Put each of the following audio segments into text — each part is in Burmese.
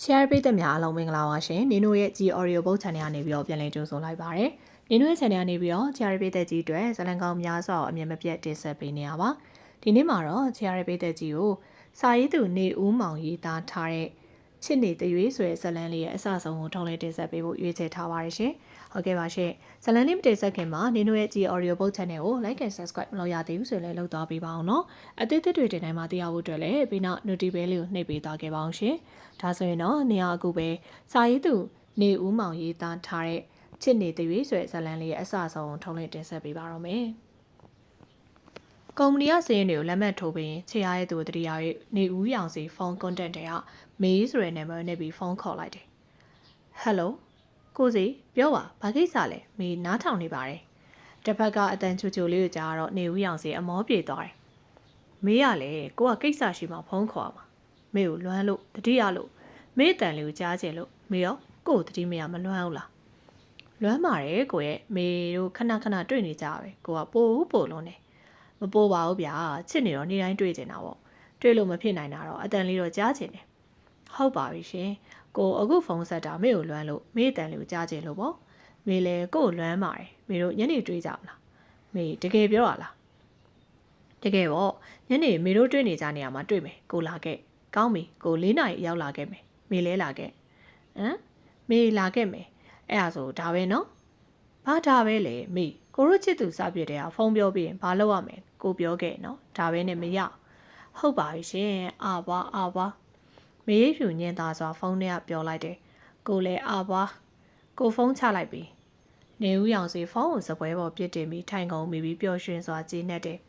share ပေးတဲ့များအလုံးမင်္ဂလာပါရှင်နင်တို့ရဲ့ G Audio Book Channel ကနေပြီးတော့ပြန်လည်ကြိုဆိုလိုက်ပါရစေနင်တို့ရဲ့ Channel ကနေပြီးတော့ share ပေးတဲ့ကြီးအတွက်ဇလံကောင်းများစွာအမြင်မပြတ်တင်ဆက်ပေးနေရပါဒီနေ့မှာတော့ share ပေးတဲ့ကြီးကိုစာရေးသူနေဦးမောင်ရေးသားထားတဲ့ချစ်နေတရွေးဆိုတဲ့ဇလံလေးရဲ့အစဆုံးကိုထုံးလေးတင်ဆက်ပေးဖို့ရွေးချယ်ထားပါရရှင်ဟုတ်ကဲ့ပါရှင်ဇလံလေးမတင်ဆက်ခင်မှာနင်တို့ရဲ့ G Audio Book Channel ကို like and subscribe မလုပ်ရသေးဘူးဆိုရင်လည်းလုပ်သွားပေးပါအောင်နော်အသစ်တွေတင်တိုင်းမှာသိရဖို့အတွက်လည်းပြီးနောက် notification လေးကိုနှိပ်ပေးသွားခဲ့ပါအောင်ရှင်ဒါဆိုရင်တော့နေရာအခုပဲစာရေးသူနေဦးမောင်ရေးသားထားတဲ့ချစ်နေတရွေးဆိုတဲ့ဇလံလေးရဲ့အစဆုံးထုံးလေးတင်ဆက်ပေးပါတော့မယ်ကုမ္ပဏီကစရင်းတွေကိုလက်မှတ်ထိုးပြီးချေရတဲ့သူတတိယရဲ့နေဦးရောင်စီဖုန်း contact တွေကမေးဆိုတဲ့နံပါတ်နဲ့ပြီးဖုန်းခေါ်လိုက်တယ်ဟယ်လိုကိုစီပြောပါဘာကိစ္စလဲမေးနားထောင်နေပါတယ်တစ်ဖက်ကအတန်ချူချူလေးကိုကြားတော့နေဦးရောင်စီအမောပြေသွားတယ်မေးရလေကိုကကိစ္စရှိမှဖုန်းခေါ်မှာမေကိုလွမ်းလို့တတိယလို့မေအတန်လေးကိုကြားချင်လို့မေရောကိုတတိမရမလွမ်းဘူးလားလွမ်းပါတယ်ကိုရဲ့မေတို့ခဏခဏတွေ့နေကြပဲကိုကပို့လုံးနေမပိုးပါဘူးဗျာချစ်နေတော့နေ့တိုင်းတွေ့ကျင်တာပေါ့တွေ့လို့မဖြစ်နိုင်တာတော့အတန်လေးတော့ကြားကျင်တယ်ဟုတ်ပါပြီရှင်ကိုအခုဖုန်းဆက်တာမေကိုလွမ်းလို့မေအတန်လေးကိုကြားကျင်လို့ပေါ့မေလည်းကိုကိုလွမ်းပါတယ်မေတို့ညနေတွေ့ကြမလားမေတကယ်ပြောရလားတကယ်ပေါ့ညနေမေတို့တွေ့နေကြနေရမှာတွေ့မယ်ကိုလာခဲ့ကောင်းပြီကို၄နာရီရောက်လာခဲ့မယ်မေလဲလာခဲ့ဟမ်မေလာခဲ့မယ်အဲ့ဒါဆိုဒါပဲနော်ဘာဒါပဲလေမေကိုတို့ချစ်သူစပြည့်တဲ့ဖုန်းပြောပြီးရင်ဘာလုပ်ရမလဲကိုပြောခဲ့နော်ဒါပဲနဲ့မရဟုတ်ပါပြီရှင်အာပါမေရိပ်ဖြူညင်သာစွာဖုန်းထဲကပြောလိုက်တယ်ကိုလည်းအာပါကိုဖုန်းချလိုက်ပြီနေဦးရောင်စီဖုန်းကိုစပွဲပေါ်ပြစ်တင်ပြီးထိုင်ကုန်မိပြီးပျော်ရွှင်စွာကျေးနပ်တယ်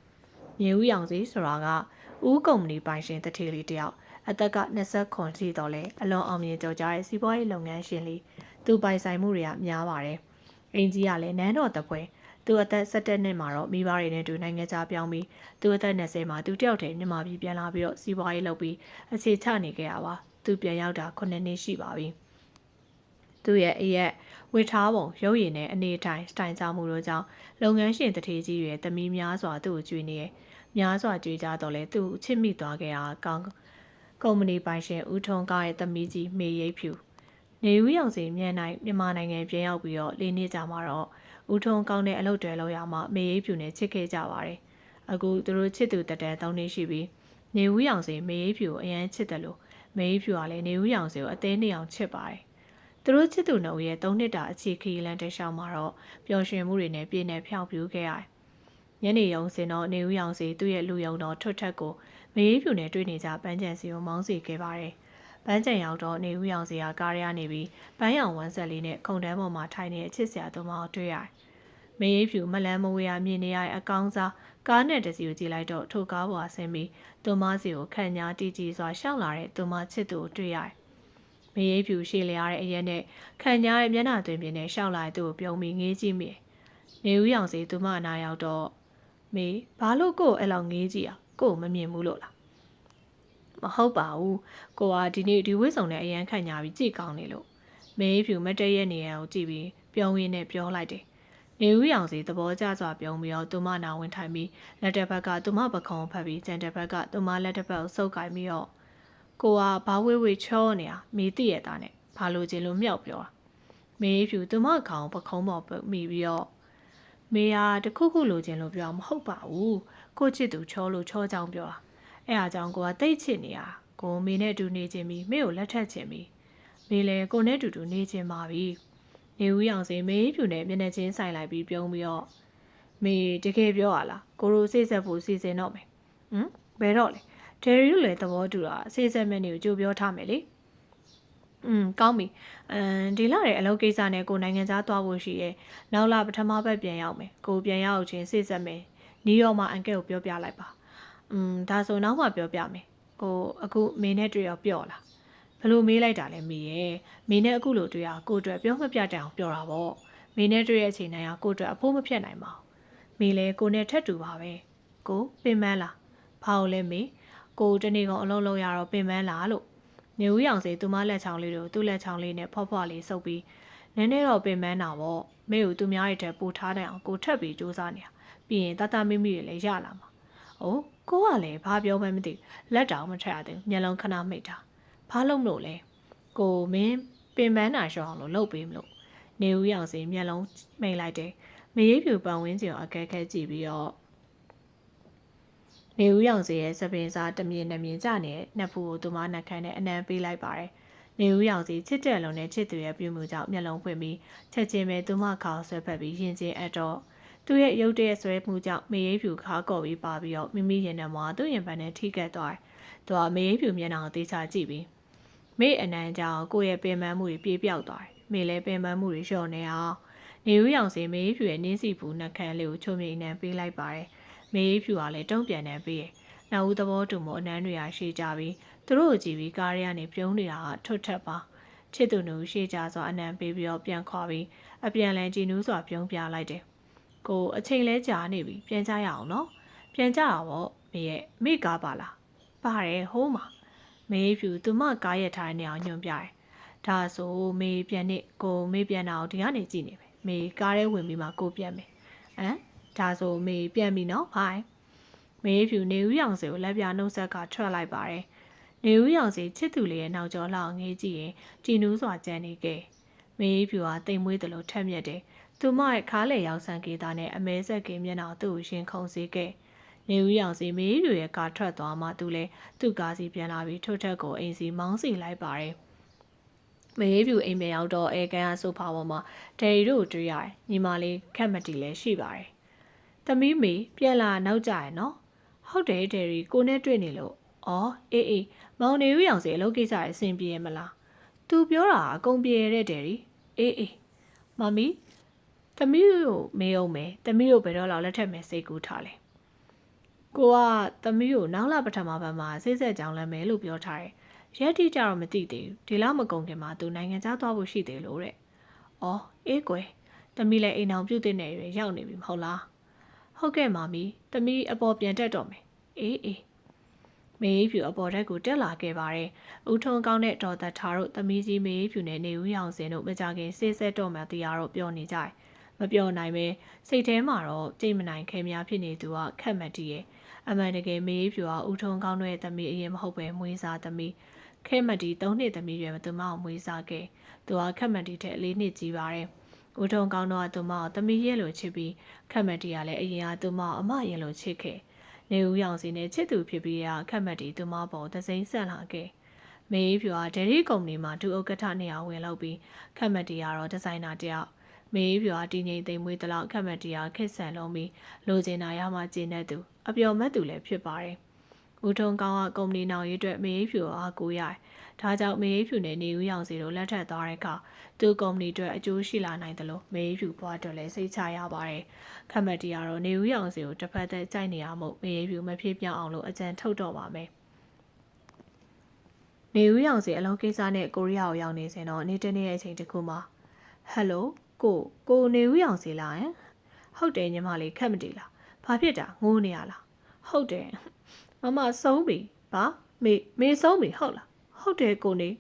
နေဦးရောင်စီဆိုတာကဦးကုမ္ပဏီပိုင်ရှင်တထေးလေးတယောက်အသက်က29ရှိတော့လဲအလွန်အောင်မြင်ကြော်ကြားတဲ့စီးပွားရေးလုပ်ငန်းရှင်လေးသူပိုင်ဆိုင်မှုတွေကများပါတယ်အင်ကြီးကလည်းနန်းတော်တပွဲသူအသက်17နှစ်မှာတော့မိဘတွေနဲ့တူနိုင်ငံခြားပြောင်းပြီးသူအသက်20မှာသူတယောက်တည်းမြန်မာပြည်ပြန်လာပြီးတော့စီးပွားရေးလုပ်ပြီးအခြေချနေခဲ့ရပါသူပြန်ရောက်တာ9နှစ်ရှိပါပြီသူရဲ့အရက်ဝေထားပုံရုပ်ရည်နဲ့အနေထိုင်စတိုင်ကြမှုတို့ကြောင့်လုပ်ငန်းရှင်တထေးကြီးရဲ့သမီးများစွာသူ့ကိုကြွေးနေရဲ့များစွာကြွေးကြတော့လဲသူ့ချစ်မိသွားခဲ့တာကောင်းကုမ္ပဏီပိုင်ရှင်ဦးထွန်းကားရဲ့သမီးကြီးမေရိပ်ဖြူနေဦးရောင်စီမြန်နိုင်မြန်မာနိုင်ငံပြန်ရောက်ပြီးတော့၄နှစ်ကြာမှာတော့ဦးထုံးကောင်းတဲ့အလုပ်တွေလုပ်ရမှမေရိပ်ဖြူနဲ့ချစ်ခဲ့ကြပါတယ်။အခုသူတို့ချစ်သူတက်3နှစ်ရှိပြီးနေဦးရောင်စီမေရိပ်ဖြူကိုအရန်ချစ်တယ်လို့မေရိပ်ဖြူကလည်းနေဦးရောင်စီကိုအသေးနှစ်အောင်ချစ်ပါတယ်။သူတို့ချစ်သူနှစ်ဦးရဲ့3နှစ်တာအခြေခရီးလမ်းတစ်လျှောက်မှာတော့ပျော်ရွှင်မှုတွေနဲ့ပြည့်နဲ့ဖြောင့်ဖြူခဲ့ရတယ်။ညနေရုံစင်တော့နေဦးရောင်စီသူ့ရဲ့လူယုံတော်ထွတ်ထက်ကိုမေရိပ်ဖြူနဲ့တွေ့နေကြပန်းချန်စီကိုမောင်းစီခဲ့ပါတယ်။ပန်းချန်ရောက်တော့နေဦးရောင်စီကကားရနေပြီးပန်းရောင်ဝမ်းဆက်လေးနဲ့ခုံတန်းပေါ်မှာထိုင်နေတဲ့အချစ်စရာသူမကိုတွေ့ရတယ်။မေရိပ်ဖြူမလန်းမဝေးရမြင်နေရတဲ့အကောင်းစားကားနဲ့တစီကိုကြည့်လိုက်တော့ထိုကားပေါ်ဆင်းပြီးသူမစီကိုခံညာတီတီစွာရှောက်လာတဲ့သူမချစ်သူကိုတွေ့ရတယ်။မေရိပ်ဖြူရှေ့လျားတဲ့အရက်နဲ့ခံညာရဲ့မျက်နှာသွင်းပြင်းနဲ့ရှောက်လာတဲ့သူကိုပြုံးပြီးငေးကြည့်မိတယ်။နေဦးရောင်စီသူမအနာရောက်တော့မေဘာလို့ကို့အဲ့လောက်ငေးကြည့်อ่ะကို့မမြင်ဘူးလို့လားမဟုတ်ပါဘူးကိုကဒီနေ့ဒီဝိစုံနဲ့အရန်ခံညာပြီးကြည့်ကောင်းနေလို့မေးဖြူမတည့်ရဲ့နေရာကိုကြည့်ပြီးပြုံးရင်းနဲ့ပြောလိုက်တယ်နေဦးရောင်စီသဘောကျစွာပြုံးပြီးတော့သူမနာဝင်ထိုင်ပြီးလက်တစ်ဖက်ကသူမပခုံးဖတ်ပြီးကျန်တစ်ဖက်ကသူမလက်တစ်ဖက်ကိုစုပ်ကိုင်ပြီးတော့ကိုကဘာဝေးချောနေတာမေးသိရတာနဲ့ဘာလို့ချင်းလို့မြောက်ပြောတာမေးဖြူသူမခေါင်းပခုံးပေါ်မိပြီးတော့မေးဟာတခုခုလိုချင်လို့ပြောမဟုတ်ပါဘူးကိုချစ်သူချောလို့ချောကြောင်ပြောတာအဲ့အားကြောင့်ကိုကတိတ်ချစ်နေတာကိုမေနဲ့တူနေချင်းပြီးမေကိုလက်ထက်ချင်ပြီးမေလည်းကိုနဲ့တူနေချင်းပါပြီနေဦးရောင်စီမေဖြူနဲ့မျက်နှာချင်းဆိုင်လိုက်ပြီးပြုံးပြီးတော့မေတကယ်ပြောရလားကိုရိုစိတ်ဆက်ဖို့စီစဉ်တော့မယ်ဘယ်တော့လဲဒယ်ရီတို့လည်းသဘောတူတာစိတ်ဆက်မဲ့နေကိုကြိုပြောထားမယ်လေကောင်းပြီဒီလရဲ့အလုပ်ကိစ္စနဲ့ကိုနိုင်ငံသားသွားဖို့ရှိရဲ့နောက်လပထမပတ်ပြန်ရောက်မယ်ကိုပြန်ရောက်ချင်းစိတ်ဆက်မယ်နီးရောမှာအန်ကဲကိုပြောပြလိုက်ပါဒါဆိုနောက်မှပြောပြမယ်ကိုအခုမေနဲ့တွေ့ရောပြော့လားဘလို့မေးလိုက်တာလဲမေရဲ့မေနဲ့အခုလိုတွေ့ရကိုအတွက်ပြောမပြတတ်အောင်ပြောတာပေါ့မေနဲ့တွေ့ရဲ့အချိန်တိုင်းကကိုအတွက်အဖိုးမဖြတ်နိုင်ပါဘူးမေလည်းကိုနဲ့ထက်တူပါပဲကိုပင်မလားဘာလို့လဲမေကိုတနေ့ကောင်အလုံးလုံးရတော့ပင်မလားလို့နေဦးရောင်စီသူမလက်ချောင်းလေးတို့သူ့လက်ချောင်းလေးနဲ့ဖွားဖွားလေးစုပ်ပြီးနည်းနည်းတော့ပင်မတာပေါ့မေကိုသူများရဲ့တက်ပို့ထားနိုင်အောင်ကိုထက်ပြီးစူးစမ်းနေတာပြီးရင်တတမိမိတွေလည်းရလာမှာအိုးကိုကလည်းဘာပြောမှမသိလက်တောင်မထက်ရသေးဘူးမျက်လုံးခဏမိတ်တာဘာလို့မလို့လဲ ကိုမင်းပင်ပန်းနာရှောင်းလို့လှုပ်ပေးမလို့နေဦးရောင်စီမျက်လုံးမိတ်လိုက်တယ်မရေးဖြူပန်ဝင်းကျင်အကဲခဲကြည့်ပြီးတော့နေဦးရောင်စီရဲ့စပင်စားတမြင်နှမြင်ကြနေတဲ့နှက်ဖူးကိုသူမနှက်ခမ်းနဲ့အနံပေးလိုက်ပါတယ်နေဦးရောင်စီချစ်တဲ့လုံးနဲ့ချစ်သူရဲ့ပြုမှုကြောင့်မျက်လုံးဖွင့်ပြီးချက်ချင်းပဲသူမခေါင်းဆွဲဖက်ပြီးရင်ချင်းအပ်တော့သူ့ရဲ့ရုပ်တရက်ဆွဲမှုကြောင့်မေရေးဖြူခါကော်ပြီးပါပြီးတော့မိမိရင်ထဲမှာသူ့ရင်ပန်းနဲ့ထိကက်သွားတယ်သူကမေရေးဖြူမျက်နှာကိုသေချာကြည့်ပြီးမေအနံကြောင့်ကိုယ့်ရဲ့ပင်ပန်းမှုတွေပြေးပြောက်သွားတယ်မေလည်းပင်ပန်းမှုတွေလျှော့နေအောင်နေဦးရောင်စီမေရေးဖြူရဲ့နင်းစီဘူးနှက်ခမ်းလေးကိုချုံမြိန်နှံပေးလိုက်ပါတယ်မေရေးဖြူကလည်းတုံ့ပြန်နေပြီးနောက်ဦးသဘောတူမှုအနမ်းတွေရှိကြပြီးသူတို့ကိုကြည့်ပြီးကားရဲကနေပြုံးနေတာကထွတ်ထက်ပါချစ်သူနှူရှေ့ကြစွာအနံပေးပြီးတော့ပြန်ခွာပြီးအပြန်လန်ကြည်နူးစွာပြုံးပြလိုက်တယ်ကိုအချိန်လဲကြာနေပြီပြန်ကြရအောင်နော်ပြန်ကြတာပေါ့မေရဲ့မိကားပါလားပါတယ်ဟိုးမှာမေဖြူသူမကားရထားတဲ့နေအောင်ညွှန်ပြတယ်ဒါဆိုမေပြန်နေကိုမေပြန်တာကိုဒီကနေကြည့်နေမယ်မေကားထဲဝင်ပြီးမှကိုပြန်မယ်ဒါဆိုမေပြန်ပြီနော်ဘိုင်မေဖြူနေဦးရောင်စီကိုလက်ပြနှုတ်ဆက်ကထွက်လိုက်ပါတယ်နေဦးရောင်စီချစ်သူလေးရဲ့နောက်ကျောလှောင်ငေးကြည့်ရင်ကြည်နူးစွာကြံနေခဲ့မေဖြူကတိမ်မွေးသလိုထက်မြက်တယ်သူမရဲ့ခါးလေရောက်ဆန်ကေးသားနဲ့အမဲဆက်ကင်းမျက်နှာသူ့ကိုရှင်ခုန်စေခဲ့နေဦးရောင်စီမေဖြူရဲ့ကားထွက်သွားမှသူလည်းသူ့ကားစီပြန်လာပြီးထို့ထက်ကိုအိမ်စီမောင်းစီလိုက်ပါတယ်မေဖြူအိမ်ပြန်ရောက်တော့အဲကန်ကဆိုဖာပေါ်မှာဒယ်ရီတို့ကိုတွေ့ရတယ်ညီမလေးခက်မတီလည်းရှိပါတယ်သမီးမေပြန်လာနောက်ကြရနော်ဟုတ်တယ်ဒယ်ရီကိုနဲ့တွေ့နေလို့အေးမောင်နေဦးရောင်စီအလုပ်ကိစ္စအဆင်ပြေမလားသူပြောတာအကုန်ပြေတဲ့ဒယ်ရီအေးမမီသမီးကိုမေးအောင်မယ်သမီးတို့ဘယ်တော့လောက်လက်ထက်မဲ့စိတ်ကူးထားလဲကိုကသမီးကိုနောက်လာပထမဘက်မှာစိတ်ဆက်ကြောင်းလမ်းမယ်လို့ပြောထားတယ်ရက်တိကြတော့မသိသေးဘူးဒီလောက်မကုန်ခင်မှာသူနိုင်ငံခြားသွားဖို့ရှိသေးလို့တဲ့အေးကွယ်သမီးလည်းအိမ်အောင်ပြုတ်တဲ့နေရွယ်ရောက်နေပြီမဟုတ်လားဟုတ်ကဲ့မမီသမီးအပေါ်ပြန်တက်တော့မယ်အေးမေးဖြူအပေါ်တက်ကိုတက်လာခဲ့ပါတယ်ဦးထုံးကောင်းတဲ့ဒေါ်သက်ထားတို့သမီးကြီးမေးဖြူနဲ့နေဦးရောင်စင်တို့မကြခင်ဆေးဆက်တော့မှတရားတော့ပြောနေကြတယ်မပြောနိုင်ပဲစိတ်ထဲမှာတော့ကြိတ်မနိုင်ခဲများဖြစ်နေသူကခက်မတ်တီးရဲ့အမှန်တကယ်မေးဖြူကဦးထုံးကောင်းတဲ့သမီးအရင်မဟုတ်ပဲမွေးစားသမီးခဲမတ်တီ3နှစ်သမီးရွယ်သူမအောင်မွေးစားခဲ့သူကခက်မတ်တီထက်4နှစ်ကြီးပါတယ်ဦးထုံးကောင်းတော့သူမအောင်သမီးရဲ့လိုချစ်ပြီးခက်မတ်တီကလည်းအရင်ကသူမအောင်အမရဲ့လိုချစ်ခဲ့နေဦးရောင်စီနဲ့ချစ်သူဖြစ်ပြီးရခက်မတ်တီသူမပေါ်သစိမ့်ဆက်လာခဲ့မေးဖြူကဒယ်ရီကုမ္ပဏီမှာဒုဥက္ကဋ္ဌနေရာဝင်လုပ်ပြီးခက်မတ်တီကတော့ဒီဇိုင်နာတယောက်မေးဖြူကတည်ငြိမ်သိမ်မွေးတလောက်ခက်မတ်တီကခက်ဆန်လုံးပြီးလိုချင်တာရမှကျင်းတဲ့သူအပျော်မတ်သူလည်းဖြစ်ပါတယ်ဦးထုံးကောင်းကကုမ္ပဏီနောက်ရေးအတွက်မေးဖြူအားကိုရတယ်ဒါကြောင့်မေးဖြူနဲ့နေဦးရောင်စီတို့လက်ထပ်သွားတဲ့အခါသူကုမ္ပဏီအတွက်အကျိုးရှိလာနိုင်တယ်လို့မေးဖြူဘွားအတွက်လည်းစိတ်ချရပါတယ်ခက်မတ်တီကတော့နေဦးရောင်စီကိုတစ်ဖက်သက်ကြိုက်နေရမို့မေးဖြူမဖြစ်ပြောင်းအောင်လို့အကြံထုတ်တော့ပါမယ်နေဦးရောင်စီအလုံးကိစ္စနဲ့ကိုရီးယားကိုရောက်နေစဉ်တော့နေတနေ့ရဲ့အချိန်တစ်ခုမှာဟယ်လိုကိုနေဦးရောင်စီလားဟုတ်တယ်ညီမလေးခက်မတီလားဘာဖြစ်တာငိုးနေရလားဟုတ်တယ်မဆုံးပြီဘာမေဆုံးပြီဟုတ်လားဟုတ်တယ်ကိုနေ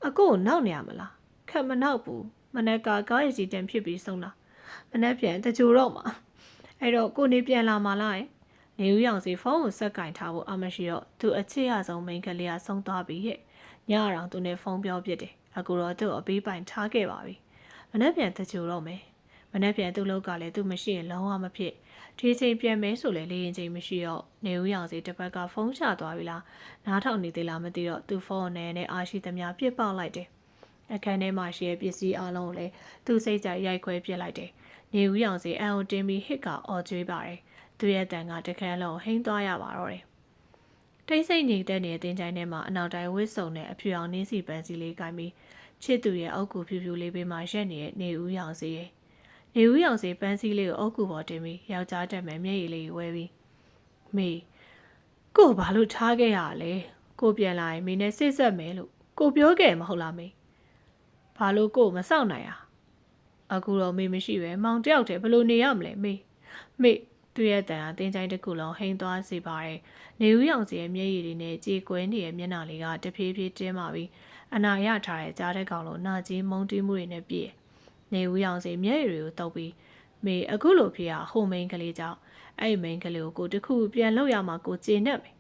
အကိုကိုနောက်နေရမလားခက်မနောက်ဘူးမနက်ကကားရည်ကြီးတန်ဖြစ်ပြီးဆုံးလားမနက်ပြန်တကြိုတော့မှာအဲ့တော့ကိုနေပြန်လာမှာလားနေဦးရောင်စီဖုန်းကိုဆက်ကင်ထားဖို့အမရှိတော့သူအချစ်ရဆုံးမိန်းကလေးကဆုံးသွားပြီရဲ့ညအောင်သူနဲ့ဖုန်းပြောပြစ်တယ်အခုတော့သူ့အပေးပိုင်ထားခဲ့ပါပြီမနက်ပြန်တကြိုတော့မယ်မနက်ပြန်သူ့လောက်ကလည်းသူ့မရှိရင်လုံးဝမဖြစ်ဒီချိန်ပြန်မဲဆိုလဲလေရင်ချိန်မရှိတော့နေဦးရောင်စီတစ်ပတ်ကဖုန်းချသွားပြီလားနားထောင်နေသေးလားမသိတော့သူ့ဖုန်းနဲ့အားရှိသမျှပြစ်ပေါက်လိုက်တယ်အခန်းထဲမှာရှိတဲ့ပစ္စည်းအလုံးကိုလည်းသူ့စိတ်ကြိုက်ရိုက်ခွဲပစ်လိုက်တယ်နေဦးရောင်စီအန်ကိုတင်းပြီးဟစ်ကအော်ကျွေးပါတယ်သူရဲ့တန်ကတခန်းလုံးဟိန်းသွားရပါတော့တယ်တိတ်ဆိတ်နေတဲ့နေတင်ချိုင်းထဲမှာအနောက်တိုင်းဝစ်စုံနဲ့အဖြူအောင်နင်းစီပန်းစီလေးကိုင်းပြီးချစ်သူရဲ့အုတ်ကူဖြူဖြူလေးပေးမှရက်နေတဲ့နေဦးရောင်စီရဲ့နေဦးရောင်စီပန်းစည်းလေးကိုအုတ်ကူပေါ်တင်ပြီးယောက်ျားတက်မဲ့မျက်ရည်လေးဝဲပြီးမေကိုဘာလို့ထားခဲ့ရလဲကိုပြန်လာရင်မင်းနဲ့စိတ်ဆက်မယ်လို့ကိုပြောခဲ့မဟုတ်လားမေဘာလို့ကိုမစောင့်နိုင်အခုတော့မေမရှိပဲမောင်တယောက်တည်းဘလို့နေရမလဲမေသူ့ရဲ့တန်ဟာတင်းချိုင်းတစ်ခုလုံးဟိန်းသွားစေပါတယ်နေဦးရောင်စီရဲ့မျက်ရည်တွေနဲ့ကြေကွဲနေတဲ့မျက်နှာလေးကတဖြည်းဖြည်းတင်းမာပြီးအနာရထားတဲ့ကြားတဲ့ကောင်လုံးနာကြီးမုန်းတီးမှုတွေနဲ့ပြည့်နေဦးရောင်စီမျက်ရည်တွေကိုတုပ်ပြီးမေအခုလိုဖြစ်ရဟိုမိန်ကလေးကြောင့်အဲ့မိန်ကလေးကိုတခုပြန်လောက်ရမှကိုကျေနပ်မယ်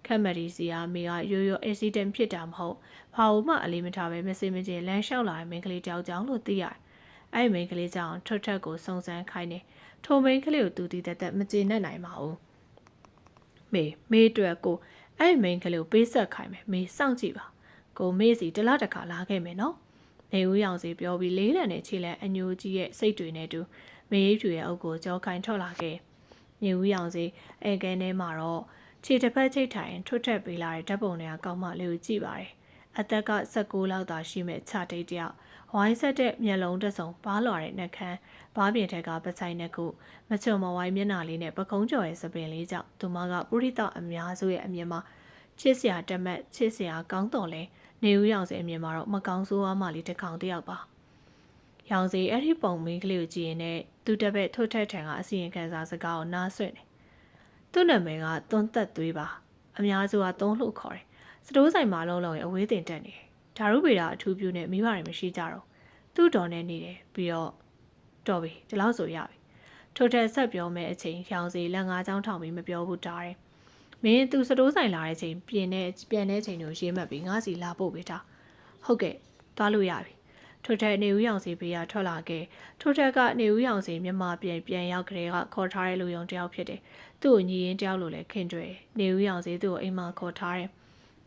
ခ ခက်မရီစီယာမေကရိုးရိုး accident ဖြစ်တာမဟုတ်ဘာလို့မှအလေးမထားပဲမစင်မကျင်လမ်းလျှောက်လာတဲ့မိန်းကလေးတယောက်ကြောင့်လို့သိရတယ်။အဲ့မိန်းကလေးကြောင့်ထွက်ထက်ကိုစုံစမ်းခိုင်းနေထိုမိန်းကလေးကိုသူတည်တတ်မကျေနပ်နိုင်ပါဘူး။မေအတွက်ကိုအဲ့မိန်းကလေးကိုပေးဆက်ခိုင်းမယ်မေစောင့်ကြည့်ပါကိုမေစီတလားတစ်ခါလာခဲ့မယ်နော်။နေဦးရောင်စီပြောပြီးလေးလံနဲ့ခြေလံအညိုကြီးရဲ့စိတ်တွေနဲ့တူမေးဖြူရဲ့အုပ်ကိုကြောခိုင်းထွက်လာခဲ့။နေဦးရောင်စီအဲကဲထဲမှာတော့ခြေတစ်ဖက်ချိတ်ထိုင်ထွက်ထက်ပေးလာတဲ့ဓာတ်ပုံတွေကကောင်းမလေးကိုကြည့်ပါတယ်။အသက်က16လောက်သာရှိမဲ့ခြာတိတ်တယောက်ဝိုင်းဆက်တဲ့မျက်လုံးတစ်စုံပါးလွှာတဲ့နှက်ခမ်းဘားပြင်ထက်ကပဆိုင်နှစ်ခုမချုံမဝိုင်းမျက်နှာလေးနဲ့ပကုံးကျော်ရဲ့စပင်လေးကြောင့်သူမကပုရိသအများစုရဲ့အမြင်မှာချစ်စရာတမက်ချစ်စရာကောင်းတော်လဲနေဦးရောင်စီအမြင်မှာတော့မကောင်းဆိုးဝါးမှလေးတစ်ကောင်တယောက်ပါရောင်စီအဲ့ဒီပုံမင်းကလေးကိုကြည့်ရင်လည်းသူတပည့်ထုတ်ထက်ထန်ကအစီရင်ခံစာစကားကိုနားဆွင့်တယ်သူ့နာမည်ကသွန်းသက်သွေးပါအများစုကသုံးလို့ခေါ်တယ်စတိုးဆိုင်မှာလုံးလုံးရင်အဝေးတင်တက်နေတယ်ဓာရုပေတာအထူးပြုနဲ့မိဘတွေမရှိကြတော့သူ့တော်နဲ့နေတယ်ပြီးတော့တော်ပြီဒီလောက်ဆိုရပြီထိုထက်ဆက်ပြောမဲ့အချိန်ရောင်စီလက်ငါးချောင်းထောင်ပြီးမပြောဘူးတားတယ်မင်းသူစတိုးဆိုင်လာတဲ့ချိန်ပြန်တဲ့ချိန်ကိုရေးမှတ်ပြီးငါစီလာပို့ပေးတာဟုတ်ကဲ့သွားလို့ရပြီထိုထက်နေဦးရောင်စီဘေးကထွက်လာခဲ့ထိုထက်ကနေဦးရောင်စီမြမပြန်ရောက်ကလေးကခေါ်ထားတဲ့လူယုံတယောက်ဖြစ်တယ်သူ့ကိုညီရင်တယောက်လိုလည်းခင်တွေ့နေဦးရောင်စီသူ့ကိုအိမ်မှာခေါ်ထားတယ်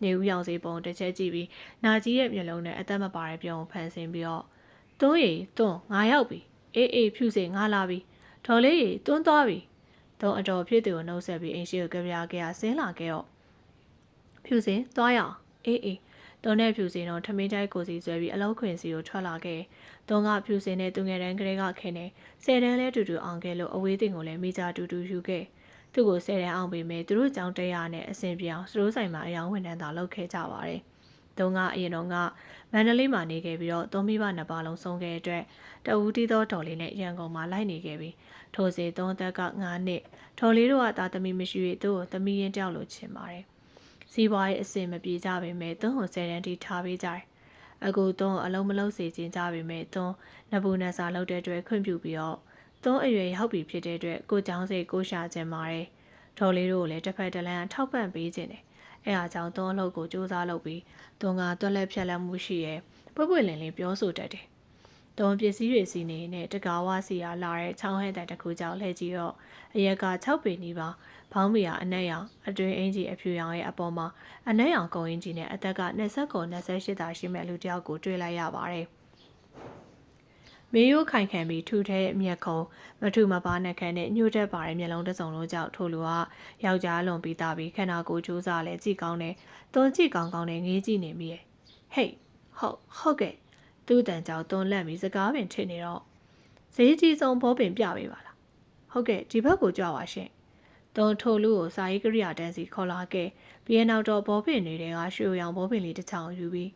နေဦးရောင်စီပုံတစ်ချက်ကြည့်ပြီးနာကြီးရဲ့မျက်လုံးနဲ့အသက်မပါတဲ့ပြုံးဖန်ဆင်းပြီးတော့တွန်းရီတွန်းငါရောက်ပြီအေးဖြူစင်ငါလာပြီဒေါ်လေးရီတွန်းသွားပြီတွန်းအတော်ဖြစ်သူကိုနှုတ်ဆက်ပြီးအိမ်ရှိကိုကြပြခဲ့ရဆင်းလာခဲ့တော့ဖြူစင်သွားရအောင်အေးတွန်းနဲ့ဖြူစင်တော့ထမင်းတိုက်ကိုစီဆွဲပြီးအလောက်ခွင်စီကိုထွက်လာခဲ့တွန်းကဖြူစင်နဲ့သူငယ်တန်းကလေးကခင်းနေ10တန်းလဲတူတူအောင်ခဲ့လို့အဝေးတင်ကိုလည်းမိကြတူတူယူခဲ့သူ့ကို10တန်းအောင်ပေးမယ်သူတို့ကြောင်းတရားနဲ့အဆင်ပြေအောင်စတိုးဆိုင်မှာအယောင်ဝင်တန်းသာလုပ်ခဲ့ကြပါတယ်တုံးကအရင်တော့ကမန္တလေးမှာနေခဲ့ပြီးတော့သုံးမိဘနှစ်ပါးလုံးဆုံးခဲ့တဲ့အတွက်တအူးတီးသောဒေါ်လေးနဲ့ရန်ကုန်မှာလိုက်နေခဲ့ပြီးထိုစီသုံးသက်က9နှစ်ဒေါ်လေးတို့ကသားသမီးမရှိ၍သူ့ကိုသမီးရင်တယောက်လိုချင်ပါတယ်စီးပွားရေးအဆင်မပြေကြပေမဲ့သူ့ကို10တန်းတီထားပေးကြတယ်အခုသူ့ကိုအလုံးမလုံးစေခြင်းကြပေမဲ့သူနဘူးနဆာလောက်တဲ့အတွက်ခွင့်ပြုပြီးတော့သူ့အရွယ်ရောက်ပြီဖြစ်တဲ့အတွက်ကိုเจ้าစိတ်ကိုရှာခြင်းပါတယ်ဒေါ်လေးတို့ကိုလည်းတစ်ဖက်တစ်လမ်းထောက်ပံ့ပေးခြင်းတယ်အဲအားကြောင့်သူ့အလုပ်ကိုစူးစမ်းလုပ်ပြီးသူကတွက်လက်ဖြက်လက်မှုရှိရဲ့ပွပွလင်းလေးပြောဆိုတတ်တယ်။သူပစ္စည်းတွေစီနေနဲ့တကားဝစီရလာတဲ့ချောင်းဟဲ့တိုင်တစ်ခုကြောင့်လှည့်ကြည့်တော့အရက်က6ပေနီးပါဘောင်းမီယာအနက်ရောင်အတွင်းအင်ကြီးအဖြူရောင်ရဲ့အပေါ်မှာအနက်ရောင်ကုန်းအင်ကြီးနဲ့အသက်က29-28သာရှိမဲ့လူတစ်ယောက်ကိုတွေ့လိုက်ရပါတယ်။မေယိုခိုင်ခံပြီးထူထဲမျက်ခုံးမထူမပါနှက်ခမ်းနဲ့ညှို့တက်ပါတဲ့မျက်လုံးတစ်စုံလုံးကြောင့်ထိုလူကယောက်ျားလွန်ပြီးသားပြီးခန္ဓာကိုယ်ကျိုးစားလဲကြည့်ကောင်းတယ်။သွန်ကြည့်ကောင်းကောင်းနဲ့ငေးကြည့်နေမိရဲ့။ဟေးဟုတ်ကဲ့သူ့တန်ကြောင်သွန်လက်ပြီးစကားပင်ထစ်နေတော့ဈေးကြီးဆုံးဘောပင်ပြပေးပါလား။ဟုတ်ကဲ့ဒီဘက်ကိုကြွပါရှင်။သွန်ထိုလူကိုစာရေးကရိယာတန်းစီခေါ်လာခဲ့ပြီးနောက်တော့ဘောပင်တွေကရွှေရောင်ဘောပင်လေးတစ်ချောင်းယူပြီး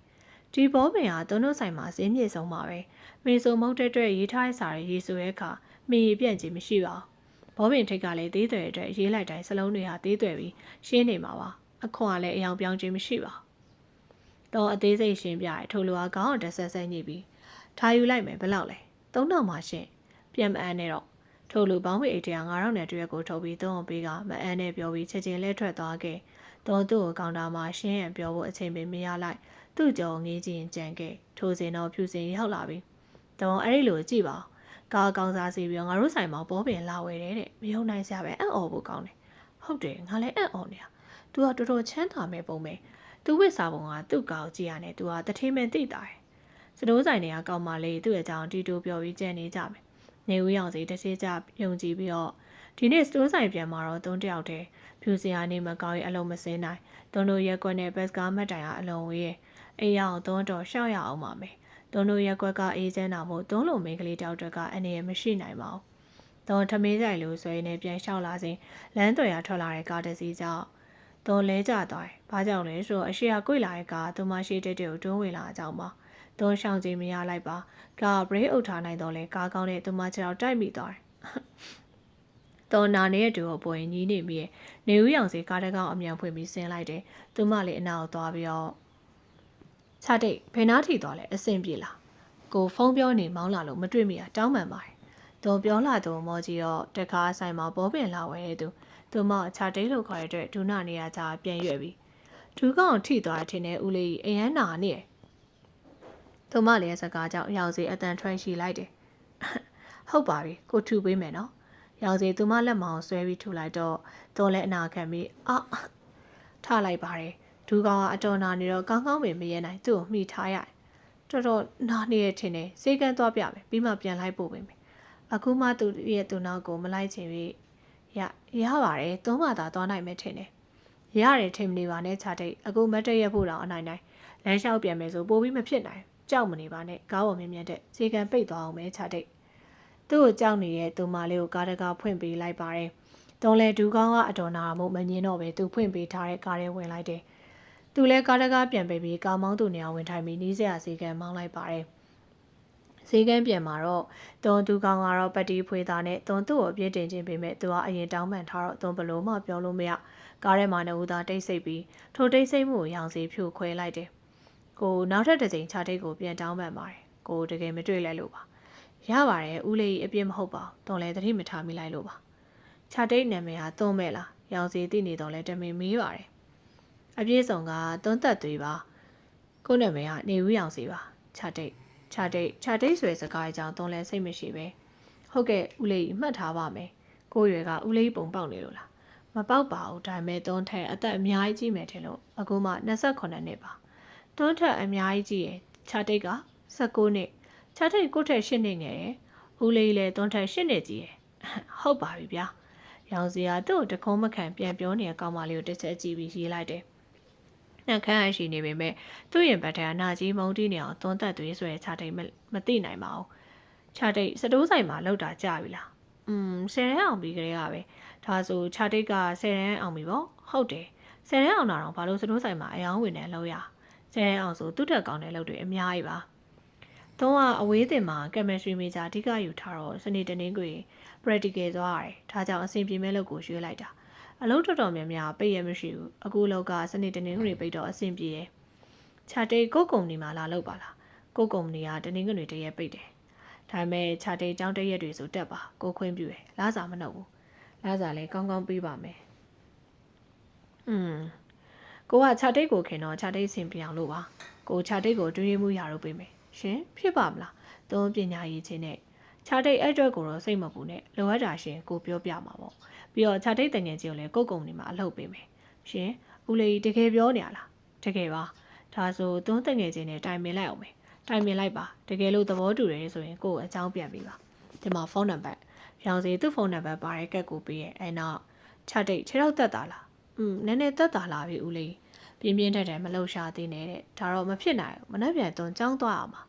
ဒီဘောပင်ဟာသွန်တို့ဆိုင်မှာဈေးမြင့်ဆုံးပါပဲ။မင်းစုံမုတ်တဲ့ရေးထားတဲ့စာတွေရေးဆိုတဲ့အခါမင်းရပြန့်ခြင်းမရှိပါဘူးဘောပင်ထိတ်ကလည်းသေးသွယ်အတွက်ရေးလိုက်တိုင်းစလုံးတွေဟာသေးသွယ်ပြီးရှင်းနေမှာပါအခွန်ကလည်းအယောင်ပြောင်းခြင်းမရှိပါတော့အသေးစိတ်ရှင်းပြရဲထိုလိုကခေါင်းအောင်တက်ဆက်ညှိပြီးထားယူလိုက်မယ်ဘယ်လောက်လဲ3000ပါရှင်းပြန်မအန်းနဲ့တော့ထိုလိုဘောင်းမိအိတ်တရား9000နဲ့တရက်ကိုထုတ်ပြီးသုံးအောင်ပေးကမအန်းနဲ့ပြောပြီးချက်ချင်းလဲထွက်သွားခဲ့တော့သူ့ကိုကောင်တာမှာရှင်းရန်ပြောဖို့အချိန်ပေးမရလိုက်သူ့ကြော်ငေးချင်းကြံခဲ့ထိုစဉ်တော့ဖြူစင်ရောက်လာပြီတော့အဲ့ဒီလိုကြည့်ပါကားကောင်းစားစီပြီးငါတို့ဆိုင်မှာဘောပင်လာဝယ်တယ်တဲ့မယုံနိုင်စရာပဲအံ့ဩဖို့ကောင်းတယ်ဟုတ်တယ်ငါလည်းအံ့ဩနေတာ။ तू ကတော်တော်ချမ်းသာမဲ့ပုံပဲ။ तू ဝစ်စားပုံကသူ့ကောက်ကြည့်ရတယ်။ तू ကတထေးမဲ့သိတာတယ်။စတိုးဆိုင်တွေကကောက်မလေးသူ့ရဲ့အကြောင်းတီတိုပြောပြီးကြံနေကြမယ်။နေဦးရောင်စီတစ်သေးကြယုံကြည်ပြီးတော့ဒီနေ့စတိုးဆိုင်ပြန်มาတော့3တယောက်တည်းဖြူစရာနေမကောင်းရင်အလုံးမစင်းနိုင်။သွန်းတို့ရက်ကွက်နဲ့ဘတ်စကားမှတ်တိုင်ကအလုံးဝေးရဲ့။အေးရအောင်သွန်းတော်ရှောက်ရအောင်ပါမယ်။သွန်းတို့ရက်ကွက်ကအေးစင်းတာမို့သွန်းလိုမိန်းကလေးတယောက်တွေကအနေရမရှိနိုင်ပါဘူး။သွန်းထမင်းဆိုင်လိုဆွဲနေပြန်လျှောက်လာစဉ်လမ်းတွေရထွက်လာတဲ့ကားတစ်စီးကြောင့်သွန်းလဲကျသွားတယ်။ဘာကြောင့်လဲဆိုတော့အရှိကကိုက်လာတဲ့ကားသူမရှိတဲ့တဲ့ကိုတွန်းဝင်လာအကြောင်းပါ။သွန်းရှောင်ခြင်းမရလိုက်ပါ။ကားဘရိတ်အုပ်ထားနိုင်တော့လဲကားကောင်းတဲ့သူမခြေထောက်တိုက်မိသွားတယ်။သွန်းနာနေတဲ့တူကိုပေါ်ရင်ညီးနေပြီးနေဦးရောင်စီကားတကောင်အမြန်ဖွင့်ပြီးဆင်းလိုက်တယ်။သူမလေးအနာကိုသွားပြီးတော့ချတိတ်ဘယ်နာထိသွားလဲအဆင်ပြေလားကိုဖုန်းပြောနေမောင်းလာလို့မတွေ့မိတာတောင်းပန်ပါတယ်သူပြောလာသူမောကြီးတော့တခါဆိုင်မှာဘောပင်လာဝဲတဲ့သူ သူမချာတိတ်လို့ခေါ်ရတဲ့ဒူနာနေရာချာပြန်ရွက်ပြီးဒူကောင်ထိသွားတဲ့နဲ့ဦးလေးအရန်နာနေတယ်သူမလည်းစကားကြောင့်ရောင်စီအတန်ထွက်ရှိလိုက်တယ်ဟုတ်ပါပြီကိုထူပေးမယ်နော်ရောင်စီသူမလက်မောင်ဆွဲပြီးထူလိုက်တော့တော်လည်းအနာခံပြီးထလိုက်ပါတယ်ဒူကောင်ကအတော်နာနေတော့ကောင်းကောင်းပဲမရဲနိုင်သူ့ကိုမှီထားရတယ်တော်တော်နာနေရထင်တယ်စေကန်းသွားပြမယ်ပြီးမှပြန်လိုက်ပို့ပေးမယ်အခုမှသူရဲ့သူနောက်ကိုမလိုက်ချင်ပြီးရပါတယ်သုံးမှသာသွားနိုင်မယ်ထင်တယ်ရတယ်ထင်မနေပါနဲ့ချတိတ်အခုမတ်တရက်ဖို့တော့အနိုင်နိုင်လမ်းလျှောက်ပြန်မယ်ဆိုပို့ပြီးမဖြစ်နိုင်ကြောက်မနေပါနဲ့ကားပေါ်မြင်မြတ်တဲ့စေကန်းပိတ်သွားအောင်ပဲချတိတ်သူ့ကိုကြောက်နေတဲ့သူမလေးကိုကားတကားဖွင့်ပေးလိုက်ပါတယ်တုံးလေဒူကောင်းကအတော်နာမှုမငင်းတော့ပဲသူဖွင့်ပေးထားတဲ့ကားထဲဝင်လိုက်တယ်သူလည်းကားတကားပြန်ပေးပြီးကားမောင်းသူနေရာဝင်ထိုင်ပြီးနီးစရာစေကန်းမောင်းလိုက်ပါတယ်ဈေးကန်းပြန်มาတော့သွန်သူကောင်ကတော့ပတိဖွေးသားနဲ့သွန်သူ့ကိုအပြစ်တင်ခြင်းပေမဲ့သူကအရင်တောင်းပန်ထားတော့သွန်ဘလို့မှပြောလို့မရကားထဲမှာနှစ်ဦးသားတိတ်ဆိတ်ပြီးထိုတိတ်ဆိတ်မှုကိုရောင်စီဖြူခွဲလိုက်တယ်ကိုနောက်ထပ်တစ်ချိန်ခြားတိတ်ကိုပြန်တောင်းပန်ပါတယ်ကိုတကယ်မတွေ့လိုက်လို့ပါရပါတယ်ဦးလေးအပြစ်မဟုတ်ပါသွန်လည်းသတိမထားမိလိုက်လို့ပါခြားတိတ်နာမည်ဟာသွန်မဲ့လားရောင်စီသိနေတော့လဲတမင်မေးပါတယ်အပြည့်စုံကသွန်သက်သွေးပါကိုနာမည်ကနေဦးရောင်စီပါခြားတိတ်ခြာတိတ်ဆွဲစကားအကြောင်းသွန်လဲစိတ်မရှိပဲဟုတ်ကဲ့ဦးလေးမှတ်ထားပါမယ်ကိုရွယ်ကဦးလေးပုံပေါက်နေလို့လားမပေါက်ပါဘူးဒါပေမဲ့သွန်ထက်အသက်အများကြီးကြီးမယ်ထင်လို့အခုမှ28နှစ်ပါသွန်ထက်အများကြီးကြီးရယ်ခြာတိတ်က19နှစ်ခြာတိတ်ကိုထက်8နှစ်ငယ်ရယ်ဦးလေးလည်းသွန်ထက်8နှစ်ကြီးရယ်ဟုတ်ပါပြီဗျာရောင်စရာသူ့တခုံးမခံပြန်ပြောနေတဲ့ကောင်မလေးကိုတစ်ချက်ကြည့်ပြီးရေးလိုက်တယ်နှံခမ်းအရှိနေပေမဲ့သူ့ရင်ဘတ်ထဲအနာကြီးမုံတီးနေအောင်သွန်သက်သွေးဆွဲခြာတိတ်မသိနိုင်ပါဘူးခြာတိတ်စတိုးဆိုင်မှာလောက်တာကြပြီလား10ရန်အောင်ပြီးကြရပဲဒါဆိုခြာတိတ်က10ရန်အောင်ပြီပေါ့ဟုတ်တယ်10ရန်အောင်တာတော့ဘာလို့စတိုးဆိုင်မှာအယောင်းဝင်နေလောက်ရ10ရန်အောင်ဆိုသူ့တက်ကောင်းတဲ့လောက်တွေအများကြီးပါသုံးကအဝေးတင်မှာကက်မစထရီမေဂျာအဓိကယူထားတော့စနေတနင်္ဂနွေ practical သွားရတယ်ဒါကြောင့်အဆင်ပြေမဲ့လို့ကိုရွှေ့လိုက်တာအလုံးတော်တော်များများပိတ်ရမရှိဘူးအခုလောက်ကစနေတနင်္ဂနွေပိတ်တော့အဆင်ပြေတယ်ခြာတိတ်ကိုကုမ္ပဏီမှာလာလုပ်ပါလားကိုကုမ္ပဏီကတနင်္ဂနွေတရက်ပိတ်တယ်ဒါပေမဲ့ခြာတိတ်ကျောင်းတရက်တွေဆိုတက်ပါကိုခွင့်ပြုတယ်လစာမနှုတ်ဘူးလစာလည်းကောင်းကောင်းပေးပါမယ်ကိုကခြာတိတ်ကိုခင်တော့ခြာတိတ်ဆင်ပြောင်လို့ပါကိုခြာတိတ်ကိုတွေးမှုရတော့ပေးမယ်ရှင်ဖြစ်ပါမလားသုံးပညာရေးချင်းနဲ့ခြာတိတ်အဲ့အတွက်ကိုတော့စိတ်မပူနဲ့လိုအပ်တာရှင်ကိုပြောပြမှာပေါ့ပြီးတော့ခြာတိတ်တငယ်ချင်းကိုလည်းကိုကုမ္ပဏီမှာအလုပ်ပေးမယ်ရှင်ဦးလေးတကယ်ပြောနေရလားတကယ်ပါဒါဆိုသွန်းတငယ်ချင်းနဲ့တိုင်ပင်လိုက်အောင်မယ်တိုင်ပင်လိုက်ပါတကယ်လို့သဘောတူတယ်ဆိုရင်ကို့အကြောင်းပြန်ပေးပါဒီမှာဖုန်းနံပါတ်ရောင်စီသူ့ဖုန်းနံပါတ်ပါရဲကက်ကိုပေးရဲ့အဲ့နောက်ခြာတိတ်ခြေထောက်တက်တာလားနည်းနည်းတက်တာလာပြီဦးလေးပြင်းပြင်းထန်ထန်မလှုပ်ရှားသေးနဲ့တဲ့ဒါတော့မဖြစ်နိုင်ဘူးမနှက်ပြန်သွန်းကြောင်းသွားအောင်ပါ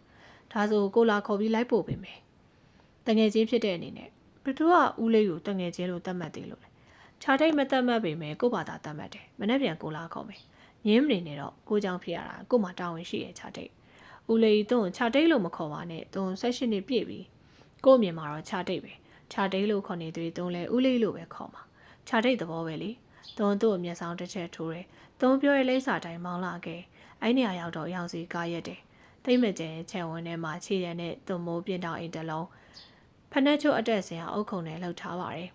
ဒါဆိုကိုလာခေါ်ပြီးလိုက်ပို့ပေးမယ်တငယ်ချင်းဖြစ်တဲ့အနေနဲ့ဘသူကဦးလေးကိုတငယ်ချင်းလို့သတ်မှတ်သေးလို့လေခြာတိတ်မသတ်မှတ်ပေမဲ့ကို့ဘာသာသတ်မှတ်တယ်မနှက်ပြန်ကိုလာခေါ်မယ်ညင်းမနေနဲ့တော့ကိုကြောင့်ဖြစ်ရတာကို့မှာတာဝန်ရှိရဲ့ခြာတိတ်ဦးလေးသွန်းခြာတိတ်လို့မခေါ်ပါနဲ့သွန်း16နှစ်ပြည့်ပြီကို့အမြင်မှာတော့ခြာတိတ်ပဲခြာတိတ်လို့ခေါ်နေသေးသွန်းလဲဦးလေးလို့ပဲခေါ်မှာခြာတိတ်သဘောပဲလေသွန်းသူ့အမျက်ဆောင်တစ်ချက်ထိုးတယ်သွန်းပြောရဲ့လိမ့်စာတိုင်းမောင်းလာခဲ့အဲ့နေရာရောက်တော့ရောင်စီကားရက်တယ်တိတ်မကျဲခြံဝန်းထဲမှာခြေရံနဲ့သွန်းမိုးပြင်းတောင်အိမ်တလုံးဖက်နှက်ချို့အတက်စင်ဟာအုတ်ခုံနဲ့လှုပ်ထားပါတယ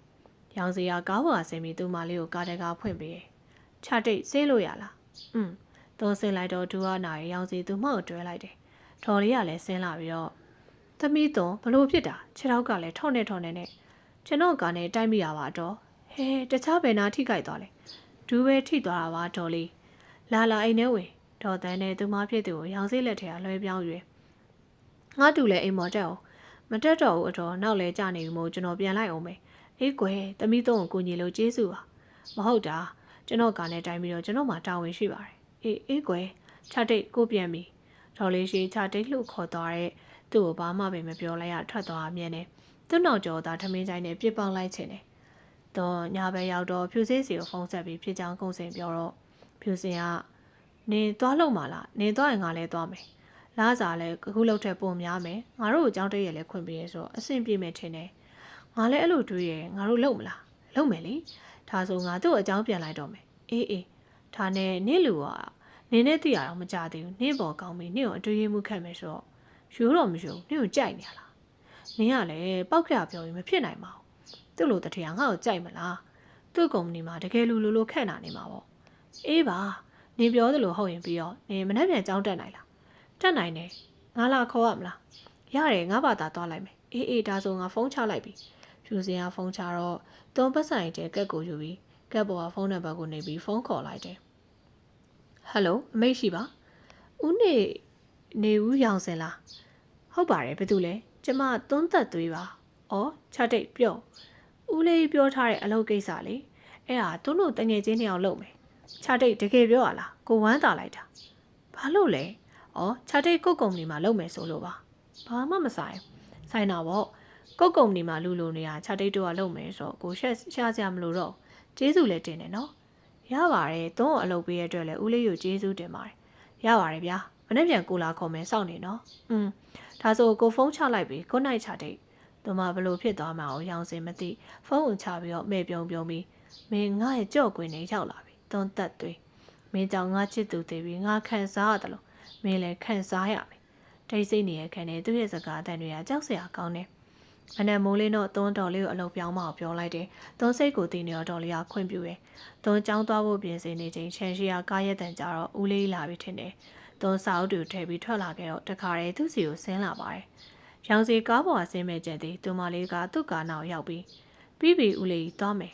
်ရောင်စီကကားပေါ်ဆင်းပြီးသူ့မလေးကိုကားတကားဖွင့်ပေးခြာတိတ်ဆင်းလို့ရလားသွန်းဆင်းလိုက်တော့ဒူကနာရီရောင်စီသူ့မောက်တွဲလိုက်တယ်ထော်လေးကလည်းဆင်းလာပြီးတော့သမီးသွန်းဘလို့ဖြစ်တာခြေထောက်ကလည်းထော့နဲ့ကျွန်တော်ကားနဲ့တိုက်မိရပါတော့ဟဲတခြားဘယ်နာထိကြိုက်သွားလဲဒူးပဲထိသွားတာပါဒေါ်လေးလာအိမ်ထဲဝင်ဒေါ်တန်းနဲ့သူမဖြစ်သူကိုရောင်စိလက်ထဲကလွှဲပြောင်းရွယ်ငါတူလဲအိမ်မော်တက်အောင်မတက်တော့ဘူးအတော်နောက်လဲကြနေပြီမို့ကျွန်တော်ပြန်လိုက်အောင်မယ်အေးကွယ်သမီးသုံးကိုကိုညီလို့ကျေးဇူးပါမဟုတ်တာကျွန်တော်ကားနဲ့တိုင်းပြီးတော့ကျွန်တော်မှတာဝန်ရှိပါတယ်အေးကွယ်ခြာတိတ်ကိုပြန်ပြီဒေါ်လေးရှိခြာတိတ်လှုပ်ခေါ်သွားတဲ့သူ့ကိုဘာမှပဲမပြောလိုက်ရထွက်သွားအမြင်နဲ့သူ့နောက်ကျော်သားထမင်းချိုင်းနဲ့ပြစ်ပေါက်လိုက်ခြင်းနဲ့တော့ညာဘက်ရောက်တော့ဖြူစင်းစီကိုဖုန်းဆက်ပြီးဖြစ်ကြောင်းကုန်စင်ပြောတော့ဖြူစင်ကနေသွားလို့မလားနေသွားရင်ငါလည်းသွားမယ်လားစာလည်းအခုလောက်ထက်ပုံများမယ်ငါတို့ကိုအကြောင်းတည့်ရလဲခွင့်ပေးရဆိုအဆင်ပြေမယ်ထင်တယ်ငါလည်းအဲ့လိုတွေးရငါတို့လုံမလားလုံမယ်လေဒါဆိုငါတို့အကြောင်းပြန်လိုက်တော့မယ်အေးဒါနဲ့နင့်လူကနင်းနဲ့သိရတော့မကြသေးဘူးနင့်ပေါ်ကောင်းပြီနင့်ကိုအတွေးရမှုခတ်မယ်ဆိုတော့ယူတော့မယူနင့်ကိုကြိုက်နေရလားနင်းကလည်းပောက်ခရပြောပြီးမဖြစ်နိုင်ပါဘူးသူ့လိုတထရငါ့ကိုကြိုက်မလား သူ့ကုမ္ပဏီမှာတကယ်လူခန့်နာနေမှာပေါ့အေးပါနေပြောသလိုဟုတ်ရင်ပြီးတော့နေမနှက်ပြန်ကြောင်းတက်နိုင်လားတက်နိုင်တယ်ငါလာခေါ်ရမလားရတယ်ငါဘာသာသွားလိုက်မယ်အေးဒါဆိုငါဖုန်းချလိုက်ပြီဖြူစင်ကဖုန်းချတော့တွန်းပတ်ဆိုင်တဲ့ကက်ကိုယူပြီးကက်ပေါ်ကဖုန်းနံပါတ်ကိုနေပြီးဖုန်းခေါ်လိုက်တယ်ဟယ်လိုအမိတ်ရှိပါဦးနေဦးရောင်စင်လားဟုတ်ပါတယ်ဘယ်သူလဲကျမတွန်းသက်သွေးပါဩချတိတ်ပြော့ဦးလေးပြောထားတဲ့အလုပ်ကိစ္စလေအဲ့ဟာတွန်းတို့တငယ်ချင်းနှစ်ယောက်လုပ်မယ်ချတိတ်တကယ်ပြောရလားကိုဝမ်းသာလိုက်တာဘာလို့လဲဩချတိတ်ကိုကုမ္ပဏီမှာလုပ်မယ်ဆိုလို့ပါဘာမှမဆိုင်တာပေါ့ကိုကုမ္ပဏီမှာလူနေတာချတိတ်တို့ကလုပ်မယ်ဆိုတော့ကိုရှာစရာမလိုတော့ကျေးဇူးလည်းတင်တယ်နော်ရပါတယ်တွန်းအလုပ်ပေးရတဲ့အတွက်လည်းဦးလေးကိုကျေးဇူးတင်ပါတယ်ရပါတယ်ဗျာမနေ့ပြန်ကိုလာခေါ်မယ်စောင့်နေနော်ဒါဆိုကိုဖုန်းချလိုက်ပြီgood night ချတိတ်သူမဘလို့ဖြစ်သွားမှာကိုရောင်စင်မသိဖုန်းကိုချပြီးတော့မဲ့ပြုံပြီးမင်းငါ့ရဲ့ကြော့ကွင်းနဲ့ရောက်လာပြီတွန်းသက်သွေးမင်းကြောင့်ငါချစ်သူသေးပြီးငါခံစားရတယ်လို့မင်းလည်းခံစားရမယ်တိတ်ဆိတ်နေတဲ့ခံနဲ့သူ့ရဲ့စကားအတန်တွေကကြောက်စရာကောင်းတယ်မနဲ့မိုးလေးတော့တွန်းတော်လေးကိုအလုပ်ပြောင်းမအောင်ပြောလိုက်တယ်တွန်းစိတ်ကိုတည်နေတော့တော်လေးကခွင့်ပြုတယ်တွန်းចောင်းသွားဖို့ပြင်ဆင်နေချိန်ချန်ရှိယာကားရက်တန်ကြတော့ဦးလေးလာပြီးထင်တယ်တွန်းစာအုပ်တွေထည့်ပြီးထွက်လာခဲ့တော့တခါတည်းသူ့စီကိုဆင်းလာပါတယ်ရောင်စီကားပေါ်ကဆင်းမဲ့ကျက်သည်သူမလေးကသူ့ကားနောက်ရောက်ပြီးဦးလေးသွားမယ်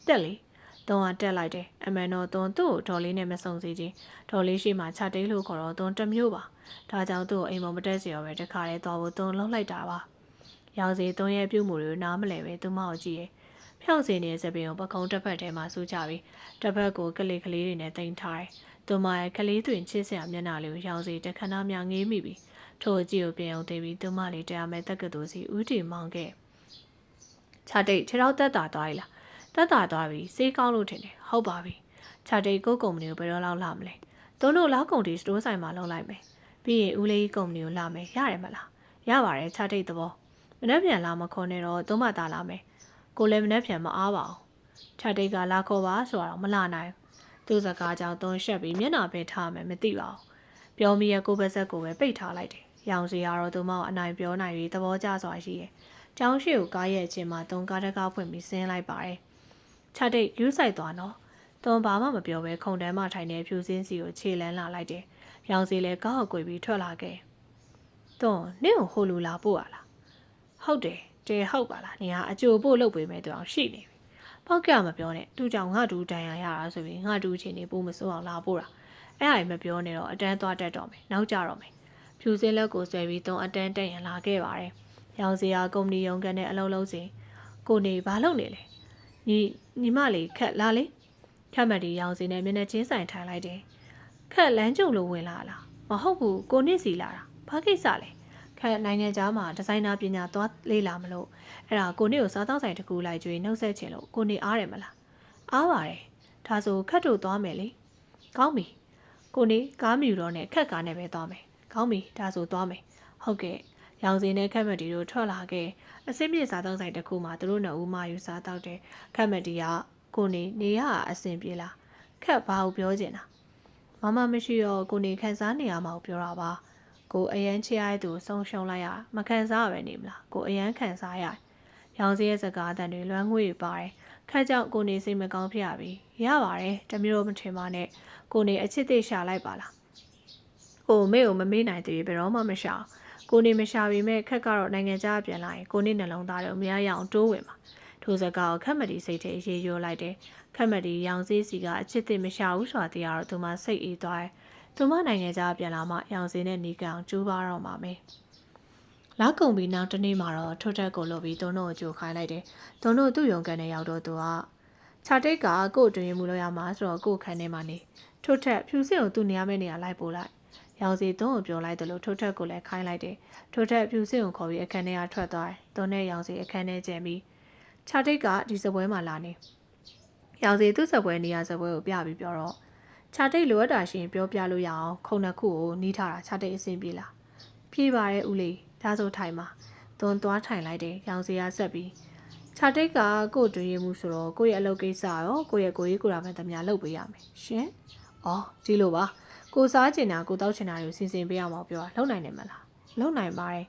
တက်လေတွန်းကတက်လိုက်တယ်အမှန်တော့တွန်းသူ့ကိုဒေါ်လေးနဲ့မဆုံစေခြင်းဒေါ်လေးရှိမှချတိတ်လို့ခေါ်တော့တွန်းတစ်မျိုးပါဒါကြောင့်သူ့ကိုအိမ်ပေါ်မတက်စီရောပဲတခါတည်းသွားဖို့တွန်းလှုပ်လိုက်တာပါရောင်စီတွန်းရဲ့ပြုမှုတွေကိုနားမလဲပဲသူမကိုကြည့်ရဲ့ဖြောင့်စင်နေတဲ့စပင်ကိုပကုံးတစ်ဖက်ထဲမှာစူးချပြီးတစ်ဖက်ကိုကလေးတွေနဲ့တင်ထားတယ်သူမရဲ့ကလေးတွင်ချစ်စရာမျက်နှာလေးကိုရောင်စီတခဏများငေးမိပြီးထိုအကြည့်ကိုပြန်အောင်သိပြီးသူမလေးတရားမဲ့တက်ကတူစီဦးတီမောင်းခဲ့ချတိတ်ခြေထောက်တက်တာသွားရလားတက်တာသွားပြီစေးကောင်းလို့ထင်တယ်ဟုတ်ပါပြီချတိတ်ကိုကုမ္ပဏီကိုဘယ်တော့လောက်လာမလဲသူတို့လောက်ကုန်တီစတိုးဆိုင်မှာလုပ်လိုက်မယ်ပြီးရင်ဦးလေးကုမ္ပဏီကိုလာမယ်ရတယ်မလားရပါတယ်ချတိတ်သဘောမနှက်ပြန်လာမခေါ်နဲ့တော့သုံးမသားလာမယ်ကိုလည်းမနှက်ပြန်မအားပါဘူးချတိတ်ကလာခေါ်ပါဆိုတော့မလာနိုင်သူ့စကားကြောင့်တွန်းရှက်ပြီးမျက်နှာပဲထားမယ်မသိပါဘူးပြောမိရကိုပဲဆက်ကိုပဲပိတ်ထားလိုက်တယ်ရောင်စီကတော့သူမကိုအနိုင်ပြောနိုင်ပြီးသဘောကျစွာရှိရဲ့ကျောင်းရှိကိုကားရဲ့အချင်းမှာတွန်းကားတကားဖွင့်ပြီးဆင်းလိုက်ပါတယ်ချတိတ်ယူဆိုင်သွားတော့တွန်းဘာမှမပြောဘဲခုံတန်းမှထိုင်နေဖြူစင်းစီကိုခြေလန်းလာလိုက်တယ်ရောင်စီလည်းကားကိုကွေပြီးထွက်လာခဲ့တွန်းနင့်ကိုဟိုလူလာပို့ရလားဟုတ်တယ်ဟုတ်ပါလားနေဟာအကျိုးပို့လုပ်ပေးမယ်တူအောင်ရှိနေပြီပောက်ကမပြောနဲ့သူကြောင့်ငါတူတန်ရရတာဆိုပြီးငါတူချင်းနေပို့မစိုးအောင်လာပို့တာအဲ့ဒါမပြောနဲ့တော့အတန်းသွားတက်တော့မယ်နောက်ကြတော့မယ်ဖြူစင်းလက်ကိုဆွဲပြီးတွန်းအတန်းတက်ရန်လာခဲ့ပါတယ်ရောင်စရာကုမ္ပဏီရုံးကန်နဲ့အလုံးလုံးစီကိုနေဘာလုပ်နေလဲညီမလေးခက်လာလေခက်မတီရောင်စီနဲ့မျက်နှာချင်းဆိုင်ထိုင်လိုက်တယ်ခက်လမ်းကျုံလို့ဝင်လာလားမဟုတ်ဘူးကိုနစ်စီလာတာဘာကိစ္စလဲခက်နိုင်ငံခြားမှာဒီဇိုင်နာပညာသွားလေးလာမလို့အဲ့ဒါကိုနစ်ကိုစားတောက်ဆိုင်တစ်ခုလိုက်ကျွေးနှုတ်ဆက်ချင်လို့ကိုနေအားတယ်မလားအားပါတယ်ဒါဆိုခက်တို့သွားမယ်လေကောင်းပြီကိုနေကားမြူတော့နဲ့ခက်ကားနဲ့ပဲသွားမယ်ကောင်းပြီဒါဆိုသွားမယ်ဟုတ်ကဲ့ရောင်စင်းနဲ့ခက်မတီတို့ထွက်လာခဲ့အစစ်မြေစားတောက်ဆိုင်တစ်ခုမှာသူတို့နှစ်ဦးမှယူစားတောက်တယ်ခက်မတီကကိုနေရအဆင်ပြေလားခက်ဘာကိုပြောချင်တာမမရှိတော့ကိုနေခန်းစားနေရမှာကိုပြောတာပါကိုအရန်ချရတဲ့သူဆုံးရှုံးလိုက်ရမခံစားရပဲနေမလားကိုအရန်ခံစားရရောင်စင်းရဲ့စကားအတန်တွေလွမ်းငွေပါတယ်ခက်ကြောင့်ကိုနေစိတ်မကောင်းဖြစ်ရပြီရပါတယ်တမျိုးမထင်ပါနဲ့ကိုနေအချစ်သိရှာလိုက်ပါလားကိုမေကိုမမေးနိုင်သေးဘယ်တော့မှမရှာကိုနေမရှာပေမဲ့ခက်ကတော့နိုင်ငံခြားပြန်လာရင်ကိုနေနှလုံးသားတွေအများရအောင်တိုးဝင်ပါထိုစကားကိုခက်မတီစိတ်ထဲရေရိုးလိုက်တယ်ခက်မတီရောင်စည်းစီကအချစ်သိမရှာဘူးဆိုတာသိရတော့သူမစိတ်အေးသွားတယ်သူမနိုင်ငံခြားပြန်လာမှရောင်စည်းနဲ့နီးကအောင်ကျိုးပါတော့မှာမယ်လောက်ကုန်ပြီးနောက်တနေ့မှာတော့ထို့တက်ကိုလို့ပြီးသူတို့ကိုကြိုခိုင်းလိုက်တယ်သူတို့သူ့ရုံကန်နဲ့ရောက်တော့သူကခြာတိတ်ကကို့အတွင်းမှုလို့ရမှာဆိုတော့ကို့ခန်းထဲမှာနေထို့ထက်ဖြူစင်ကိုသူ့နေရာမဲ့နေရာလိုက်ပို့လိုက်ရောင်စီသွန်းကိုပြောလိုက်တယ်လို့ထို့ထက်ကိုလည်းခိုင်းလိုက်တယ်ထို့ထက်ဖြူစင်ကိုခေါ်ပြီးအခန်းထဲကထွက်သွားတယ်သွန်းနဲ့ရောင်စီအခန်းထဲကျန်ပြီးခြာတိတ်ကဒီစပွဲမှာလာနေရောင်စီသူ့စပွဲနေရာစပွဲကိုပြပြီးပြောတော့ခြာတိတ်လိုအပ်တာရှင်ပြောပြလို့ရအောင်ခုံနှစ်ခုကိုနီးထားတာခြာတိတ်အဆင်ပြေလားပြေးပါတယ်ဦးလေးဒါဆိုထိုင်ပါသွန်းသွားထိုင်လိုက်တယ်ရောင်စီကဆက်ပြီးခြာတိတ်ကကို့တွေ့ရမှုဆိုတော့ကိုယ့်ရဲ့အလုပ်ကိစ္စရောကိုယ့်ရဲ့ကိုယ်ရေးကိုယ်တာပဲတမများလုပ်ပေးရမယ်ရှင်အော်ဒီလိုပါကိုစားချင်တာကိုတောက်ချင်တာတွေကိုစီစဉ်ပေးအောင်ပြောတာလုံနိုင်တယ်မလားလုံနိုင်ပါတယ်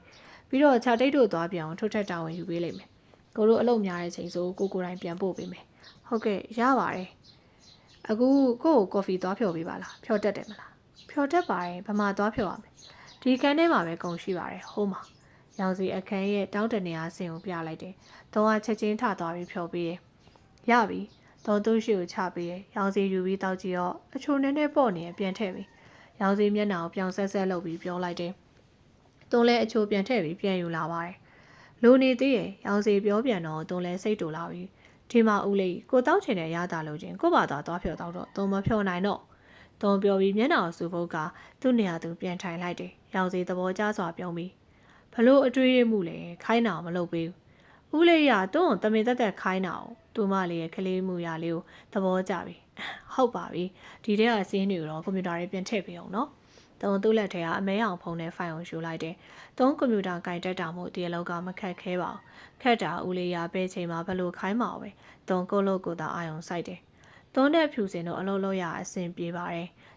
ပြီးတော့ခြာတိတ်တို့သွားပြအောင်ထုတ်ထက်တာဝန်ယူပေးလိမ့်မယ်ကိုတို့အလုပ်များတဲ့ချိန်ဆိုကိုယ်တိုင်ပြန်ပို့ပေးမယ် ဟုတ်ကဲ့ရပါတယ်အခုကို့ကိုကော်ဖီသွားဖြော်ပေးပါလားဖြော်တတ်တယ်မလားဖြော်တတ်ပါတယ်ဘာမှသွားဖြော်ရမယ်ဒီခန်းထဲမှာပဲကုန်ရှိပါတယ်ဟိုးမှာရောင်စီအခန်းရဲ့တောင်းတနေအားစင်ကိုပြလိုက်တယ်။တော့ချက်ချင်းထသွားပြီးဖြော်ပေးတယ်။ရပြီ။တော့သူ့ရှိကိုချပေးတယ်။ရောင်စီယူပြီးတောက်ကြည့်တော့အချိုနည်းနည်းပေါ့နေပြန်ထည့်ပြီ။ရောင်စီမျက်နှာကိုပြောင်ဆက်ဆက်လုပ်ပြီးပြောလိုက်တယ်။တွန်းလဲအချိုပြန်ထည့်ပြီးပြန်ယူလာပါတယ်။လူနေသေးရဲ့ရောင်စီပြောပြန်တော့တွန်းလဲစိတ်တူလာပြီ။ဒီမှာဦးလေးကိုတောက်ချင်တဲ့ရတာလို့ချင်းကို့ဘာသာသွားဖြော်တော့တွန်းမဖြော်နိုင်တော့။တွန်းပြောပြီးမျက်နှာကိုစူဖို့ကသူ့နေရာသူပြန်ထိုင်လိုက်တယ်။ရောင်စီသဘောကျစွာပြုံးပြီးဘလို့အတွေ့အမှုလဲခိုင်းတာမလုပ်ပေးဘူးဦးလေးရတွန်းတမင်တက်တက်ခိုင်းတာကိုသူမလေးရဲ့ကလေးမှုရလေးကိုသဘောကျပြီဟုတ်ပါပြီဒီတဲကစင်းတွေတော့ကွန်ပျူတာတွေပြန်ထည့်ပေးအောင်နော်တုံးသူ့လက်ထဲကအမဲအောင်ဖုန်းနဲ့ဖိုင်ကိုယူလိုက်တယ်တုံးကွန်ပျူတာကင်တက်တာမို့ဒီအလောက်ကမခက်ခဲပါဘူးခက်တာဦးလေးရပဲချိန်မှာဘလို့ခိုင်းမှာပဲတုံးကိုလို့ကိုသာအာယုံစိုက်တယ်တွန်းတဲ့ဖြူစင်တို့အလုပ်လုပ်ရအဆင်ပြေပါတယ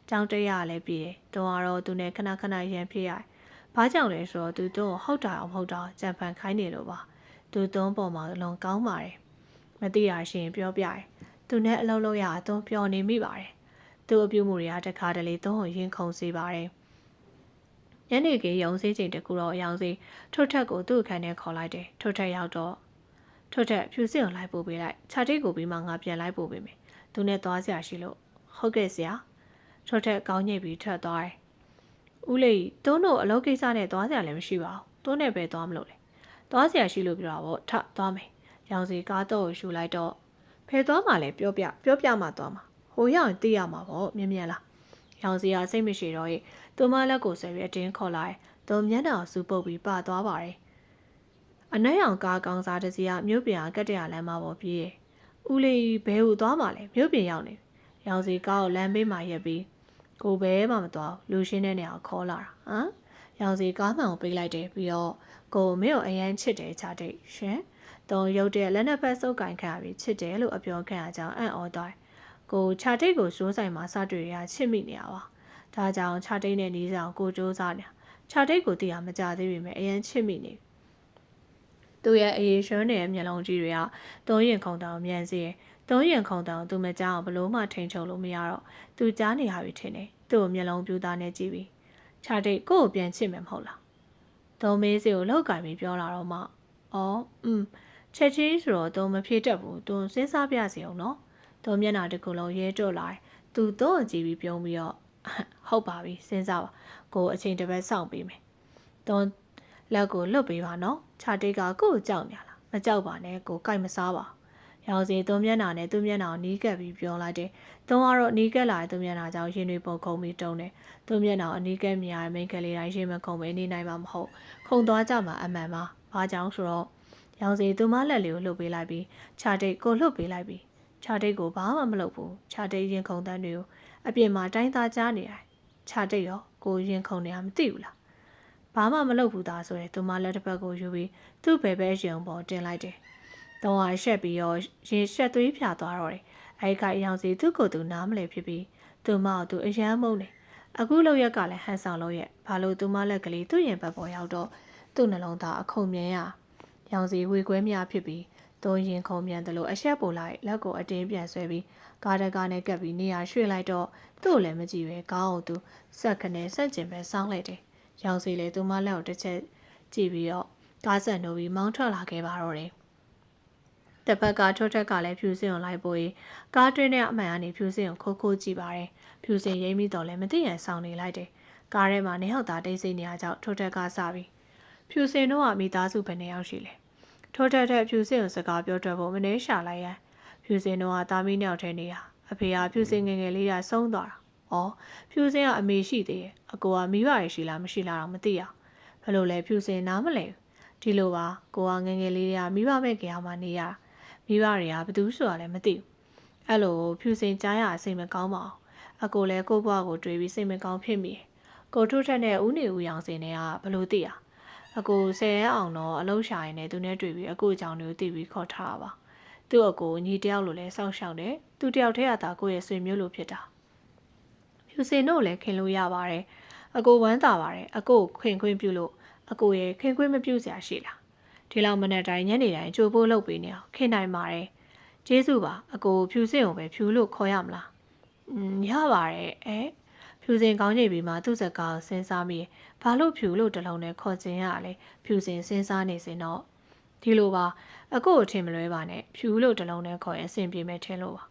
်ကြောင်းတက်ရလည်းပြေတယ်တွန်းကတော့သူနဲ့ခဏခဏရန်ဖြစ်ရဘာကြောင့်လဲဆိုတော့သူတို့ဟုတ်တာအောင်ဟုတ်တာကြံဖန်ခိုင်းနေလို့ပါသူသွန်းပေါ်မှာလွန်ကောင်းပါတယ်မသိရရှင်ပြောပြတယ်သူနဲ့အလုပ်လုပ်ရအသွန်းပျော်နေမိပါတယ်သူအပြုမှုတွေကတခါတလေသွန်းကိုရင်ခုန်စေပါတယ်ညနေခင်းရုံစည်းချိန်တကူတော့အယောင်စီထုတ်ထက်ကိုသူ့အခန်းထဲခေါ်လိုက်တယ်ထုတ်ထက်ရောက်တော့ထုတ်ထက်ဖြူစင်ကိုလိုက်ပို့ပေးလိုက်ခြာတိတ်ကိုပြီးမှငါပြန်လိုက်ပို့ပေးမယ်သူနဲ့သွားစရာရှိလို့ဟုတ်ကဲ့ဆရာထုတ်ထက်ကောင်းညိတ်ပြီးထွက်သွားတယ်ဦးလေးတွန်းတို့အလုပ်ကိစ္စနဲ့သွားစရာလည်းမရှိပါဘူးတွန်းနဲ့ပဲသွားမလို့လေသွားစရာရှိလို့ပြောတာပေါ့ထသွားမယ်ရောင်စီကားတော့ကိုယူလိုက်တော့ဖယ်သွားမှလည်းပြောပြမှသွားမှာဟိုရောက်ရင်သိရမှာပေါ့မြင်မြင်လားရောင်စီကစိတ်မရှိတော့ရဲ့သူမလက်ကိုဆွဲပြီးအတင်းခေါ်လိုက်သူမျက်နှာကိုစူပုတ်ပြီးပသွားပါတယ်အနက်ရောင်ကားကောင်းစားတစ်စီးကမြို့ပြင်ကကတ်တရလမ်းမှာပေါ်ပြေးရဲ့ဦးလေးဘဲကိုသွားမှလဲမြို့ပြင်ရောက်နေရောင်စီကားကိုလမ်းဘေးမှာရက်ပြီးကိုဘဲမှမသွားလူရှင်းတဲ့နေရာကိုခေါ်လာတာဟမ်ရောင်စီကားမှန်ကိုပေးလိုက်တယ်ပြီးတော့ကိုမင်းကိုအရန်ချစ်တယ်ချတိတ်ရှင်တုံရုပ်တဲ့လက်နက်ဖက်စုပ်ကင်ခံရပြီးချစ်တယ်လို့အပြောခံရကြောင်းအံ့ဩသွားကိုချတိတ်ကိုစိုးဆိုင်မှာစတွေ့ရချစ်မိနေရပါဒါကြောင့်ချတိတ်နဲ့နီးဆောင်ကိုစူးစမ်းနေချတိတ်ကိုသိရမကြသေးပေမဲ့အရန်ချစ်မိနေသူရဲ့အရေးရွှန်းတဲ့မျက်လုံးကြီးတွေကတုံးရင်ခုံတောင်မြန်စီတုံးရင်ခုံတောင်သူမကြောက်ဘလို့မှထိန်ချုံလို့မရတော့သူကြားနေရပြီထင်တယ်သူ့ကိုမျက်လုံးပြူသားနဲ့ကြည့်ပြီးချတိတ်ကိုပြန်ချစ်မယ်မဟုတ်လားတုံးမေးစီကိုလောက်ကင်ပြီးပြောလာတော့မှချက်ချင်းဆိုတော့တုံးမဖြေတတ်ဘူးတုံးစဉ်းစားပြစီအောင်နော်တုံးမျက်နှာတစ်ခုလုံးရဲတွတ်လာတယ်သူတော့ကြည့်ပြီးပြုံးပြီးတော့ဟုတ်ပါပြီစဉ်းစားပါကိုအချိန်တစ်ပတ်စောင့်ပေးမယ်တုံးလက်ကိုလွတ်ပေးပါနော်ချတိတ်ကကို့ကြောက်နေလားမကြောက်ပါနဲ့ကိုကြိုက်မစားပါရောင်စီတုံးမျက်နှာနဲ့သူ့မျက်နှာကိုနီးကပ်ပြီးပြောလိုက်တယ်တုံးကတော့နီးကပ်လာတဲ့သူ့မျက်နှာကြောင့်ရင်တွေပုံခုံပြီးတုံးတယ်သူ့မျက်နှာကိုအနီးကပ်မြင်ရတဲ့မိန်းကလေးတိုင်းရင်မခုံပဲနေနိုင်မှာမဟုတ်ခုံသွားကြမှာအမှန်ပါဘာကြောင့်ဆိုတော့ရောင်စီသူမလက်လေးကိုလှုပ်ပေးလိုက်ပြီးခြာတိတ်ကိုလှုပ်ပေးလိုက်ပြီးခြာတိတ်ကိုဘာမှမလုပ်ဘူးခြာတိတ်ရင်ခုန်တန်းတွေကိုအပြင်မှာတိုင်းသားကြားနေတယ်ခြာတိတ်ရောကိုရင်ခုန်နေတာမသိဘူးလားဘာမှမလုပ်ဘူးသားဆိုရင်သူမလက်တစ်ဖက်ကိုယူပြီးသူ့ဘဲဘဲရင်ပေါ်တင်လိုက်တယ်တုံးဟာရှက်ပြီးတော့ရင်ရှက်သွေးဖြာသွားတော့တယ်အဲဒီကရောင်စီသူ့ကိုယ်သူနားမလဲဖြစ်ပြီးသူမကိုသူအယမ်းမုန်းတယ်အခုလောက်ရက်ကလည်းဟန်ဆောင်လို့ရဲ့ဘာလို့သူမလက်ကလေးသူ့ရင်ဘက်ပေါ်ရောက်တော့သူ့နှလုံးသားအခုံမြင်ရရောင်စီဝေခွဲမြဖြစ်ပြီးသုံးရင်ခုံမြန်တယ်လို့အဆက်ပို့လိုက်လက်ကိုအတင်းပြန်ဆွဲပြီးကားတကားနဲ့ကပ်ပြီးနေရာရွှေ့လိုက်တော့သူ့လည်းမကြည့်ပဲကောင်းအောင်သူစက်ခနဲ့စက်ကျင်ပဲစောင်းလိုက်တယ်ရောင်စီလည်းသူမလက်ကိုတစ်ချက်ကြည့်ပြီးတော့ကားဆက်နှိုးပြီးမောင်းထွက်လာခဲ့ပါတော့တယ်တစ်ဖက်ကထွက်ထက်ကလည်းဖြူစင်ကိုလိုက်ပို့ပြီးကားတွင်းထဲအမှန်ကနေဖြူစင်ကိုခိုးကြည့်ပါတယ်ဖြူစင်ရိမ့်ပြီးတော့လည်းမသိရန်ဆောင်နေလိုက်တယ်ကားထဲမှာနေဟောက်သားတိတ်ဆိတ်နေရကြောင့်ထွက်ထက်ကစပြီးဖြူစင်တို့ကမိသားစုဘယ်နှယောက်ရှိလဲထိုးထက်ဖြူစင်ကိုစကားပြောတတ်ဖို့မနှဲရှာလိုက်ရန်ဖြူစင်တို့ကတာမီးနောက်ထဲနေတာအဖေကဖြူစင်ငယ်ငယ်လေးကဆုံးသွားတာ။အော်ဖြူစင်ကအမေရှိသေးရဲ့အကိုကမိဘရရှိလားမရှိလားတော့မသိရ။ဘယ်လိုလဲဖြူစင်နားမလဲ။ဒီလိုပါကိုကငယ်ငယ်လေးကမိဘမဲ့ကြောင်မှနေရမိဘတွေကဘသူဆိုတာလည်းမသိဘူး။အဲ့လိုဖြူစင်ကြားရအစိတ်မကောင်းပါဘူး။အကိုလည်းကိုဘွားကိုတွေးပြီးစိတ်မကောင်းဖြစ်မိ။ကိုထိုးထက်နဲ့ဦးနေဦးရောင်စင်တွေကဘလို့သိရ။အကို10ရက်အောင်တော့အလုံးရှာရင်လည်းသူနဲ့တွေ့ပြီးအကိုအကြောင်းတွေကိုသိပြီးခေါ်ထားတာပါသူ့အကိုညီတယောက်လိုလဲစောင့်ရှောက်တယ်သူတယောက်တည်းကသာကိုယ့်ရဲ့ဆွေမျိုးလိုဖြစ်တာဖြူစင်တို့လည်းခင်လို့ရပါတယ်အကိုဝမ်းသာပါတယ်အကိုခင်ခွင့်ပြုလို့အကိုရဲ့ခင်ခွင့်မပြုစရာရှိလားဒီလောက်မနေ့တိုင်းညနေတိုင်းကြိုးပိုးလုပ်ပေးနေအောင်ခင်နိုင်ပါတယ် ကျေးဇူးပါအကိုဖြူစင်ကိုပဲဖြူလို့ခေါ်ရမလားရပါတယ်ဖြူစင်ကောင်းချိန်ပြီးမှသူ့စကားကိုစဉ်းစားမိဘာလို့ဖြူလို့တလုံးနဲ့ခေါ်ခြင်းရလဲဖြူစင်စဉ်းစားနေစင်တော့ဒီလိုပါအကိုအထင်မလွဲပါနဲ့ဖြူလို့တလုံးနဲ့ခေါ်ရင်အဆင်ပြေမယ်ထင်လို့ပါ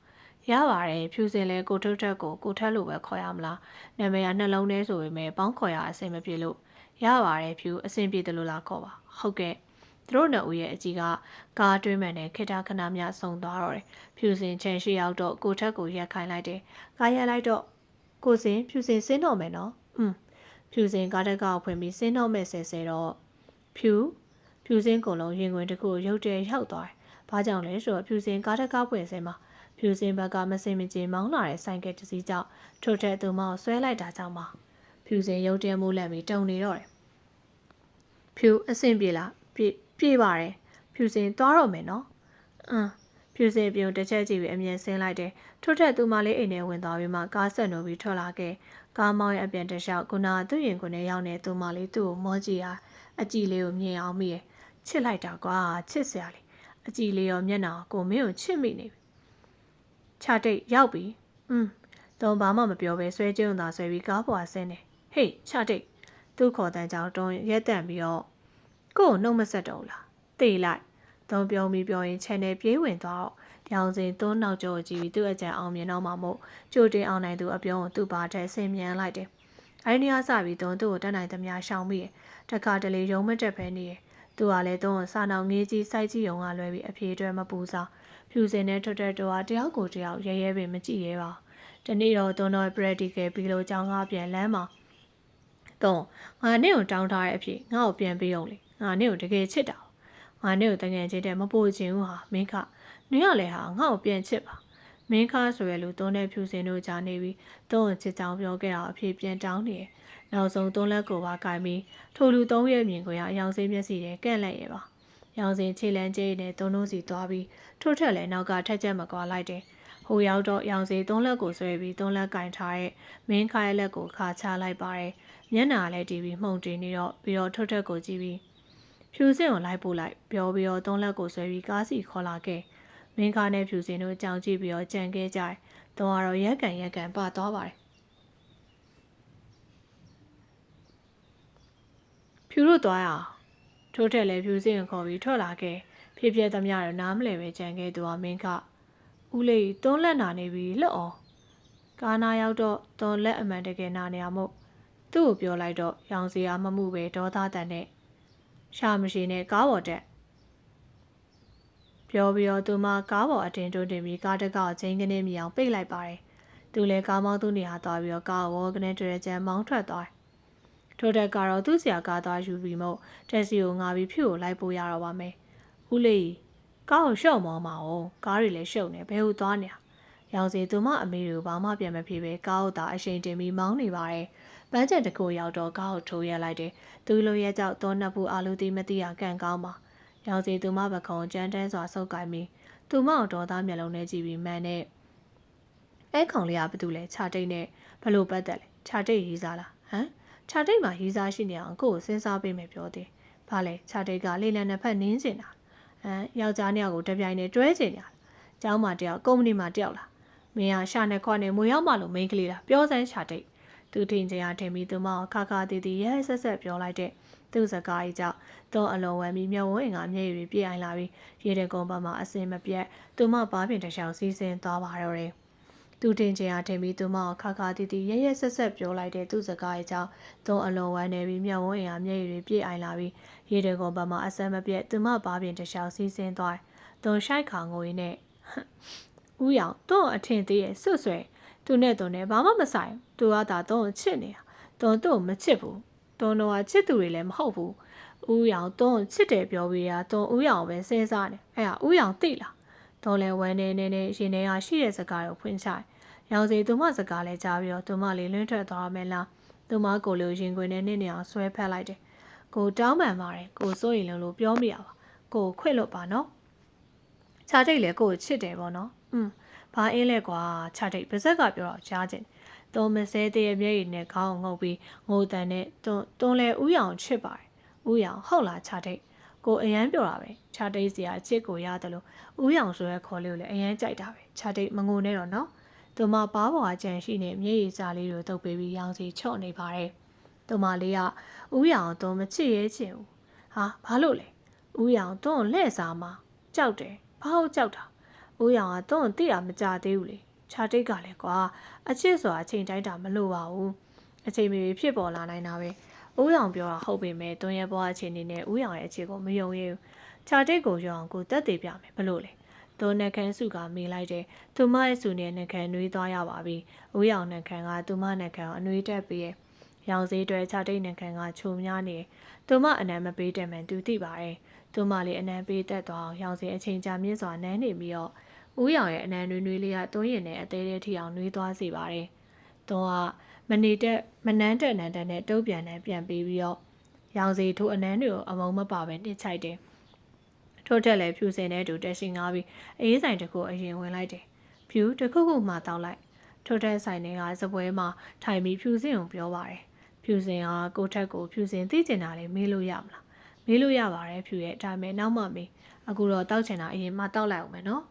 ရပါတယ်ဖြူစင်လဲကိုထုတ်ထက်ကိုထက်လို့ပဲခေါ်ရမလားနာမည်ကနှလုံးထဲဆိုပေမဲ့ပေါင်းခေါ်ရအဆင်မပြေလို့ရပါတယ်ဖြူအဆင်ပြေတယ်လို့လားခေါ်ပါဟုတ်ကဲ့သူတို့နှစ်ဦးရဲ့အကြီးကကားတွင်းမှန်နဲ့ခိတခဏမြဆုံသွားတော့တယ်ဖြူစင်ချန်ရှိရောက်တော့ကိုထက်ကိုရက်ခိုင်းလိုက်တယ်ကားရက်လိုက်တော့ကိုစင်ဖြူစင်ဆင်းတော့မယ်နော်ဖြူစင်ကားတက်ကောက်ဖွင့်ပြီးဆင်းတော့မယ်ဆဲတော့ဖြူစင်ကိုလုံးရင်ခွင်တစ်ခုရုတ်တရက်ရောက်သွားတယ်ဘာကြောင့်လဲဆိုတော့ဖြူစင်ကားတက်ကောက်ဖွင့်စင်းမှာဖြူစင်ဘက်ကမစင်မကြေမောင်းလာတဲ့ဆိုင်ကယ်တစ်စီးကြောင့်ထိုတဲ့သူမောင်ဆွဲလိုက်တာကြောင့်ပါဖြူစင်ရုတ်တရက်မိုးလန့်ပြီးတုံနေတော့တယ်ဖြူအဆင်ပြေလားပြေပါတယ်ဖြူစင်သွားတော့မယ်နော်ဖြူစင်ပြုံတစ်ချက်ကြည့်ပြီးအမြင်ဆင်းလိုက်တယ်ထို့ထက်သူမလေးအိမ်ထဲဝင်သွားပြီးမှကားဆက်နိုးပြီးထွက်လာခဲ့ကားမောင်းရဲ့အပြန်တစ်လျှောက်ကုနာသူ့ရင်ခွင်ထဲရောက်နေသူမလေးသူ့ကိုမောကြည့်အားအကြည့်လေးကိုမြင်အောင်မိရဲ့ချစ်လိုက်တာကွာချစ်စရာလေးအကြည့်လေးရောမျက်နှာကိုမင်းကိုချစ်မိနေပြီခြာတိတ်ရောက်ပြီတုံးဘာမှမပြောဘဲဆွဲကျုံသာဆွဲပြီးကားပေါ်ဆင်းတယ်ဟေးခြာတိတ်သူ့ခေါ်တန်းကြောင်တွန်းရက်တန့်ပြီးတော့ကို့နှုတ်မဆက်တော့လားတေးလိုက်သုံးပြုံးပြီးပြောရင်ခြံထဲပြေးဝင်သွားတော့ရောင်စင်သွန်းနောက်ကျော်ကြည့်ပြီးသူ့အကြံအောင်မြင်တော့မှမို့ကြိုတင်အောင်နိုင်သူအပြုံးကိုသူ့ဘာထဲဆင်မြန်လိုက်တယ်။အဲဒီနေရာစပြီးသွန်းသူ့ကိုတတ်နိုင်သမျှရှောင်မိတယ်။တခါတလေရုံမတက်ဖဲနေတယ်။သူကလည်းသွန်းကိုစာနောက်ငေးကြီးစိုက်ကြည့်ုံကလွဲပြီးအဖြေအတွက်မပူစား။ဖြူစင်နဲ့ထွက်တော့တယောက်ကိုတယောက်ရဲပင်မကြည့်ရဲပါ။ဒီနေ့တော့သွန်းတော့ practical ပြီးလို့ကြောင်းကားပြန်လမ်းမှာသွန်းငါနဲ့ကိုတောင်းထားတဲ့အဖြစ်ငါ့ကိုပြန်ပေးအောင်လေ။ငါနဲ့ကိုတကယ်ချစ်တာ။ငါနဲ့ကိုတကယ်ချစ်တဲ့မပို့ချင်ဘူးဟာမင်းကနင်းရလဲဟာငါ့ကိုပြန်ချစ်ပါမင်းကားဆိုရလို့သွန်းတဲ့ဖြူစင်တို့ကြားနေပြီးသွန်းကိုချစ်ကြောင်ပြောခဲ့တာအဖြစ်ပြန်တောင်းနေတယ်နောက်ဆုံးသွန်းလက်ကိုပါကင်ပြီးထိုလူသုံးရဲ့မြင်ကွယ်အယောင်စင်းမျက်စိနဲ့ကန့်လက်ရပါရောင်စင်ခြေလန်းကျဲနဲ့သွန်းတို့စီသွားပြီးထို့ထက်လည်းနောက်ကထက်ချက်မကွာလိုက်တယ်ဟိုရောက်တော့ရောင်စင်သွန်းလက်ကိုဆွဲပြီးသွန်းလက်ကင်ထားတဲ့မင်းခါရဲ့လက်ကိုခါချလိုက်ပါတယ်မျက်နှာလည်းတီးပြီးမှုန်တင်နေတော့ပြီးတော့ထို့ထက်ကိုကြည့်ပြီးဖြူစင်ကိုလိုက်ပို့လိုက်ပြောပြီးတော့သွန်းလက်ကိုဆွဲပြီးကားစီခေါ်လာခဲ့မင်းကားနဲ့ဖြူစင်တို့ကြောင်ကြည့်ပြီးတော့ကြံခဲ့ကြတယ်။တော့ကတော့ရက်ကန်ပါသွားပါတယ်။ဖြူတို့သွားရအောင်။ထို့ထက်လည်းဖြူစင်ကိုခေါ်ပြီးထွက်လာခဲ့။ဖြစ်သမျှတော့နားမလည်ပဲကြံခဲ့သူကမင်းကဦးလေးသွန်းလက်နာနေပြီလှော့အောင်။ကားနာရောက်တော့သွန်းလက်အမှန်တကယ်နာနေရမို့သူ့ကိုပြောလိုက်တော့ရောင်စရာမမှုပဲဒေါသတန်နဲ့ရှာမရှိနဲ့ကားပေါ်တက်ပြောပြီးတော့သူမကားပေါ်အတင်တွန်းတင်ပြီးကားတကောက်ချင်းကနေမြအောင်ပိတ်လိုက်ပါတယ်။သူလည်းကားမောင်းသူနေရာသွားပြီးတော့ကားဝေါကနေတွေ့တဲ့ကျန်မောင်းထွက်သွားတယ်။ထို့တက်ကတော့သူ့ဆရာကားသွားယူပြီးမို့တက်စီကိုငါပြီးဖြူကိုလိုက်ပို့ရတော့ပါမယ်။ဦးလေးကားကိုရှုံမောင်းပါအောင်ကားတွေလည်းရှုံနေဘဲဟုတ်သွားနေတာ။ရောင်စီသူမအမေတို့ဘာမှပြန်မဖြစ်ပဲကားကိုသာအရှိန်တင်ပြီးမောင်းနေပါတယ်။ပန်းချက်တကူရောက်တော့ကားကိုထိုးရက်လိုက်တယ်။သူလိုရဲ့ကြောက်သောနှစ်ဖူးအာလူတီမသိရကန်ကောင်းပါ။ရောင်စီသူမပခုံကြမ်းတမ်းစွာဆုပ်ကိုင်းပြီးသူမကိုဒေါသမျက်လုံးနဲ့ကြည့်ပြီးမှန်နဲ့အဲခေါင်လေးကဘာတူလဲခြာတိတ်နဲ့ဘလို့ပတ်သက်လဲခြာတိတ်ရေးစားလားဟမ်ခြာတိတ်မှာရေးစားရှိနေအောင်ကိုယ်ကိုစဉ်းစားပေးမယ်ပြောသေးဘာလဲခြာတိတ်ကလေလံနှစ်ဖက်နင်းကျင်တာယောက်ျားနှစ်ယောက်ကိုတပြိုင်တည်းတွဲကျင်နေတာကျောင်းမှာတယောက်ကုမ္ပဏီမှာတယောက်လားမင်းကရှာနေခွနဲ့မွေရောက်မှလို့မိန်းကလေးလားပြောစမ်းခြာတိတ်သူထင်ချင်ရထင်ပြီးသူမကိုခါတီတီရဲဆက်ပြောလိုက်တဲ့သူ့စကားကြီးကြောင့်တော့အလုံးဝမ်းပြီးမျက်ဝန်းအင်ကမျက်ရည်ပြည့်အိုင်လာပြီးရေတကုန်းဘက်မှာအစင်မပြတ်သူမဘားပြင်တစ်ချောင်းစီးဆင်းသွားပါတော့တယ်။သူတင်ချင်အားထင်ပြီးသူမကိုခါတီတီရဲဆက်ပြောလိုက်တဲ့သူ့စကားကြီးကြောင့်တော့အလုံးဝမ်းနေပြီးမျက်ဝန်းအင်ကမျက်ရည်ပြည့်အိုင်လာပြီးရေတကုန်းဘက်မှာအစင်မပြတ်သူမဘားပြင်တစ်ချောင်းစီးဆင်းသွားသူရှိုက်ခါငိုရင်းနဲ့ဦးရောင်တော့အထင်သေးရဲ့ဆွဆွဲသူနဲ့သူနဲ့ဘာမှမဆိုင်သူကသာတော့ချစ်နေတာတော့သူ့မချစ်ဘူးတွန်းတော့ချစ်သူတွေလည်းမဟုတ်ဘူးဦးရောင်တွန်းချစ်တယ်ပြောပြီးတာတွန်းဦးရောင်ပဲစဉ်းစားနေအဲ့ဒါဦးရောင်သိလားတွန်းလဲဝမ်းနေရင်ထဲကရှိတဲ့စကားကိုဖွင့်ချရောင်စီသူမစကားလဲကြားပြီးတော့သူမလေးလွှင့်ထွက်သွားမယ်လားသူမကိုလိုရင်ခွင်နဲ့နင့်နေအောင်ဆွဲဖက်လိုက်တယ်ကိုတောင်းပန်ပါတယ်ကိုစိုးရင်လို့ပြောမိရပါကိုခွင့်လွတ်ပါနော်ခြားတိတ်လဲကိုချစ်တယ်ပေါ့နော်ဘာအင်းလဲကွာခြားတိတ်ပါဇက်ကပြောတော့ကြားခြင်းတွန်းမစဲတဲ့မျက်ရည်နဲ့ခေါင်းငုပ်ပြီးငိုတန်နဲ့တွန်းလဲဥရောင်ချစ်ပါတယ်ဥရောင်ဟုတ်လားခြားတိတ် ကိုအရန်ပြောတာပဲခြားတိတ်စရာအချစ်ကိုရတယ်လို့ဦးရောင်ဆိုရဲခေါ်လို့လည်းအရန်ကြိုက်တာပဲခြားတိတ်မငိုနဲ့တော့နော်သူမပါးပေါ်အကြံရှိနေမျက်ရည်စာလေးတွေတုပ်ပေးပြီးရောင်စီချော့နေပါတယ်သူမလေးကဦးရောင်သူမချစ်ရဲချင်ဘူးဟာဘာလို့လဲဦးရောင်သူ့ကိုလှည့်စားမှာကြောက်တယ်ဘာလို့ကြောက်တာဦးရောင်ကသူ့ကိုသိတာမကြသေးဘူးလေခြားတိတ်ကလည်းကွာအချစ်ဆိုတာအချိန်တိုင်းတာမလို့ပါဘူးအချိန်မီဖြစ်ပေါ်လာနိုင်တာပဲဦးရောင်ပြောတာဟုတ်ပေမဲ့တွန်းရဲဘွားအချိန်နေနဲ့ဦးရောင်ရဲ့အခြေကိုမယုံရဘူးခြားတိတ်ကိုရောင်ကိုတက်သေးပြမယ်ဘလို့လဲသူနှခမ်းစုကမေးလိုက်တယ်သူမရဲ့စုနဲ့နှခမ်းနှွေးသွားရပါပြီဦးရောင်နှခမ်းကသူမနှခမ်းကိုအနှွေးတက်ပြီးရောင်စည်းတွေခြားတိတ်နှခမ်းကချုံများနေသူမအနံမပေးတယ်မှန်သူသိပါတယ်သူမလေးအနံပေးတက်သွားအောင်ရောင်စည်းအချိန်ကြာမြင့်စွာနန်းနေပြီးတော့ဦးရောင်ရဲ့အနံနွေးနွေးလေးကတွန်းရင်နဲ့အသေးသေးထီအောင်နှွေးသွားစေပါတယ်သူကမနန်းတက်နဲ့တုပ်ပြန်နဲ့ပြန်ပြီးတော့ရောင်စီထိုးအနန်းတွေကိုအမုံမပါပဲနှိမ့်ချိုက်တယ်ထို့ထက်လည်းဖြူစင်တဲ့တူတက်ရှိငါပြီးအေးဆိုင်တစ်ခုအရင်ဝင်လိုက်တယ်ဖြူတစ်ခုခုမှတောက်လိုက်ထို့ထက်ဆိုင်တွေကစပွဲမှာထိုင်ပြီးဖြူစင်ကိုပြောပါတယ်ဖြူစင်ကကိုထက်ကိုဖြူစင်သိကျင်တာလေးမေးလို့ရမလားမေးလို့ရပါတယ်ဖြူရဲ့ဒါပေမဲ့နောက်မှမေးအခုတော့တောက်ချင်တာအရင်မှတောက်လိုက်အောင်မယ်နော်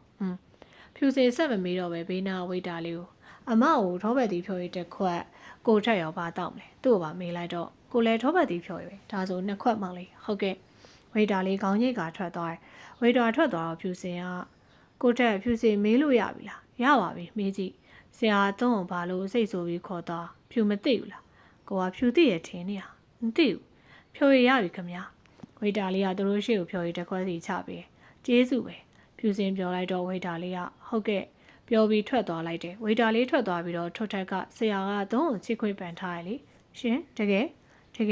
ဖြူစင်ဆက်မမေးတော့ပဲဘေးနာဝိတာလေးကိုအမကိုထောပတ်တီဖြော်ရတဲ့ခွက်ကိုထက်ရောပါတောက်မလဲသူ့ကိုပါမေးလိုက်တော့ကိုလည်းထောပတ်တီဖြော်ရပဲဒါဆိုနှစ်ခွက်မှလေးဟုတ်ကဲ့ဝိတာလေးခေါင်းညိတ်ကထွက်သွားတယ်ဝိတာထွက်သွားတော့ဖြူစင်ကကိုထက်ဖြူစင်မေးလို့ရပြီလားရပါပြီမေးကြည့်ဆရာတုံးကိုဘာလို့စိတ်ဆိုးပြီးခေါ်သွားဖြူမသိဘူးလားကိုကဖြူသိရထင်နေရမသိဘူးဖြော်ရပြီခမဝိတာလေးကသူတို့ရှေ့ကိုဖြော်ရတစ်ခွက်စီချပေးကျေးဇူးပဲဖြူစင်ပြောလိုက်တော့ဝိတာလေးကဟုတ်ကဲ့ပြောပြီးထွက်သွားလိုက်တယ်ဝိတာလေးထွက်သွားပြီးတော့ထွတ်ထက်ကဆရာကတုံးကိုချစ်ခွေပန်ထားရလေရှင်တက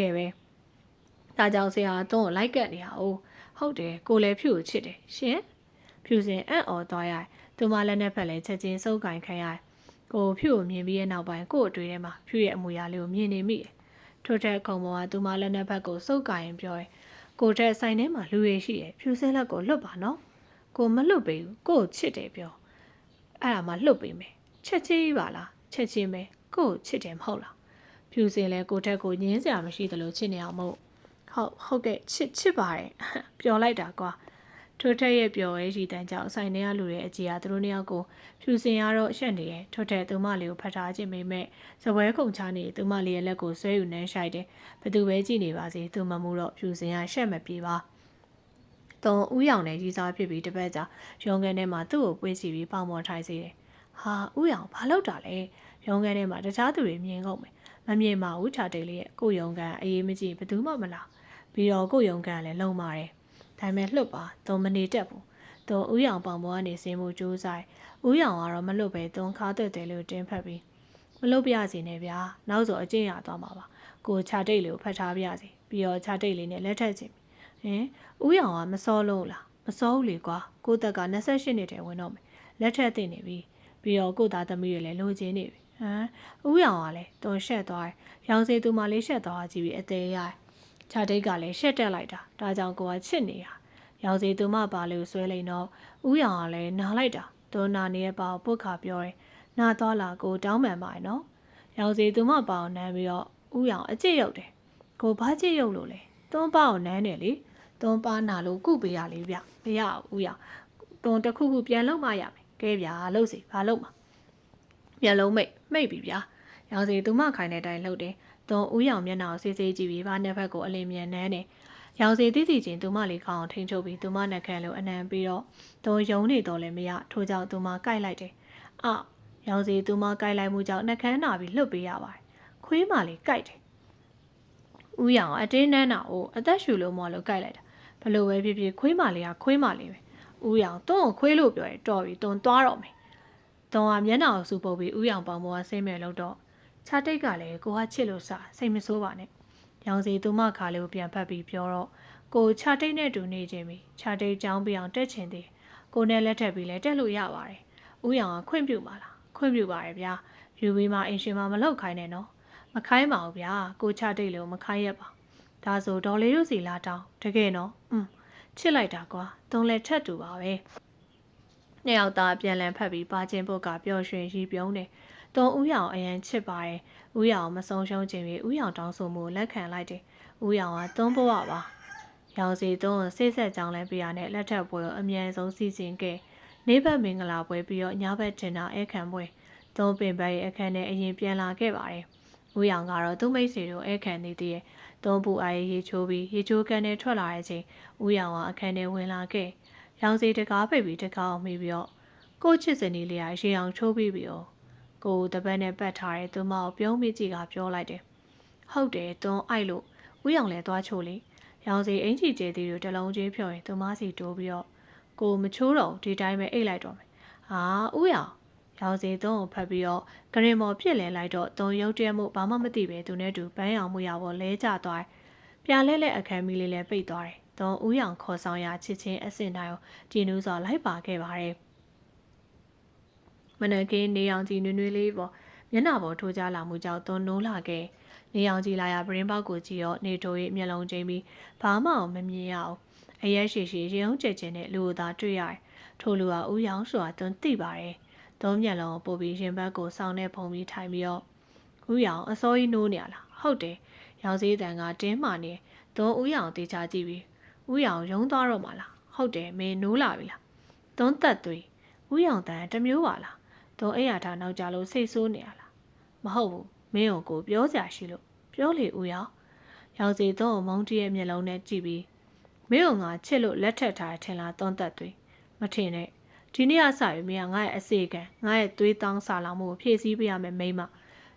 ယ်ပဲဒါကြောင့်ဆရာတုံးကိုလိုက်ကတ်နေရအောင်ဟုတ်တယ်ကိုလည်းဖြူကိုချစ်တယ်ရှင်ဖြူစင်အံ့ဩသွားရသူမလက်နဲ့ဖက်လဲချက်ချင်းစုပ်ကင်ခံရကိုဖြူကိုမြင်ပြီးရဲ့နောက်ပိုင်းကို့အတွေ့ထဲမှာဖြူရဲ့အမူအရာလေးကိုမြင်နေမိတယ်ထို့ထက်ခုံပေါ်ကသူမလက်နဲ့ဖက်ကိုစုပ်ကင်ပြောတယ်ကိုထက်ဆိုင်ထဲမှာလူရရှိတယ်ဖြူစင်လက်ကိုလွတ်ပါနော်ကိုမလွတ်ပေးဘူးကို့ချစ်တယ်ပြောအဲ့ဒါမှလှုပ်ပေးမယ်ချက်ချင်းပါလားချက်ချင်းပဲကို့ချစ်တယ်မဟုတ်လားဖြူစင်လဲကိုထက်ကိုညင်းစရာမရှိသလိုချစ်နေအောင်မဟုတ်ကဲ့ချစ်ပါတယ်ပျော်လိုက်တာကွာထိုထက်ရဲ့ပျော်ရဲရီတန်းကြောင့်ဆိုင်ထဲကလူတွေအကြီးကသူတို့နှစ်ယောက်ကိုဖြူစင်ရတော့ရှက်နေတယ်ထိုထက်သူမလေးကိုဖတ်ထားခြင်းပေမဲ့ဇပွဲခုန်ချနေသူမလေးရဲ့လက်ကိုဆွဲယူနှမ်းရှိုက်တယ်ဘသူပဲကြည့်နေပါစေသူမမှုတော့ဖြူစင်ရရှက်မပြေပါတုံးဦးရောင်နဲ့ရီစားဖြစ်ပြီးတပတ်ကြာရုံးခန်းထဲမှာသူ့ကိုပွေးချပြီးပေါင်ပေါ်ထိုင်စေတယ်ဟာဦးရောင်ဘာလုပ်တာလဲရုံးခန်းထဲမှာတခြားသူတွေမြင်ကုန်မယ်မမြင်ပါဘူးခြာတိတ်လေးရဲ့ကိုရုံးကန်အေးမကြည့်ဘယ်သူမှမလားပြီးတော့ကိုရုံးကန်လည်းလုံပါတယ်ဒါပေမဲ့လှုပ်ပါတုံးမနေတတ်ဘူးတုံးဦးရောင်ပေါင်ပေါ်ကနေဆင်းမှုကြိုးစားဦးရောင်ကတော့မလွတ်ပဲတုံးခါးတဲ့လို့တင်းဖက်ပြီးမလွတ်ပြစီနဲ့ဗျာနောက်ဆိုအကျင့်ရသွားမှာပါကိုခြာတိတ်လေးကိုဖတ်ထားပြစီပြီးတော့ခြာတိတ်လေးနဲ့လက်ထက်ချင်းဦးရောင်ကမစောလို့လားမစောဘူးလေကွာကိုတက်က28နှစ်တည်းဝင်တော့မယ်လက်ထက်သိနေပြီပြီးတော့ကိုသားသမီးတွေလည်းလိုချင်နေပြီဦးရောင်ကလည်းတုံရှက်သွားတယ်ရောင်စီသူမလေးရှက်သွားကြည့်ပြီးအသေးရခြာတိတ်ကလည်းရှက်တက်လိုက်တာဒါကြောင့်ကိုကချစ်နေတာရောင်စီသူမပါလို့ဆွဲလိန်တော့ဦးရောင်ကလည်းနားလိုက်တာသူနာနေရဲ့ပါပုတ်ခါပြောတယ်နာသွားလာကိုတောင်းပန်ပါရဲ့နော်ရောင်စီသူမပါအောင်နမ်းပြီးတော့ဦးရောင်အကျစ်ရုပ်တယ်ကိုဘာကျစ်ရုပ်လို့လဲတွန်းပါအောင်နမ်းတယ်လေတွန်းပါနာလို့ကုပေးရလေဗျမရဦးရောင်တွန်းတစ်ခုခုပြန်လုံးမရမယ်ကဲဗျာလှုပ်စီဘာလုပ်မှာပြန်လုံးမိတ်ပြီဗျာရောင်စီသူမခိုင်တဲ့အတိုင်းလှုပ်တယ်တွန်းဦးရောင်မျက်နှာကိုစေးစေးကြည့်ပြီးဘာနှစ်ဖက်ကိုအလင်းမြန်နမ်းတယ်ရောင်စီတိတိချင်းသူမလေးခေါင်းထိန်ချုပ်ပြီးသူမနှက်ခမ်းလို့အနံပြီးတော့တွန်းယုံနေတော့လည်းမရထို့ကြောင့်သူမကိုက်လိုက်တယ်ရောင်စီသူမကိုက်လိုက်မှုကြောင့်နှက်ခမ်းနာပြီးလှုပ်ပေးရပါတယ်ခွေးမလေးကိုက်တယ်ဦးရောင်အတင်းနန်းတာကိုအသက်ရှူလို့မလို့ကိုက်လိုက်တာဘလို့ပဲဖြစ်ဖြစ်ခွေးမလေးကခွေးမလေးပဲဦးရောင်တွန်းကိုခွေးလို့ပြောရင်တော်ပြီတွန်းသွားတော့မယ်တွန်းကမျက်နှာကိုစူပုတ်ပြီးဦးရောင်ပေါင်ပေါ်ကဆင်းမဲ့လို့တော့ခြာတိတ်ကလည်းကိုကချစ်လို့စားစိတ်မဆိုးပါနဲ့ရောင်စီသူမခါလေးကိုပြန်ဖက်ပြီးပြောတော့ကိုခြာတိတ်နဲ့တူနေခြင်းပြီခြာတိတ်ကြောင်းပြအောင်တက်ချင်သေးကိုနဲ့လက်ထပ်ပြီးလဲတက်လို့ရပါတယ်ဦးရောင်ကခွင့်ပြုပါလားခွင့်ပြုပါတယ်ဗျာယူပြီးမှအင်ရှင်မမလောက်ခိုင်းနဲ့နော်မခိုင်းပါဘူးဗျာကိုခြာတိတ်လို့မခိုင်းရပါဒါဆိုဒေါ်လေးတို့စီလာတောင်းတကယ်နော်ချစ်လိုက်တာကွာသုံးလက်ထက်တူပါပဲနှစ်ယောက်သားပြန်လည်ဖက်ပြီးပါချင်းပုတ်ကပျော်ရွှင်ရီပြုံးတယ်တုံးဦးရောင်အရန်ချစ်ပါတယ်ဦးရောင်မဆုံးရှုံးခြင်းပြီးဦးရောင်တောင်းဆိုမှုလက်ခံလိုက်တယ်ဦးရောင်ကသုံးဘဝပါ ရောင်စီသွန်းစိတ်ဆက်ကြောင်းလဲပြရနဲ့လက်ထပ်ပွဲကိုအမြန်ဆုံးစီစဉ်ခဲ့နေဘက်မင်္ဂလာပွဲပြီးတော့ညဘက်တင်တာအခမ်းပွဲသွန်းပင်ဘက်ရဲ့အခမ်းနဲ့အရင်ပြန်လာခဲ့ပါတယ်။ဦးရောင်ကတော့သူ့မိတ်ဆွေတို့အခမ်းနေသေးရဲ့သွန်းပူအားရေချိုးပြီးရေချိုးကန်နဲ့ထွက်လာတဲ့အချိန်ဦးရောင်ကအခမ်းနဲ့ဝင်လာခဲ့ရောင်စီတကားပိတ်ပြီးတကားအောင်မိပြီးတော့ကိုချစ်စနီလေးကရေအောင်ချိုးပြီးပြီးတော့ကိုတပတ်နဲ့ပတ်ထားတဲ့သူမကိုပြုံးမိကြည့်ကပြောလိုက်တယ်။ဟုတ်တယ်သွန်းအိုက်လို့ဦးရောင်လည်းသွားချိုးလေရောင်စီအင်ချီကျဲသေးတို့တလုံးချင်းဖြော်ရင်သူမစီတိုးပြီးတော့ကိုမချိုးတော့ဒီတိုင်းပဲအိတ်လိုက်တော့မယ်။ဟာဦးရောင်စီသွန်းကိုဖတ်ပြီးတော့ဂရင်မော်ပြစ်လဲလိုက်တော့သွန်းရုပ်တရက်မှုဘာမှမသိပဲသူနဲ့တူပန်းရောင်မှုရပေါ်လဲကျသွားပြန်လဲအခမ်းမီလေးလဲပိတ်သွားတယ်။သွန်းဦးရောင်ခေါ်ဆောင်ရချစ်ချင်းအစင်တိုင်းကိုကြည်နူးစွာလိုက်ပါခဲ့ပါတယ်။မနက်ကင်းနေအောင်ကြည်နွေ့နွေ့လေးပေါ်မျက်နှာပေါ်ထိုးကြလာမှုကြောင့်သွန်းနိုးလာခဲ့နေအောင်ကြည်လာရပရင်းပေါက်ကိုကြည့်ရောနေထိုးရဲ့မျက်လုံးချင်းပြီးဘာမှမမြင်ရအောင်အရက်ရှိရှိရေုံကျက်ကျင်တဲ့လူကိုသာတွေ့ရတယ်ထိုလူကဦးရောင်ဆိုတာသွန်းသိပါတယ်သုံးမျက်လုံးပို့ပြီးရင်ဘတ်ကိုစောင်းနဲ့ဖုံပြီးထိုင်ပြီးတော့ဦးရောင်အစိုးရနိုးနေရလားဟုတ်တယ်ရောင်စည်းတန်ကတင်းမာနေသွန်းဦးရောင်တေချာကြည့်ပြီးဦးရောင်ရုံးသွားတော့မှလားဟုတ်တယ်မင်းနိုးလာပြီလားသွန်းသက်သွေးဦးရောင်တန်တမျိုးပါလားသွန်းအိယာထားနောက်ကြလို့စိတ်ဆိုးနေရလားမဟုတ်ဘူးမင်းကိုပြောစရာရှိလို့ပြောလေဦးရောင်စီသွန်းကိုမုန်းတီးရဲ့မျက်လုံးနဲ့ကြည့်ပြီးမင်းကငါချစ်လို့လက်ထက်ထားထင်လားသွန်းသက်သွေးမထင်နဲ့ဒီနေ့အစပြီးမင်းကငါ့ရဲ့အစေခံငါ့ရဲ့သွေးတောင်းစာလောင်မှုကိုဖြည့်ဆည်းပေးရမယ်မိမ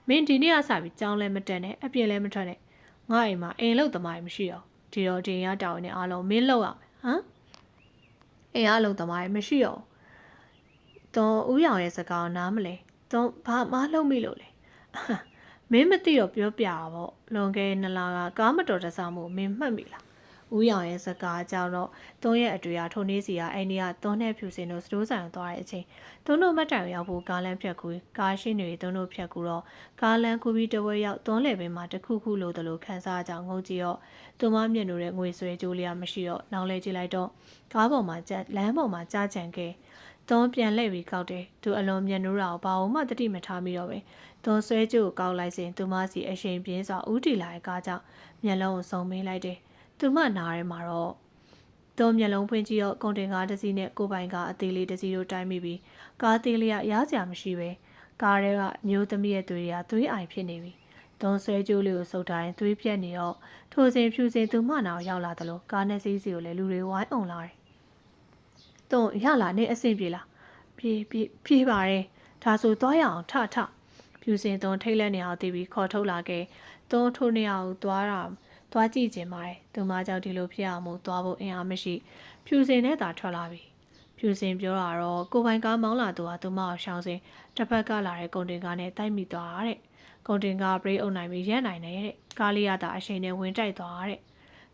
မင်းဒီနေ့အစပြီးကြောင်းလဲမတက်နဲ့အပြင်းလဲမထွက်နဲ့ငါ့အိမ်မှာအိမ်လောက်သမားမရှိတော့ဒီတော့ဒီရတောင်းနေအားလုံးမင်းလောက်ရမယ်ဟမ်အိမ်အားလုံးသမားမရှိတော့သွန်းဦးရောင်ရဲ့စကားနားမလဲသွန်းဘာမှလှုပ်မိလို့လဲမင်းမသိတော့ပြောပြတာပေါ့လွန်ခဲ့2လကကားမတော်တဆမှုမင်းမှတ်မိလားဦးရောင်ရဲ့စကားကြောင့်တော့သွန်းရဲ့အတွေ့အထုံနေစီကအိန္ဒိယသွန်းနဲ့ဖြူစင်တို့စတိုးဆိုင်သွားတဲ့အချိန်သွန်းတို့မတ်တိုင်ရောက်ဖို့ကားလမ်းဖြတ်ကူကားရှိနေသွန်းတို့ဖြတ်ကူတော့ကားလမ်းကူပြီးတဝက်ရောက်သွန်းလေပင်မှာတခုခုလို့တလို့ခန်းစားကြောင်ငုံကြည့်တော့သူမမျက်နှာရဲ့ငွေဆွဲကြိုးလေးမရှိတော့နောက်လဲကြည့်လိုက်တော့ကားပေါ်မှာလမ်းပေါ်မှာကြားချန်ခဲ့သွန်းပြန်လှည့်ပြီးကောက်တယ်သူအလွန်မျက်နှာတော့ဘာမှတတိမထားမိတော့ပဲသွန်းဆွဲကြိုးကိုကောက်လိုက်စဉ်သူမစီအရှိန်ပြင်းစွာဦးတီလာတဲ့ကားကြောင့်မျက်လုံးကိုစုံမင်းလိုက်တယ်သူမနားထဲမှာတော့သွန်းမျက်လုံးဖွင့်ကြည့်တော့ကုန်တင်ကားတစ်စီးနဲ့ကိုပိုင်ကားအသေးလေးတစ်စီးတို့တိုင်းမိပြီးကားသေးလေးကရားစရာမရှိပဲကားထဲကမျိုးသမီးရဲ့သွေးကသွေးအိုင်ဖြစ်နေပြီသွန်းဆွဲကြိုးလေးကိုစုပ်တိုင်းသွေးပြက်နေတော့ထိုစဉ်ဖြူစဉ်သူမနာကိုရောက်လာသလိုကားနဲ့စီးစီကိုလည်းလူတွေဝိုင်းအောင်လာတယ်သွန်းရလာနေအဆင်ပြေလားပြေးပါတယ်ဒါဆိုသွားရအောင်ထဖြူစင်သွန်းထိတ်လက်နေအောင်တည်ပြီးခေါ်ထုတ်လာခဲ့သွန်းထိုးနေအောင်သွားကြည့်ခြင်းပါတယ်သူမကြောင့်ဒီလိုဖြစ်အောင်မို့သွားဖို့အင်အားမရှိဖြူစင်နဲ့သာထွက်လာပြီဖြူစင်ပြောတာတော့ကိုပိုင်ကားမောင်းလာသူကသူမကိုရှောင်းစင်တစ်ဖက်ကလာတဲ့ကုန်တင်ကားနဲ့တိုက်မိသွားတဲ့ကုန်တင်ကားဘရိတ်အုပ်နိုင်ပြီးရက်နိုင်တဲ့ကားလေးရတာအချိန်နဲ့ဝင်တိုက်သွားတဲ့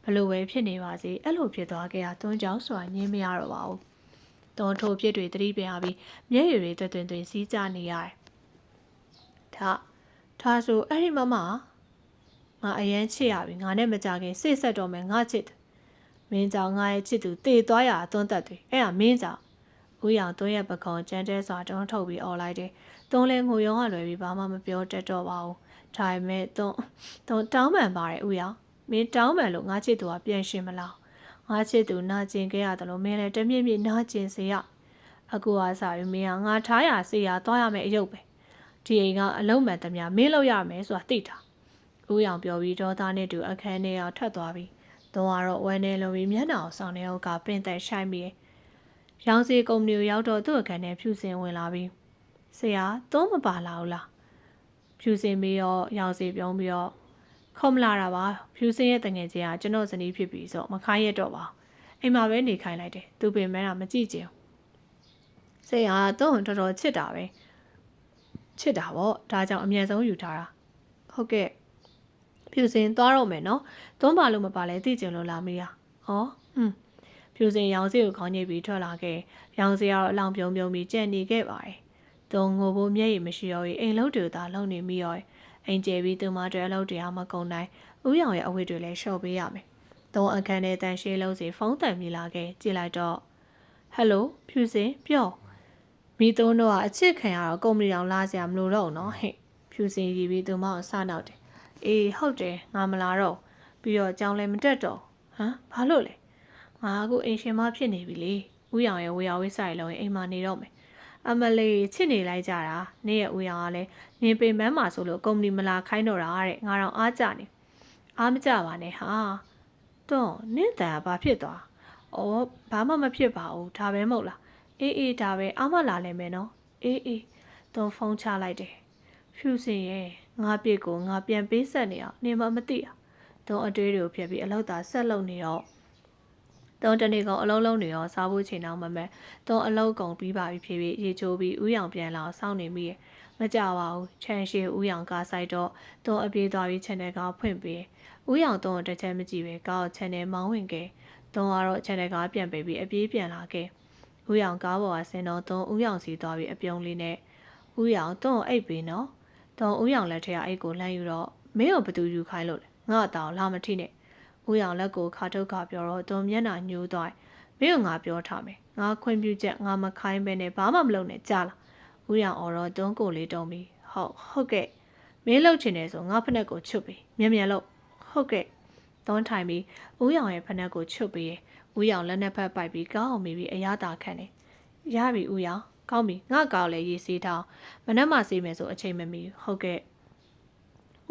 ဘလို့ပဲဖြစ်နေပါစေအဲ့လိုဖြစ်သွားခဲ့တာသွန်းကြောင်ဆိုတာညင်းမရတော့ပါဘူးသွန်းထိုးဖြစ်တွေသတိပြန်ရပြီးမျက်ရည်တွေတွင်စီးကြနေရတယ်ဒါဆိုအဲ့ဒီမမငါအရန်ချစ်ရပြီငါနဲ့မကြခင်စိတ်ဆက်တော့မယ်ငါချစ်မင်းကြောင့်ငါရဲ့ချစ်သူတေသွားရအသွန်းသက်တွေအဲ့ဒါမင်းကြောင့်ဦးရောင်သွန်းရဲ့ပကုံကျန်းတဲစွာတွန်းထုတ်ပြီးអော်လိုက်တယ်သွန်းလဲငိုရုံကလွယ်ပြီးဘာမှမပြောတတ်တော့ပါဘူးဒါပေမဲ့သွန်းတောင်းပန်ပါတယ်ဦးရောင်မင်းတောင်းပန်လို့ငါချစ်သူကပြန်ရှင်မလားငါချစ်သူနာကျင်ခဲ့ရတယ်လို့မင်းလည်းတမြင့်မြင့်နာကျင်စေရအခုအားစားပြီးမင်းကငါထားရစေရသွားရမယ်အယုတ်ပဲဒီအိမ်ကအလုံးမှန်သမျှမင်းလောက်ရမယ်ဆိုတာသိတာဦးရောင်ပြောပြီးဒေါသနဲ့တူအခန်းထဲရောက်ထွက်သွားပြီးသွန်းကတော့ဝမ်းနေလုံးပြီးမျက်နှာကိုဆောင်နေအောင်ကပင်သက်ရှိုက်မိရောင်စီကုမ္ပဏီကိုရောက်တော့သူ့အခန်းထဲဖြူစင်ဝင်လာပြီးဆရာသွန်းမပါလာဘူးလားဖြူစင်ပြီးတော့ရောင်စီပြုံးပြီးတော့ခေါ်မလာတာပါဖြူစင်ရဲ့တငယ်ချင်းကကျွန်တော်ဇနီးဖြစ်ပြီးဆိုမခိုင်းရတော့ပါအိမ်မှာပဲနေခိုင်းလိုက်တယ်သူပင်မဲတာမကြည့်ချင်ဆရာသွန်းတော်တော်ချစ်တာပဲချစ်တာပေါ့ဒါကြောင့်အမြန်ဆုံးယူထားတာဟုတ်ကဲ့ဖြူစင်သွားတော့မယ်နော်သွန်းပါလို့မပါလဲသိကြလို့လာမေးရဟောဖြူစင်ရောင်စီကိုခေါင်းညိတ်ပြီးထွက်လာခဲ့ရောင်စီကတော့အလောင်ပြုံပြီးကြံ့နေခဲ့ပါတယ်သွန်းငိုဖို့မျက်ရည်မရှိတော့ရင်အိမ်လုံးတွေသာလုံနေမိရောအိမ်ကျဲပြီးသူမတွေအလုပ်တရားမကုန်နိုင်ဦးရောင်ရဲ့အဝတ်တွေလည်းရှော့ပေးရမယ်သွန်းအခန်းထဲတန်ရှင်းလုံးစီဖုန်းတန်မြလာခဲ့ကြည့်လိုက်တော့ဟယ်လိုဖြူစင်ပြောမိသွန်းတို့ကအချစ်ခံရတော့ကုမ္ပဏီတော်လာစရာမလိုတော့ဘူးနော်ဟဲ့ဖြူစင်ရီပြီးသူမကိုစနောက်တယ်အေးဟုတ်တယ်ငါမလာတော့ပြီးတော့ကြောင်းလည်းမတက်တော့ဟ ဘာလို့လဲငါအခုအိမ်ရှင်မဖြစ်နေပြီလေဦးရောင်ရဲ့ဝေယဝိဆိုင်လုံးအိမ်မှာနေတော့မယ်အမလေးချစ်နေလိုက်ကြတာနေ့ရဲ့ဦးရောင်ကလည်းနင်ပင်ပန်းမှာဆိုလို့ကုမ္ပဏီမလာခိုင်းတော့တာတဲ့ငါတော့အားကြနေအားမကြပါနဲ့ဟာတော့နင့်တန်ကဘာဖြစ်သွားအော်ဘာမှမဖြစ်ပါဘူးဒါပဲမဟုတ်လားအေးဒါပဲအားမလာလဲမယ်နော်အေးတော့ဖုန်းချလိုက်တယ်ဖြူစင်ရဲ့ငါပြစ်ကိုငါပြန်ပေးဆက်နေအောင်နေမမသိတာတော့အတွေးတွေကိုဖြတ်ပြီးအလောက်သာဆက်လုပ်နေတော့တော့တနေ့ကောင်အလုံးလုံးနေရောစားဖို့ချိန်တော့မမက်တော့အလောက်ကုန်ပြီးပါပြီဖြစ်ဖြစ်ရေချိုးပြီးဥယောင်ပြန်လာစောင့်နေမိရဲ့မကြပါဘူးခြံရှိဥယောင်ကားဆိုင်တော့အပြေးသွားပြီး channel ကဖွင့်ပေးဥယောင်တော့တစ်ချက်မကြည့်ပဲကား channel မောင်းဝင်ခဲ့တော့ကတော့ channel ကပြန်ပေးပြီးအပြေးပြန်လာခဲ့ဥယောင်ကားပေါ်ကဆင်းတော့ဥယောင်စီသွားပြီးအပြုံးလေးနဲ့ဥယောင်တော့အိတ်ပေးနော်တော့ဥယောင်လက်ထက်အိတ်ကိုလှမ်းယူတော့မင်းကိုဘသူယူခိုင်းလို့လဲငါ့အတောင်လာမထိနဲ့ဦးရောင်လက်ကိုခါထုတ်ခါပြောတော့သူမျက်နှာညှိုးသွားမင်းကငါပြောထားမယ်ငါခွင့်ပြုချက်ငါမခိုင်းပဲနဲ့ဘာမှမလုပ်နဲ့ကြားလားဦးရောင်အော်တော့တွန်းကိုလေးတုံးပြီးဟုတ်ကဲ့မင်းလှုပ်ချင်တယ်ဆိုငါဖက်နှက်ကိုချွတ်ပြီးမြန်လှုပ်ဟုတ်ကဲ့တွန်းထိုင်ပြီးဦးရောင်ရဲ့ဖက်နှက်ကိုချွတ်ပြီးဦးရောင်လက်နဲ့ဖက်ပိုက်ပြီးကောင်းအောင်မိပြီးအရသာခံနေရပြီဦးရောင်ကောင်းပြီငါကောက်လည်းရေးစေးထားမနှက်မစေးမယ်ဆိုအချိန်မမီဟုတ်ကဲ့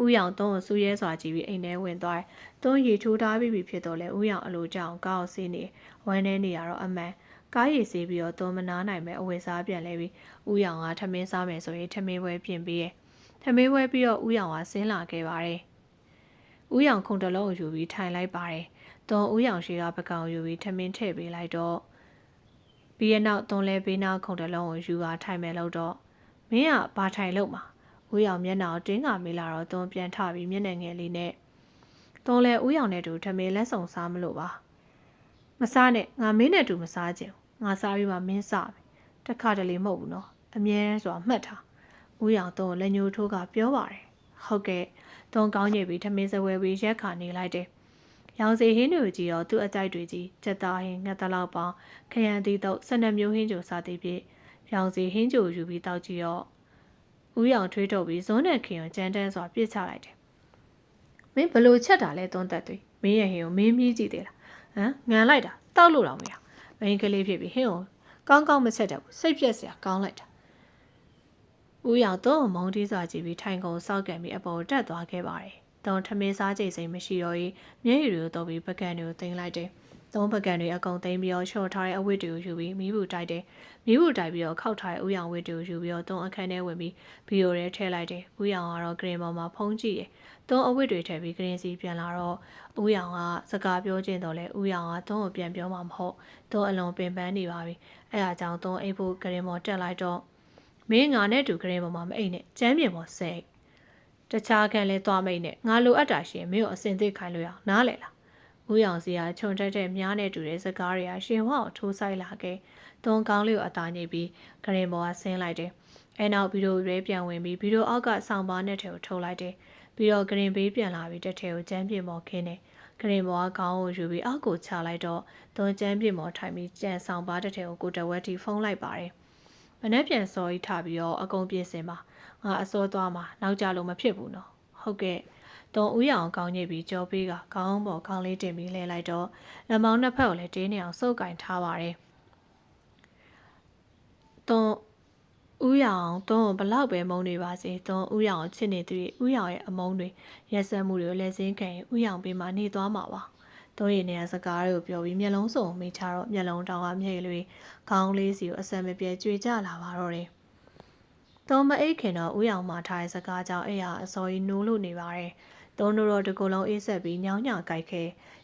ဦးရောင်တော့စူးရဲစွာကြည့်ပြီးအိမ်ထဲဝင်သွားတယ်။တွန်းရေချိုးထားပြီးဖြစ်တော့လဲဦးရောင်အလိုကြောင့်ကောက်ဆေးနေဝမ်းနေနေရတော့အမှန်ကားရည်ဆေးပြီးတော့တွန်းမနာနိုင်မဲ့အဝယ်စားပြန်လဲပြီးဦးရောင်ကထမင်းစားမယ်ဆိုရင်ထမင်းပွဲပြင်ပြီးရဲ့ထမင်းပွဲပြီးတော့ဦးရောင်ကဆင်းလာခဲ့ပါတယ်။ဦးရောင်ခုံတလုံးကိုယူပြီးထိုင်လိုက်ပါတယ်။တွန်းဦးရောင်ရှိကပကောင်ယူပြီးထမင်းထည့်ပေးလိုက်တော့ပြီးရနောက်တွန်းလဲပေးနောက်ခုံတလုံးကိုယူကထိုင်မယ်လို့တော့မင်းကဘာထိုင်လို့မှာဦးရောင်မျက်နှာကိုတင်းကမေးလာတော့တွန်းပြန်ထပြီးမျက်နှာငယ်လေးနဲ့တွန်းလဲဦးရောင်နဲ့တူထမင်းလက်ဆောင်စားမလို့ပါမစားနဲ့ငါမင်းနဲ့တူမစားချင်ငါစားပြီးမှမင်းစားမယ်တခါတလေမဟုတ်ဘူးနော်အမြဲတမ်းဆိုတာမှတ်ထားဦးရောင်တွန်းလက်ညှိုးထိုးကပြောပါတယ်ဟုတ်ကဲ့တွန်းကောင်းညစ်ပြီးထမင်းစပွဲပြီးရက်ခါနေလိုက်တယ်ရောင်စီဟင်းတွေကြီးတော့သူ့အကြိုက်တွေကြီးစက်သားဟင်းငှက်တလောက်ပေါင်းခရမ်းသီးတော့12မျိုးဟင်းကြိုစားသည်ဖြင့်ရောင်စီဟင်းကြိုယူပြီးတောက်ကြည့်တော့ဦးရောင်ထွေးထုတ်ပြီးဇွန်းနဲ့ခင်ကိုကြမ်းတမ်းစွာပြစ်ချလိုက်တယ်။မင်းဘလို့ချက်တာလဲသွန်းသက်သွေးမင်းရဲ့ဟင်းကိုမင်းမြည်ကြည့်သေးလား။ငံလိုက်တာတောက်လို့တော့မရ။မင်းကလေးဖြစ်ပြီးဟင်းကိုကောင်းမချက်တတ်ဘူးစိတ်ပြက်စရာကောင်းလိုက်တာ။ဦးရောင်တော့မုံတီးစွာကြည့်ပြီးထိုင်ကုန်စောက်ကန်ပြီးအပေါ်တက်သွားခဲ့ပါတယ်။တုံးထမင်းစားကြိတ်စိမ်မရှိတော့ရင်မျက်ရည်တွေကိုတုပ်ပြီးပကံတွေကိုတင်လိုက်တယ်။သုံးပကံတွေအကုန်သိမ်းပြီးတော့ချော်ထားတဲ့အဝတ်တွေကိုယူပြီးမီးဘူးတိုက်တယ်။မီးဘူးတိုက်ပြီးတော့ခောက်ထားတဲ့ဦးရောင်ဝတ်တွေကိုယူပြီးတော့သုံးအခန်းထဲဝင်ပြီးဗီဒီယိုထဲထည့်လိုက်တယ်။ဦးရောင်ကတော့ဂရင်ပေါ်မှာဖုန်းကြည့်တယ်။သုံးအဝတ်တွေထည့်ပြီးဂရင်စီပြန်လာတော့ဦးရောင်ကစကားပြောချင်တော့လဲဦးရောင်ကသုံးကိုပြန်ပြောမှာမဟုတ်။သုံးအလွန်ပင်ပန်းနေပါပြီ။အဲဒါကြောင့်သုံးအိတ်ဖို့ဂရင်ပေါ်တက်လိုက်တော့မင်းငါနဲ့တူဂရင်ပေါ်မှာမအိတ်နဲ့ကျမ်းပြင်ပေါ်စိတ်တခြားခံလဲသွားမိတ်နဲ့ငါလိုအပ်တာရှင်မင်းကိုအစင်သိခိုင်းလို့ရအောင်နားလေလားဦးရောင်စီကခြုံတက်တဲ့မြားနဲ့တူတဲ့စကားတွေကရှင်ဝါကိုထိုးဆိုင်လာခဲ့တွန်းကောင်းလေးကိုအသာညိပြီးဂရင်ပေါ်ကဆင်းလိုက်တယ်အဲနောက်ဗီဒီယိုရဲပြန်ဝင်ပြီးဗီဒီယိုအောက်ကဆောင်းပါးနဲ့ထဲကိုထုတ်လိုက်တယ်ပြီးတော့ဂရင်ဘေးပြန်လာပြီးတစ်ထဲကိုကျမ်းပြင်ပေါ်ခင်းတယ်ဂရင်ပေါ်ကခေါင်းကိုယူပြီးအောက်ကိုချလိုက်တော့တွန်းကျမ်းပြင်ပေါ်ထိုင်ပြီးကြံဆောင်းပါးတစ်ထဲကိုကိုတဝက်တီဖုံးလိုက်ပါတယ်မနေ့ပြန်စော်ကြီးထပြီးတော့အကုန်ပြင်ဆင်ပါငါအစောသွားမှာနောက်ကြလို့မဖြစ်ဘူးနော်ဟုတ်ကဲ့တွန်းဦးရအောင်ကောင်းညစ်ပြီးကြောပေးကခေါင်းပေါ်ခေါင်းလေးတင်ပြီးလဲလိုက်တော့လက်မောင်းနှစ်ဖက်ကိုလည်းတင်းနေအောင်စုပ်ကင်ထားပါတယ်တွန်းဦးရအောင်တွန်းဘလောက်ပဲမုန်းနေပါစေတွန်းဦးရအောင်ချစ်နေသူဦးရအောင်ရဲ့အမုန်းတွေရက်စက်မှုတွေကိုလည်းစင်းခံရင်ဦးရအောင်ပေးမှနေသွားမှာပါတွန်းရည်နေစကားတွေကိုပြောပြီးမျက်လုံးစုံမိချတော့မျက်လုံးတောင်ကမျက်ရည်တွေခေါင်းလေးစီကိုအစမပြဲကြွေကြလာပါတော့တယ်တော့မအိတ်ခင်တော့ဦးရောင်မှထားတဲ့စကားကြောင့်အဲ့ဟာအစောကြီးနိုးလို့နေပါတယ်။တုံးတို့တော့ဒီကုလုံးအေးဆက်ပြီးညောင်းညကြိုက်ခ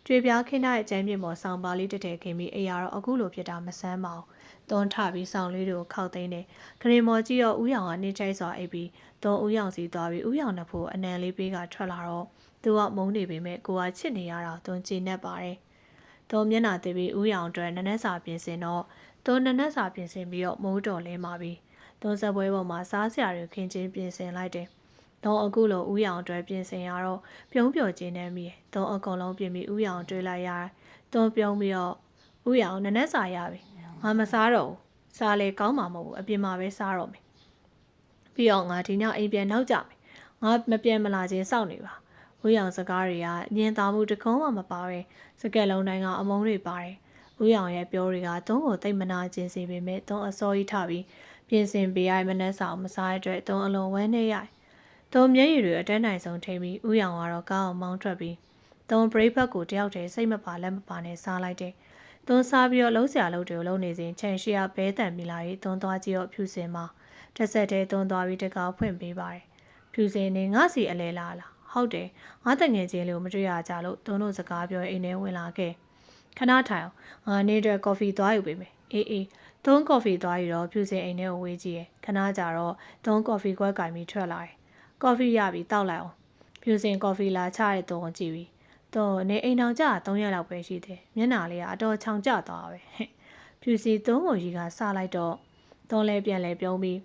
ဲကြွေပြားခင်းတဲ့အကျန်းပြင်းပေါ်ဆောင်းပါလေးတက်တက်ခင်းပြီးအဲ့ဟာတော့အခုလိုဖြစ်တာမဆန်းပါဘူး။တွန်းထပြီးဆောင်းလေးတွေကိုခောက်သိမ်းတယ်။ဂရင်မော်ကြီးတော့ဦးရောင်ကနေချိုက်စွာအိပ်ပြီးတွန်းဦးရောင်စီသွားပြီးဦးရောင်နှစ်ဖို့အနံလေးပေးကထွက်လာတော့သူကမုန်းနေပေမဲ့ကိုကချစ်နေရတာတွန်းကြည်နေပါတယ်။တွန်းမျက်နှာသေးပြီးဦးရောင်အတွက်နနက်စာပြင်ဆင်တော့တွန်းနနက်စာပြင်ဆင်ပြီးတော့မိုးတော်လဲมาပြီးတွန်းစပွဲပေါ်မှာစားစရာတွေခင်းချင်းပြင်ဆင်လိုက်တယ်။တော့အခုလိုဦးရောင်အတွက်ပြင်ဆင်ရတော့ပြုံးပျော်ခြင်းနဲ့မိတယ်။တော့အကုန်လုံးပြင်ပြီးဦးရောင်တွေးလိုက်ရတယ်။တွန်းပြုံးပြီးတော့ဦးရောင်နနက်စာရပြီ။ငါမစားတော့ဘူး။စားလေကောင်းမှာမဟုတ်ဘူး။အပြင်မှာပဲစားတော့မယ်။ပြီးတော့ငါဒီညအိမ်ပြန်နောက်ကြမယ်။ငါမပြန်မလာခြင်းစောင့်နေပါ ဦးရောင်စကားတွေကညင်သာမှုတကုံးမှမပါပဲစကက်လုံးတိုင်းကအမုန်းတွေပါတယ်ဦးရောင်ရဲ့ပြောတွေကတုံးကိုတိတ်မနာကျင်စေပေမဲ့တုံးအစောကြီးထပြီးပြင်ဆင်ပေးရမနှက်ဆောင်မစားအတွက်တုံးအလွန်ဝမ်းနေရိုက်တုံးမျက်ရည်တွေအတဲနိုင်ဆုံးထိပြီးဦးရောင်ကတော့ကောင်းအောင်မောင်းထွက်ပြီးတုံးဘရိတ်ဘက်ကိုတယောက်တည်းစိတ်မပါလက်မပါနဲ့စားလိုက်တယ်သွန်းစားပြီးတော့လုံးစရာလုံးတွေကိုလုံးနေစဉ်ချန်ရှိရဘဲတန်မိလာပြီးသွန်းသွားကြည့်တော့ဖြူစင်မှာတစ်ဆက်တည်းသွန်းသွားပြီးတကောက်ဖွင့်ပေးပါတယ်ဖြူစင်နေငါစီအလဲလားဟုတ်တယ်ငါတငယ်ချင်းလေးကိုမတွေ့ရကြလို့သွန်းတို့စကားပြောအိမ်ထဲဝင်လာခဲ့ခဏထိုင်အောင်ငါနေအတွက်ကော်ဖီသွားယူပေးမယ်အေးသွန်းကော်ဖီသွားယူတော့ဖြူစင်အိမ်ထဲကိုဝေးကြည့်ရခဏကြာတော့သွန်းကော်ဖီခွက်ကင်ပြီးထွက်လာတယ်ကော်ဖီရပြီးတောက်လိုက်အောင်ဖြူစင်ကော်ဖီလာချတဲ့သွန်းကိုကြည့်ပြီးတော့နေအိမ်တောင်ကြာ3ရက်လောက်ပဲရှိတယ်မျက်နှာလေးကအတော်ချောင်ကျသွားပဲဖြူစီသွန်းကိုရီကစလိုက်တော့သွန်းလဲပြန်လဲပြုံးပြီး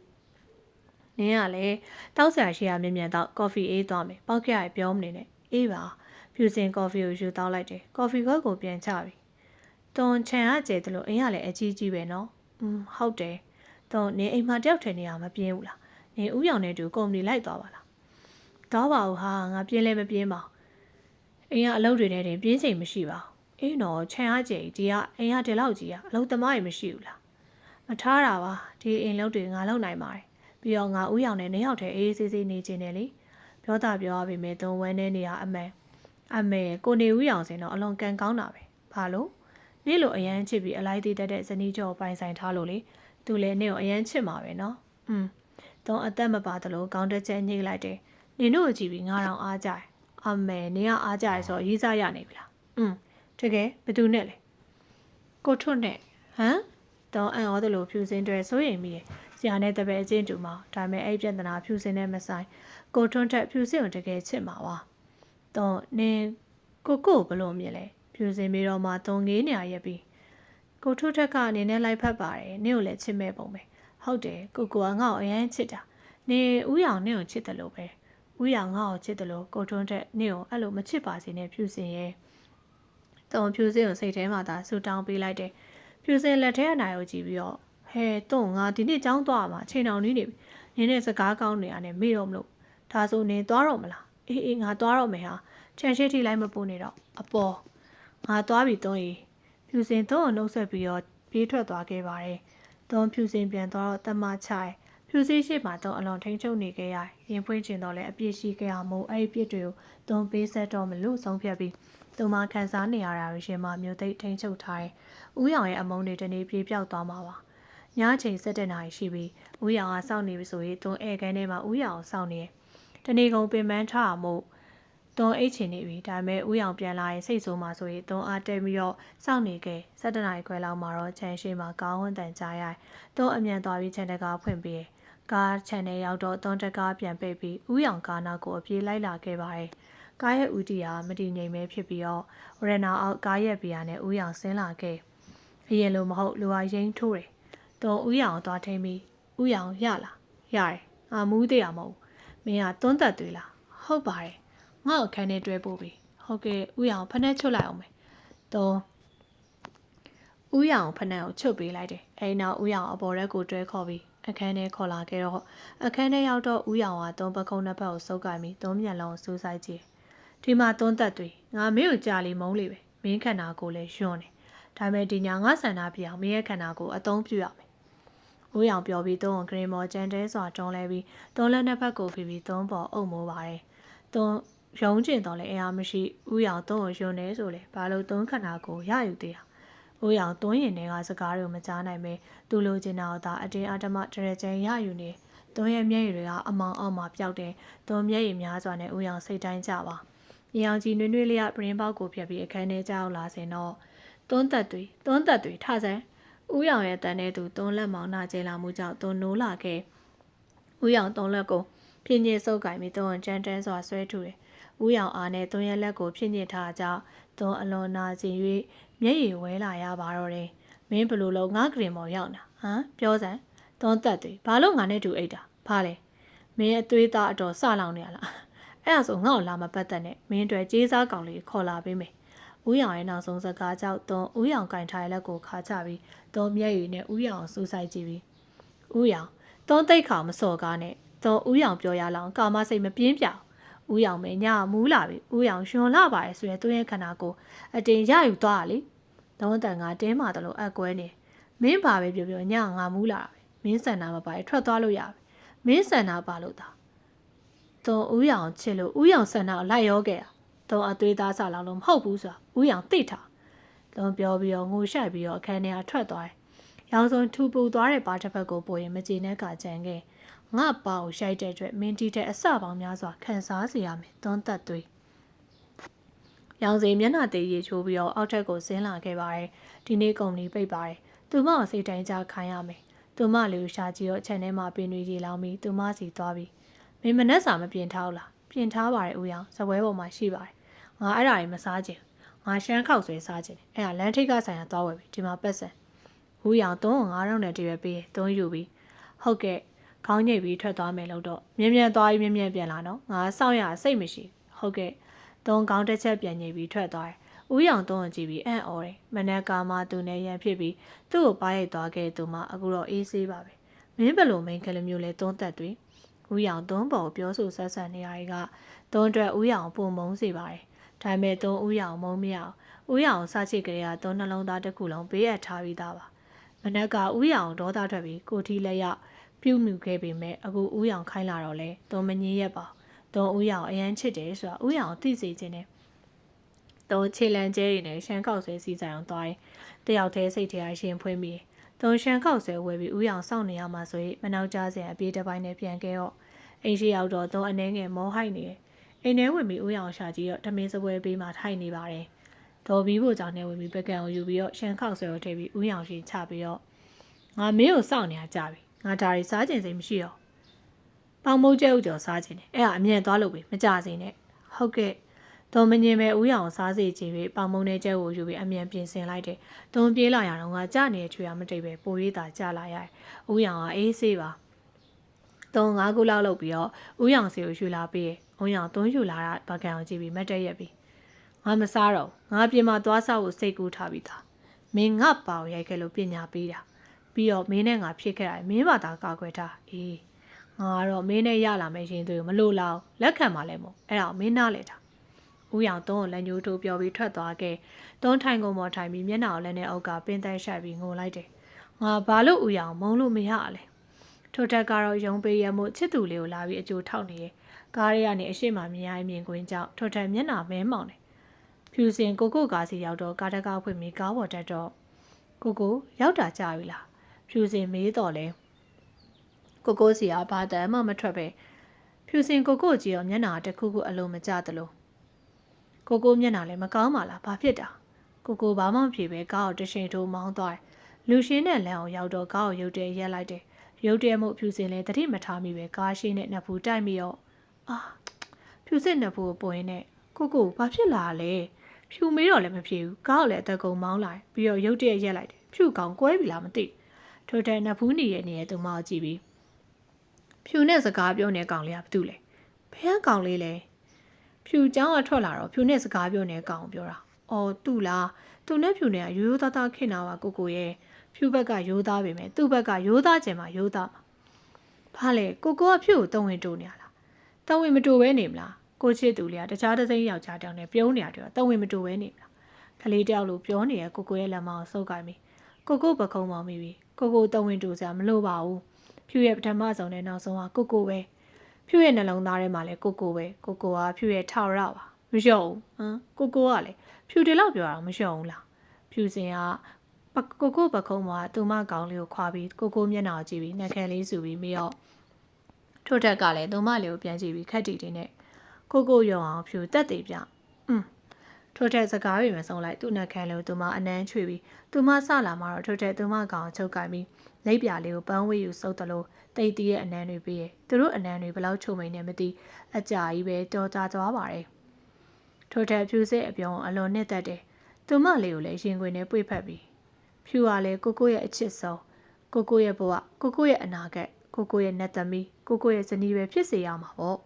နင်းကလည်းတောက်ဆရာရှိရမြင်တော့ကော်ဖီအေးသွားမယ်ပောက်ကရပြောမနေနဲ့အေးပါဖြူစင်ကော်ဖီကိုယူတောက်လိုက်တယ်ကော်ဖီခွက်ကိုပြန်ချပြီသွန်းချန်ကကျဲတယ်လို့အိမ်ကလည်းအကြီးကြီးပဲနော်ဟုတ်တယ်သွန်းနေအိမ်မှာတယောက်ထည်နေရမပြင်းဘူးလားနေဥရောင်နဲ့တူကုမ္ပဏီလိုက်သွားပါလားတော့ပါဦးဟာငါပြင်းလဲမပြင်းပါအိမ်ကအလုပ်တွေနဲ့တင်ပြင်းချိန်မရှိပါဘူးအေးနော်ခြံအားကျဒီကအိမ်ကဒီလောက်ကြီးကအလုပ်သမားတွေမရှိဘူးလားမထားတာပါဒီအိမ်လုပ်တွေငါလုပ်နိုင်ပါတယ်ပြီးတော့ငါဥရောင်နဲ့နှစ်ယောက်တည်းအေးဆေးဆေးနေချင်တယ်လေပြောတာပြောရပေမဲ့သုံးဝမ်းနေနေရအမေကိုနေဥရောင်စင်တော့အလွန်ကန်ကောင်းတာပဲဘာလို့နေ့လိုအရန်ချစ်ပြီးအလိုက်သေးတတ်တဲ့ဇနီးကျော်ပိုင်ဆိုင်ထားလို့လေသူလည်းနေ့ကိုအရန်ချစ်မှာပဲနော်သုံးအသက်မပါသလိုကောင်းတက်ချက်ညှိလိုက်တယ်နင်တို့ကြည့်ပြီးငါတော့အားကြတယ်နင်ကအားကြရဆိုရေးစားရနေပြီလားတကယ်ဘယ်သူနဲ့လဲကိုထွတ်နဲ့ဟမ်တော့အန်ဩသလိုဖြူစင်းတွေစိုးရိမ်မိတယ်ဆရာနဲ့တပည့်အချင်းတူမှာဒါပေမဲ့အဲ့ပြဿနာဖြူစင်းနဲ့မဆိုင်ကိုထွတ်ထက်ဖြူစင်းကိုတကယ်ချစ်မှာပါတော့နင်ကိုဘလို့မြင်လဲဖြူစင်းပြီးတော့မှတုံငေးနေရရက်ပြီးကိုထွတ်ထက်ကနေနဲ့လိုက်ဖက်ပါတယ်နင့်ကိုလည်းချစ်မဲ့ပုံပဲဟုတ်တယ်ကိုကငါ့ကိုအရင်ချစ်တာနေဥရောင်နင့်ကိုချစ်တယ်လို့ပဲဥရောင်ငါ့ကိုချစ်တယ်လို့ကိုထွတ်ထက်နင့်ကိုအဲ့လိုမချစ်ပါစေနဲ့ဖြူစင်းရဲ့တုံဖြူစင်းကိုစိတ်ထဲမှာသာဆူတောင်းပေးလိုက်တယ်ဖြူစင်လက်ထဲအနိုင်ကိုကြည့်ပြီးတော့ဟဲတုံငါဒီနေ့ကျောင်းသွားမှာချိန်အောင်နေပြီနင်းနဲ့စကားကောင်းနေရတယ်မေ့တော့မလို့ဒါဆိုနင်းသွားတော့မလားအေးငါသွားတော့မယ်ဟာခြံရှိထိလိုက်မပူနေတော့အပေါ်ငါသွားပြီတုံးရီဖြူစင်တုံးကိုနှုတ်ဆက်ပြီးတော့ပြေးထွက်သွားခဲ့ပါတယ်တုံးဖြူစင်ပြန်သွားတော့တမချိုင်ဖြူစည်းရှိမှတုံးအလွန်ထိန်ချုပ်နေခဲ့ရရင်ဖွင့်ကျင်တော့လဲအပြစ်ရှိခဲ့အောင်မို့အဲ့ဒီပြစ်တွေကိုတုံးပေးဆက်တော့မလို့ဆုံးဖြတ်ပြီးသူမခံစားနေရတာကိုရှင်မမျိုးသိထိန်ချုပ်ထားတယ်ဦးရောင်ရဲ့အမုန်းတွေတနေ့ပြေးပြောက်သွားမှာပါညချိန်7 နာရီရှိပြီးဦးရောင်ကစောင့်နေပြီဆိုရင်သွန်းဧကန်းထဲမှာဦးရောင်စောင့်နေတယ်တနေ့ကုန်ပင်ပန်းထားအောင်မို့သွန်းအိတ်ချင်နေပြီဒါပေမဲ့ဦးရောင်ပြန်လာရင်စိတ်ဆိုးမှဆိုရင်သွန်းအားတက်ပြီးတော့စောင့်နေခဲ့7 နာရီခွဲလောက်မှာတော့ခြံရှိမှာကောင်းဝန်းတန်ကြားရိုက်သွန်းအမြန်သွားပြီးခြံတကားဖွင့်ပြီးကားခြံထဲရောက်တော့သွန်းတကားပြန်ပိတ်ပြီးဦးရောင်ကားနောက်ကိုအပြေးလိုက်လာခဲ့ပါတယ်ကားရဲ့ဦးတီဟာမတည်ငြိမ်ပဲဖြစ်ပြီးတော့ရတနာအောက်ကားရဲ့ဘီယာနဲ့ဦးရောင်ဆင်းလာခဲ့အရင်လိုမဟုတ်လူအားရင်ထိုးတယ်။တော့ဦးရောင်သွားထိန်ပြီးဦးရောင်ရလားရတယ်။မူးသေးရမဟုတ်။မင်းကတွန်းတက်သေးလား။ဟုတ်ပါတယ်။ငါ့ကိုခန်းထဲတွဲပို့ပြီ။ဟုတ်ကဲ့ဦးရောင်ဖက်နဲ့ချွတ်လိုက်အောင်မယ်။တော့ဦးရောင်ဖက်နဲ့ကိုချွတ်ပေးလိုက်တယ်။အဲဒီနောက်ဦးရောင်အပေါ်ရက်ကိုတွဲခေါ်ပြီးအခန်းထဲခေါ်လာခဲ့တော့အခန်းထဲရောက်တော့ဦးရောင်ကသုံးပခုံးနှစ်ဖက်ကိုစုပ်ကိုင်ပြီးသုံးမျက်လုံးကိုစူးစိုက်ကြည့်။ဒီမှာတွန်းတက်သွေးငါမင်းကိုကြာလီမုန်းလေပဲ။မင်းခန္ဓာကိုယ်လည်းယွန်းတယ်။ဒါပေမဲ့ဒီညာငါဆန္ဒပြအောင်မင်းရဲ့ခန္ဓာကိုယ်အသုံးပြုရမယ်။ဦးရောင်ပြောပြီးသုံးဂရင်မော်ကျန်တဲစွာတွန်းလဲပြီးသုံးလက်နှစ်ဖက်ကိုဖိပြီးသုံးပေါ်အုပ်မိုးပါတယ်။သုံးရုံးကျင်တော့လဲအရာမရှိဦးရောင်သုံးကိုယွန်းနေဆိုလေဘာလို့သုံးခန္ဓာကိုယ်ရယူသေးတာ။ဦးရောင်သွင်းရင်တွေကစကားတွေကိုမကြားနိုင်ပဲသူလိုချင်တာသာအတင်းအဓမ္မတရကျန်ရယူနေသွင်းရဲ့မျက်ရည်တွေကအမောင်အောက်မှာပျောက်တယ်။သုံးမျက်ရည်များစွာနဲ့ဦးရောင်စိတ်တိုင်းကြပါ။မြေအောင်ကြီးနွေ့နွေ့လေးကပရင်းပေါက်ကိုဖြတ်ပြီးအခန်းထဲကြောက်လာစဉ်တော့တွန်းသက်တွေထဆန်းဦးရောင်ရဲ့တန်တဲ့သူတွန်းလက်မောင်နှကျဲလာမှုကြောင့်တွန်းနိုးလာခဲ့ဦးရောင်တွန်းလက်ကိုဖြင်းညစ်စုပ်ကင်ပြီးတွန်းကြမ်းတမ်းစွာဆွဲထူတယ်ဦးရောင်အားနဲ့တွန်းရဲ့လက်ကိုဖြင်းညစ်ထားကြောင်းတွန်းအလွန်နာကျင်၍မျက်ရည်ဝဲလာရပါတော့တယ်မင်းဘလို့လုံးငါကရင်မော်ရောက်နာဟမ်ပြောစမ်းတွန်းသက်တွေဘာလို့ငါနဲ့တူအိတ်တာဘာလဲမင်းအသွေးသားအတော်စလောင်နေရလားအဲ့ဒါဆိုငါ့ကိုလာမပတ်သက်နဲ့မင်းတို့ကြေးစားကောင်လေးခေါ်လာပေးမယ်ဦးရောင်ရဲ့နောက်ဆုံးစကားကြောင့်သွန်ဦးရောင်ကင်ထားတဲ့လက်ကိုခါချပြီးသွန်မျက်ရည်နဲ့ဦးရောင်စူးစိုက်ကြည့်ပြီးဦးရောင်သွန်သိတ်ခါမစော်ကားနဲ့သွန်ဦးရောင်ပြောရလောင်ကာမစိတ်မပြင်းပြ ဦးရောင်မဲညမူးလာပြီဦးရောင်ရှင်လာပါရဲ့ဆိုရင်သူ့ရဲ့ခန္ဓာကိုယ်အတင်ရယူသွားလေတုံးတန်ကတင်းမာတယ်လို့အကွဲနေမင်းပါပဲပြောပြောညငါမူးလာတာပဲမင်းဆန္ဒမပါရင်ထွက်သွားလို့ရပြီမင်းဆန္ဒပါလို့သာတုံးဦးရောင်ချစ်လို့ဦးရောင်ဆန္ဒကိုလိုက်ရောခဲ့တာတုံးအသွေးသားစားလောက်လို့မဟုတ်ဘူးဆိုတာဦးရောင်သိထားတုံးပြောပြီးတော့ငိုရှိုက်ပြီးတော့အခန်းထဲကထွက်သွားတယ်ရောင်စုံထူပူသွားတဲ့ပါတစ်ဖက်ကိုပို့ရင်မကြေနဲ့ကကြံခဲ့ငါပါကိုရိုက်တဲ့အတွက်မင်းတီတဲ့အစပေါင်းများစွာခံစားစေရမယ်တွန်းသက်သွေးရောင်စီမျက်နှာသေးရေချိုးပြီးတော့အောက်ထက်ကိုဆင်းလာခဲ့ပါတယ်ဒီနေ့ကုမ္ပဏီပိတ်ပါတယ်သူမကိုစိတ်တိုင်းကြခိုင်းရမယ်သူမလေးကိုရှာကြည့်တော့ခြံထဲမှာပင်တွေရေလောင်းပြီးသူမစီသွားပြီးမင်းမနှက်စာမပြင်ထားဘူးလားပြင်ထားပါတယ်ဦးရောင်ဇပွဲပေါ်မှာရှိပါတယ်ငါအဲ့ဒါကြီးမစားချင်ငါရှမ်းခောက်ဆွဲစားချင်တယ်အဲ့ဒါလမ်းထိပ်ကဆိုင်ရသွားဝယ်ပြီဒီမှာပတ်စံဦးရောင်3 900နဲ့တရွယ်ပေးသုံးယူပြီးဟုတ်ကဲ့ခေါင်းညိတ်ပြီးထွက်သွားမယ်လို့တော့မြင်းသွားပြီးမြင်းပြန်လာနော်ငါစောင့်ရစိတ်မရှိဟုတ်ကဲ့3ခေါင်းတစ်ချက်ပြန်ညိတ်ပြီးထွက်သွားတယ်ဦးရောင်3ကြည့်ပြီးအံ့ဩတယ်မနက်ကာမှသူနဲ့ရန်ဖြစ်ပြီးသူ့ကိုပါရိုက်သွားခဲ့သူမှအခုတော့အေးဆေးပါပဲမင်းဘယ်လိုမိန်ကလေးမျိုးလဲ3သက်တွေဦးရောင်3ပေါ်ပြောဆိုဆက်ဆံနေရတွေက3အတွက်ဦးရောင်ပုံမုံစေပါတယ်ဒါပေမဲ့3ဦးရောင်မုံမရအောင်ဦးရောင်စချိတ်ကလေးက3နှလုံးသားတစ်ခုလုံးဘေးအပ်ထားပြီးသားပါမနက်ကဦးရောင်ဒေါသထွက်ပြီးကိုထီလက်ရောက်ပြုတ်မြူခဲ့ပေမဲ့အခုဦးရောင်ခိုင်းလာတော့လဲသုံးမငင်းရက်ပါသုံးဦးရောင်အရန်ချစ်တယ်ဆိုတာဦးရောင်သိစေခြင်းနဲ့သုံးခြေလန်းကျဲတွေနဲ့ရှမ်းခောက်ဆွဲစီဆိုင်အောင်သွားရင်တယောက်တည်းစိတ်ထဲအရှင်ဖွင့်ပြီးသုံးရှမ်းခောက်ဆွဲဝယ်ပြီးဦးရောင်စောင့်နေရမှာဆိုရင်မနောက်ကြားစင်အပြေးတစ်ပိုင်းနဲ့ပြန်ခဲ့တော့အိမ်ရှိရောက်တော့သုံးအနေငယ်မောဟိုက်နေတယ်အိမ်ထဲဝင်ပြီးဦးရောင်ရှာကြည့်တော့ဓမင်းစပွဲပေးမှထိုင်နေပါတယ်ဒေါ်ဘီဖို့ကြောင့်နဲ့ဝင်ပြီးပကံကိုယူပြီးတော့ရှမ်းခောက်ဆွဲကိုထည့်ပြီးဦးရောင်ရှင်ချပြီးတော့ငါမင်းကိုစောင့်နေရကြပြီငါဒါရီစားကျင်စိတ်မရှိတော့ပေါင်မုတ်ကျဲဥကျော်စားကျင်တယ်အဲ့ဒါအမြဲသွားလို့ပဲမကြစေနဲ့ဟုတ်ကဲ့ဒေါ်မငင်ပဲဦးရောင်စားစေချင်ပြီးပေါင်မုံနဲ့ကျဲကိုယူပြီးအမြန်ပြင်ဆင်လိုက်တယ်ဒုံပြေးလာရတော့ငါကြနေတဲ့ချွေရမတိတ်ပဲပိုရေးတာကြလာရတယ်ဦးရောင်ကအေးဆေးပါသုံး9ခုလောက်လုပ်ပြီးတော့ဦးရောင်စီကိုယူလာပြီးဦးရောင်3ယူလာတာပကံကိုကြည့်ပြီးမတ်တက်ရက်ပြီးငါမစားတော့ငါပြင်မှာသွားစားဖို့စိတ်ကူးထားပြီးသားမင်းငါပါကိုရိုက်ခဲ့လို့ပညာပေးတာပြီးတော့မင်းနဲ့ငါဖြစ်ခဲ့တယ်မင်းဘာသာကာကွယ်ထားအေးငါကတော့မင်းနဲ့ရလာမယ့်ရင်သွေးကိုမလို့လောက်လက်ခံပါလဲမို့အဲ့ဒါမင်းနားလေတာဦးရောင်3ကိုလက်ညှိုးထိုးပြောပြီးထွက်သွားခဲ့3ထိုင်ကုန်ပေါ်ထိုင်ပြီးမျက်နှာကိုလည်းနဲ့အုပ်ကပင်သက်ရှိုက်ပြီးငိုလိုက်တယ်ငါဘာလို့ဦးရောင်မုံလို့မရလဲထိုတက်ကတော့ရုံပေးရမို့ချစ်သူလေးကိုလာပြီးအကျိုးထောက်နေတယ်ကားရဲကနေအရှိမမြင်ရမြင်ကွင်းကြောင့်ထိုတက်မျက်နှာမဲမောင်တယ်ဖြူစင်ကိုကားစီရောက်တော့ကားတကားဖွင့်ပြီးကားပေါ်တက်တော့ကိုရောက်တာကြာပြီလားဖြူစင်မေးတော့လဲကိုစီကဘာတမ်းမှမထွက်ပဲဖြူစင်ကိုကြည့်တော့မျက်နှာတစ်ခုခုအလုံးမကျသလိုကိုမျက်နှာလည်းမကောင်းပါလားဘာဖြစ်တာကိုဘာမှမဖြစ်ပဲကားကိုတရှိန်ထိုးမောင်းသွားတယ်လူရှင်းတဲ့လမ်းကိုရောက်တော့ကားကိုရုတ်တရက်ရက်လိုက်တယ်ရုတ်တရက်မှုဖြူစင်လည်းတတိမထားမိပဲကားရှိနဲ့နှစ်ဖူးတိုက်ပြီးတော့အာဖြူစင်နှစ်ဖူးကိုပိုရင်းနဲ့ကိုဘာဖြစ်လာလဲဖြူမေးတော့လည်းမဖြစ်ဘူးကားကိုလည်းအသက်ကုန်မောင်းလိုက်ပြီးတော့ရုတ်တရက်ရက်လိုက်တယ်ဖြူကောင်ကွဲပြီလားမသိထိုတဲ့နှစ်ဖူးနေရဲ့သူမကိုကြည့်ပြီးဖြူနဲ့စကားပြောနေကောင်လေးကဘာတူလဲဘယ်ကကောင်လေးလဲဖြူเจ้าကထွက်လာတော့ဖြူနဲ့စကားပြောနေကောင်ပြောတာအော်သူ့လားသူနဲ့ဖြူနဲ့ကရိုးသားသားခင်တာပါကိုရဲ့ဖြူဘက်ကရိုးသားပေမဲ့သူ့ဘက်ကရိုးသားကျင်မှာရိုးသားမှာဘာလဲကိုကဖြူကိုတုံဝင်တိုးနေရလားတုံဝင်မတိုးပဲနေမလားကိုချစ်သူလေးကတခြားတစ်စိမ့်ယောက်ျားတောင်နဲ့ပြုံးနေရတယ်တုံဝင်မတိုးပဲနေမလားကလေးတယောက်လိုပြောနေရကိုရဲ့လက်မအောင်စုပ်ကိုင်ပြီးကိုပခုံးမောင်းမိပြီကိုတုံဝင်တိုးစရာမလိုပါဘူးဖြူရဲ့ပထမဆုံးနဲ့နောက်ဆုံးကကိုပဲဖြူရဲ့နှလုံးသားထဲမှာလည်းကိုပဲကိုကဖြူရဲ့ထောက်ရပါမလျှော့ဘူးကိုကလည်းဖြူတယ်လို့ပြောတာမလျှော့ဘူးလားဖြူစင်ကကိုပခုံးမှာသူမကောင်းလေးကိုခွာပြီးကိုမျက်နှာကြည့်ပြီးနှက်ခဲလေးစုပြီးမြော့ထို့ထက်ကလည်းသူမလေးကိုပြန်ကြည့်ပြီးခက်တီတင်းနဲ့ကိုယုံအောင်ဖြူတက်သေးပြထို့ထက်စကားတွေမဆုံးလိုက်သူ့နှက်ခဲလေးကိုသူမအနမ်းချွေပြီးသူမဆလာမှတော့ထို့ထက်သူမကောင်ချုပ်ကိုင်ပြီးလက်ပြလေးကိုပန်းဝေးယူစုပ်တယ်လို့တိတ်တီးရဲ့အနမ်းတွေပြီးရဲ့သူတို့အနမ်းတွေဘယ်လောက်ချုံမိန်နေမသိအကြာကြီးပဲတော်ကြသွားပါတယ်ထို့ထက်ဖြူစစ်အပြုံးအလွန်နှစ်သက်တယ်သူမလေးကိုလည်းရင်ခွင်နဲ့ပွေ့ဖက်ပြီးဖြူကလည်းကိုရဲ့အချစ်ဆုံးကိုရဲ့ဘဝကိုရဲ့အနာဂတ်ကိုရဲ့နတ်သမီးကိုရဲ့ဇနီးပဲဖြစ်စေရမှာပေါ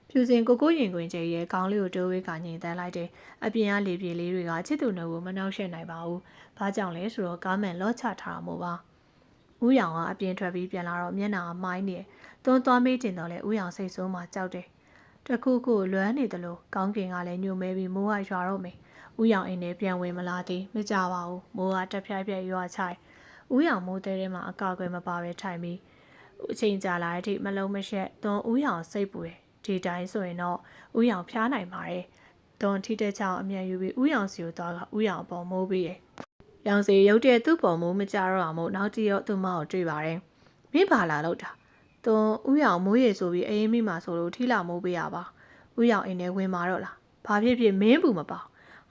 ့ဖြူစင်ကိုရင်ခွင်ကျဲရဲ့ခေါင်းလေးကိုတိုးဝေးကငိန်တန်းလိုက်တယ်အပြင်ကလေပြေလေးတွေကချစ်သူနှုတ်ကိုမနှောက်ယှက်နိုင်ပါဘူးဘာကြောင့်လဲဆိုတော့ကားမန်လော့ချထားတာမို့ပါ ဦးရောင်ကအပြင်ထွက်ပြီးပြန်လာတော့မျက်နှာမိုင်းနေသွန်းသွားမေးကျင်တော့လေဦးရောင်စိတ်ဆိုးမှကြောက်တယ်တခုခုလွမ်းနေတယ်လို့ကောင်းကင်ကလည်းညှို့မဲပြီးမိုးကရွာတော့မယ်ဦးရောင်အိမ်ထဲပြန်ဝင်မလာသေးမကြပါဘူးမိုးကတက်ဖြိုက်ဖြိုက်ရွာချိုင်ဦးရောင်မိုးတဲထဲမှာအကာအကွယ်မပါပဲထိုင်ပြီးအချိန်ကြာလာတဲ့အထိမလုံးမရှက်သွန်းဦးရောင်စိတ်ပူတယ်ဒီတိုင်းဆိုရင်တော့ဦးရောင်ဖျားနိုင်ပါတယ်သွန်းထိတဲ့ချောင်းအမြန်ယူပြီးဦးရောင်စီကိုသွားကဦးရောင်အပေါ်မိုးပြီးတယ်ရောင်စီရုတ်တဲ့သူ့ပေါ်မိုးမကြတော့အောင်မို့နောက်တိရောသူ့မောက်ကိုတွေ့ပါတယ်မိပါလာလို့တာသွန်းဦးရောင်မိုးရေဆိုပြီးအေးမိမှဆိုလို့ထီလာမိုးပေးရပါဦးရောင်အိမ်ထဲဝင်มาတော့လားဘာဖြစ်ဖြစ်မင်းဘူးမပေါ့